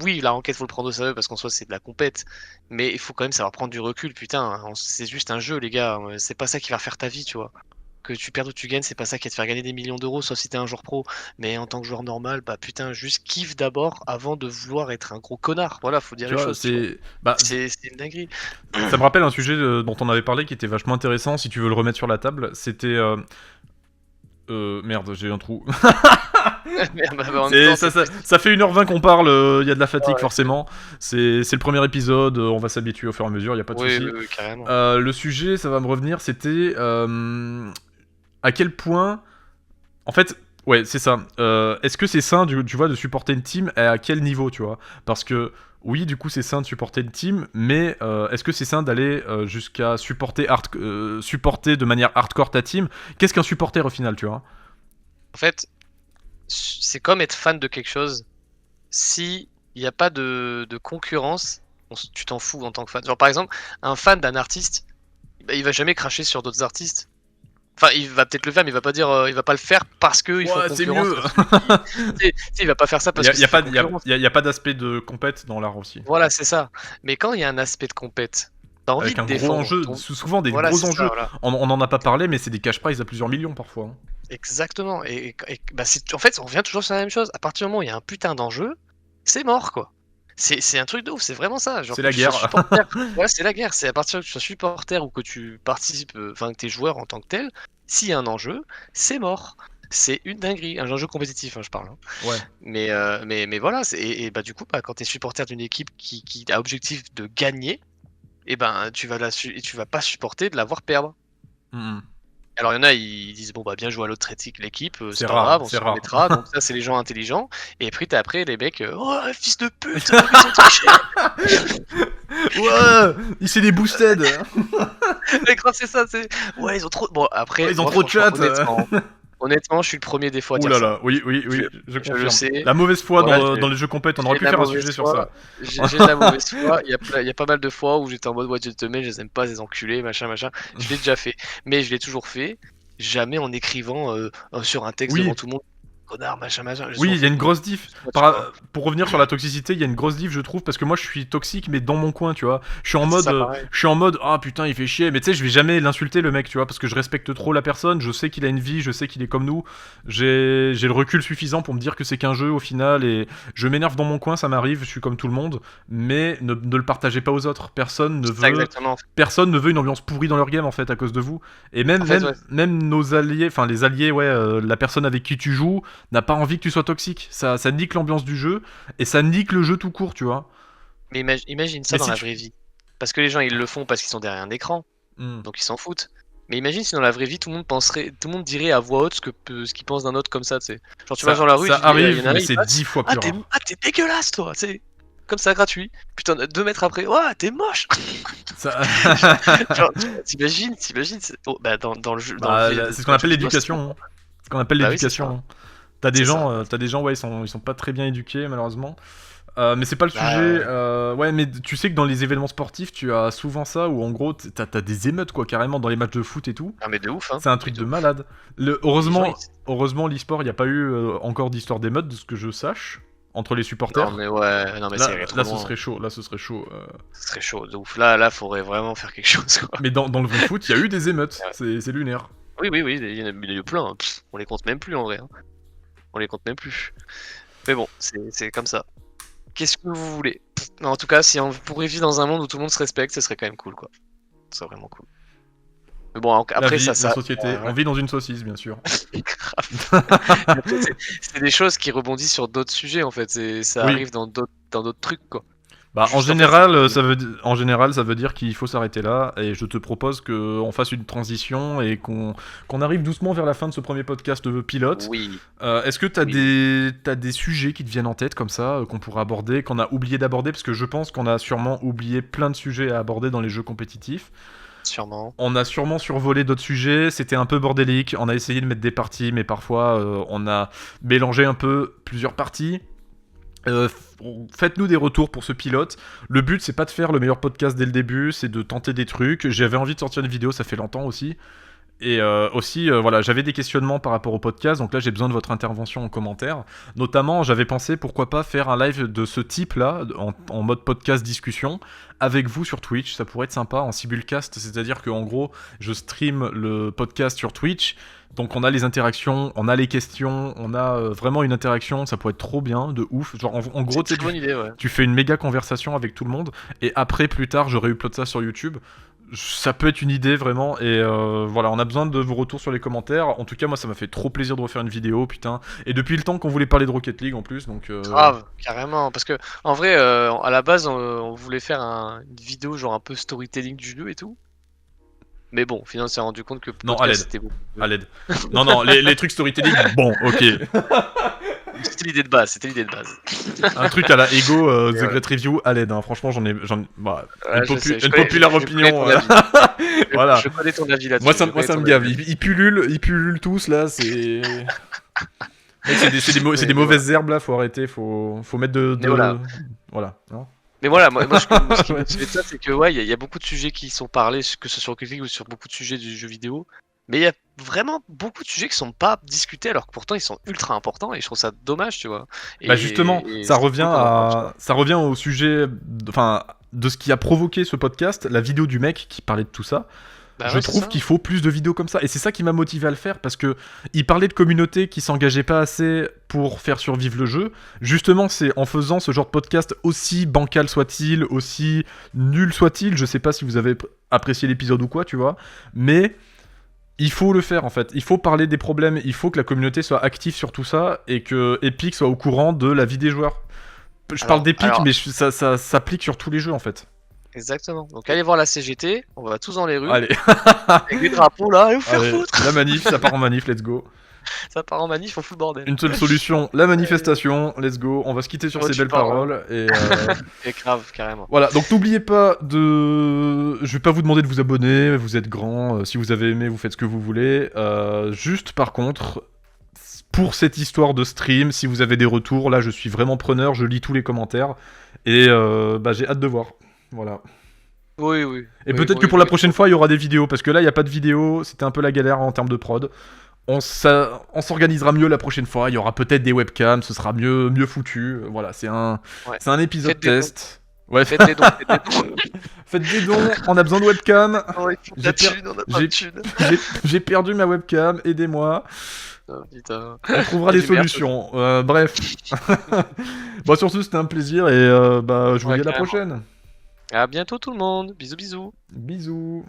Oui, la ranked, faut le prendre au sérieux parce qu'en soi, c'est de la compète. Mais il faut quand même savoir prendre du recul. Putain, c'est juste un jeu, les gars. C'est pas ça qui va faire ta vie, tu vois. Que tu perds ou tu gagnes, c'est pas ça qui va te faire gagner des millions d'euros, sauf si t'es un joueur pro. Mais en tant que joueur normal, bah putain, juste kiffe d'abord avant de vouloir être un gros connard. Voilà, faut dire Tu les vois, choses, tu vois. c'est. Bah, C'est une dinguerie. ça me rappelle un sujet dont on avait parlé qui était vachement intéressant. Si tu veux le remettre sur la table, c'était. Merde, j'ai un trou. Merde, bah, en même temps, Ça fait 1h20 qu'on parle, il y a de la fatigue ouais. forcément. C'est le premier épisode, on va s'habituer au fur et à mesure, il y a pas de Oui, souci. oui, oui, carrément. Le sujet, ça va me revenir, c'était à quel point, en fait, ouais, c'est ça. Est-ce que c'est sain, tu vois, de supporter une team et à quel niveau, tu vois? Parce que oui, du coup, c'est sain de supporter une team, mais est-ce que c'est sain d'aller jusqu'à supporter de manière hardcore ta team? Qu'est-ce qu'un supporter au final, tu vois? En fait, c'est comme être fan de quelque chose. Si il n'y a pas de concurrence, tu t'en fous en tant que fan. Genre, par exemple, un fan d'un artiste, bah, il va jamais cracher sur d'autres artistes. Enfin, il va peut-être le faire, mais il va pas le faire parce qu'ils font Ouais, c'est concurrence mieux. à celui qui. Tu sais, il va pas faire ça Il parce y a, que y a ça fait pas, concurrence. y a pas d'aspect de compète dans l'art aussi. Voilà, c'est ça. Mais quand il y a un aspect de compète, t'as envie Avec de un gros défendre enjeu, ton. souvent des Voilà, gros c'est ça, enjeux. voilà. On en a pas parlé, mais c'est des cash prizes à plusieurs millions parfois, hein. Exactement. Bah, en fait, on revient toujours sur la même chose. À partir du moment où il y a un putain d'enjeu, c'est mort, quoi. C'est un truc de ouf, c'est vraiment ça. Genre C'est que la tu sois guerre. supporter. Ouais, c'est la guerre. C'est à partir que tu sois supporter ou que tu participes, enfin que t'es joueur en tant que tel, s'il y a un enjeu, c'est mort. C'est une dinguerie. Un enjeu compétitif, hein, je parle, hein. Ouais. Mais voilà. Et bah, du coup, bah, quand t'es supporter d'une équipe qui a objectif de gagner, et ben tu vas pas supporter de la voir perdre. Mhm. Alors il y en a, ils disent bon bah bien joué à l'autre l'équipe, C'est c'est pas rare, grave, on c'est s'en rare. remettra. Donc ça c'est les gens intelligents. Et après t'as les mecs, oh fils de pute, ils ont triché. Ouais, il s'est des boosted. Mais grave c'est ça, c'est ouais ils ont trop. Bon Ouais, après ils ont moi trop de franchement chat. honnêtement je suis le premier des fois à Ouh dire là ça. là, oui, oui, oui, je Je le confirme. sais. La mauvaise foi Voilà, dans les jeux compètes, on aurait j'ai de pu la faire un mauvaise sujet sur foi. ça. J'ai de la mauvaise foi. Il y a pas mal de fois où j'étais en mode ouais gentleman, je les aime pas, ces enculés, machin, machin. Je l'ai déjà fait, mais je l'ai toujours fait. Jamais en écrivant sur un texte devant Oui, tout le monde. Connard, machin, machin. J'ai oui, toujours il y a fait une grosse diff. tu vois. Pour revenir sur la toxicité, il y a une grosse diff, je trouve, parce que moi je suis toxique, mais dans mon coin, tu vois. C'est ça, pareil. Je suis en mode, ah putain, il fait chier, mais tu sais, je vais jamais l'insulter le mec, tu vois, parce que je respecte trop la personne, je sais qu'il a une vie, je sais qu'il est comme nous, j'ai le recul suffisant pour me dire que c'est qu'un jeu au final, et je m'énerve dans mon coin, ça m'arrive, je suis comme tout le monde, mais ne le partagez pas aux autres. C'est ça exactement. Personne ne veut une ambiance pourrie dans leur game en fait à cause de vous. Et En fait, ouais. même nos alliés, enfin les alliés, ouais, la personne avec qui tu joues n'a pas envie que tu sois toxique. Ça nique l'ambiance du jeu et ça nique le jeu tout court, tu vois. Mais imagine ça Mais dans si la tu... vraie vie. Parce que les gens, ils le font parce qu'ils sont derrière un écran. Hmm. Donc ils s'en foutent. Mais imagine si dans la vraie vie, tout le monde dirait à voix haute ce qu'il pense d'un autre comme ça, tu sais. Genre tu vas dans la rue, Ça il y arrive, en a un, mais il c'est passe. 10 fois plus rare. T'es dégueulasse, toi, tu sais. Comme ça, gratuit. Putain, 2 mètres après, ouah, t'es moche. Ça... Genre, t'imagines, bah, dans le jeu, bah, c'est ce qu'on appelle jeu vidéo, l'éducation. Hein. C'est ce qu'on appelle bah oui, c'est l'éducation. ça. Hein. C'est ça. T'as des gens, ouais, ils sont pas très bien éduqués, malheureusement. Mais c'est pas le Bah, sujet. Ouais, mais tu sais que dans les événements sportifs, tu as souvent ça où en gros, t'as des émeutes, quoi, carrément, dans les matchs de foot et tout. ah, mais de ouf, hein. C'est un truc De de ouf. malade. Les gens, Heureusement, l'e-sport, il n'y a pas eu encore d'histoire d'émeutes, de ce que je sache, entre les supporters. non, mais ouais, non, mais ça irait trop Là, ce loin. serait chaud. Là, ce serait chaud. Ce serait chaud, de ouf. Là, faudrait vraiment faire quelque chose, quoi. Mais dans le vrai foot, il y a eu des émeutes. Ouais. C'est lunaire. Oui, il y en a eu plein, hein. Pff, on les compte même plus en vrai, hein. On les compte même plus. Mais bon, c'est comme ça. Qu'est-ce que vous voulez? Mais en tout cas, si on pourrait vivre dans un monde où tout le monde se respecte, ce serait quand même cool, quoi. Ce serait vraiment cool. Mais bon, La après, vie, la ça. société. Ouais. On vit dans une saucisse, bien sûr. Grave. Après, c'est des choses qui rebondissent sur d'autres sujets, en fait. Ça Oui. arrive dans d'autres trucs, quoi. Bah, en Juste, en fait, général, ça veut dire qu'il faut s'arrêter là, et je te propose qu'on fasse une transition et qu'on arrive doucement vers la fin de ce premier podcast pilote. Oui. Est-ce que t'as des sujets qui te viennent en tête comme ça, qu'on pourrait aborder, qu'on a oublié d'aborder, parce que je pense qu'on a sûrement oublié plein de sujets à aborder dans les jeux compétitifs. Sûrement. On a sûrement survolé d'autres sujets, c'était un peu bordélique, on a essayé de mettre des parties, mais parfois on a mélangé un peu plusieurs parties. Faites-nous des retours pour ce pilote. Le but, c'est pas de faire le meilleur podcast dès le début, c'est de tenter des trucs. J'avais envie de sortir une vidéo, ça fait longtemps aussi. Et aussi, voilà, j'avais des questionnements par rapport au podcast, donc là j'ai besoin de votre intervention en commentaire. Notamment, j'avais pensé pourquoi pas faire un live de ce type-là, en mode podcast discussion, avec vous sur Twitch. Ça pourrait être sympa en simulcast, c'est-à-dire qu'en gros, je stream le podcast sur Twitch. Donc on a les interactions, on a les questions, on a vraiment une interaction, ça pourrait être trop bien, de ouf. Genre en gros, C'est une bonne idée, ouais. tu fais une méga conversation avec tout le monde, et après, plus tard, j'aurais upload ça sur YouTube. Ça peut être une idée vraiment, et voilà, on a besoin de vos retours sur les commentaires. En tout cas, moi ça m'a fait trop plaisir de refaire une vidéo, putain. Et depuis le temps qu'on voulait parler de Rocket League en plus, donc Grave, carrément. Parce que en vrai, à la base, on voulait faire une vidéo genre un peu storytelling du jeu et tout. Mais bon, finalement, on s'est rendu compte que non, podcast, c'était beaucoup. à l'aide. Non, les trucs storytelling, bon, ok. C'était l'idée de base, Un truc à la Ego, The Ouais. Great Review, à l'aide, hein. Franchement, bah, Ouais, je sais, une populaire je connais opinion. ton avis. Voilà. Je connais ton avis là-dessus. Moi, ça je connais me ton gave. avis. Ils pullulent tous là, c'est. Mec, c'est des Mais mauvaises herbes là, faut arrêter, faut mettre de. Mais voilà. Voilà. Non Mais voilà, moi ce qui me Ouais. motive de ça, c'est que ouais, il y a beaucoup de sujets qui sont parlés, que ce soit sur Rocket League ou sur beaucoup de sujets du jeu vidéo. Mais il y a vraiment beaucoup de sujets qui sont pas discutés alors que pourtant ils sont ultra importants et je trouve ça dommage, tu vois. Bah justement, Et ça c'est revient cool qu'on en parle, tu vois. ça revient au sujet, enfin, de ce qui a provoqué ce podcast, la vidéo du mec qui parlait de tout ça. Bah Je ouais, c'est trouve ça. qu'il faut plus de vidéos comme ça, et c'est ça qui m'a motivé à le faire, parce que il parlait de communautés qui s'engageaient pas assez pour faire survivre le jeu. Justement, c'est en faisant ce genre de podcast, aussi bancal soit-il, aussi nul soit-il, je sais pas si vous avez apprécié l'épisode ou quoi, tu vois, mais il faut le faire en fait, il faut parler des problèmes, il faut que la communauté soit active sur tout ça, et que Epic soit au courant de la vie des joueurs. Je parle d'Epic, mais ça s'applique sur tous les jeux en fait. Exactement. Donc allez voir la CGT, on va tous dans les rues, Allez, avec des drapeaux là, et vous faire allez, foutre. la manif, ça part en manif, let's go. Ça part en manif, on fout le bordel. Une seule solution, la manifestation, let's go. On va se quitter sur ces Tu belles parles. paroles. Et Et grave, carrément. voilà, donc n'oubliez pas de... Je vais pas vous demander de vous abonner, vous êtes grand, si vous avez aimé, vous faites ce que vous voulez. Juste par contre, pour cette histoire de stream, si vous avez des retours, là je suis vraiment preneur, je lis tous les commentaires. Et j'ai hâte de voir. Voilà. Oui, oui. Et Oui, peut-être bon, que pour oui, la prochaine fois, il y aura des vidéos, parce que là, il n'y a pas de vidéo, c'était un peu la galère en termes de prod. On s'organisera mieux la prochaine fois, il y aura peut-être des webcams, ce sera mieux foutu. Voilà, c'est un épisode Faites des test. Ouais, Faites des dons, faites des dons. faites des dons, on a besoin de webcam. Oh, il faut de J'ai la per- thune, on a pas de thune. J'ai perdu ma webcam, aidez-moi. Oh, putain. On trouvera Il y des a du merde, solutions. Bref. Bon, sur ce, c'était un plaisir, et je vous Ouais, dis à la carrément. prochaine. À bientôt tout le monde. Bisous, bisous. Bisous.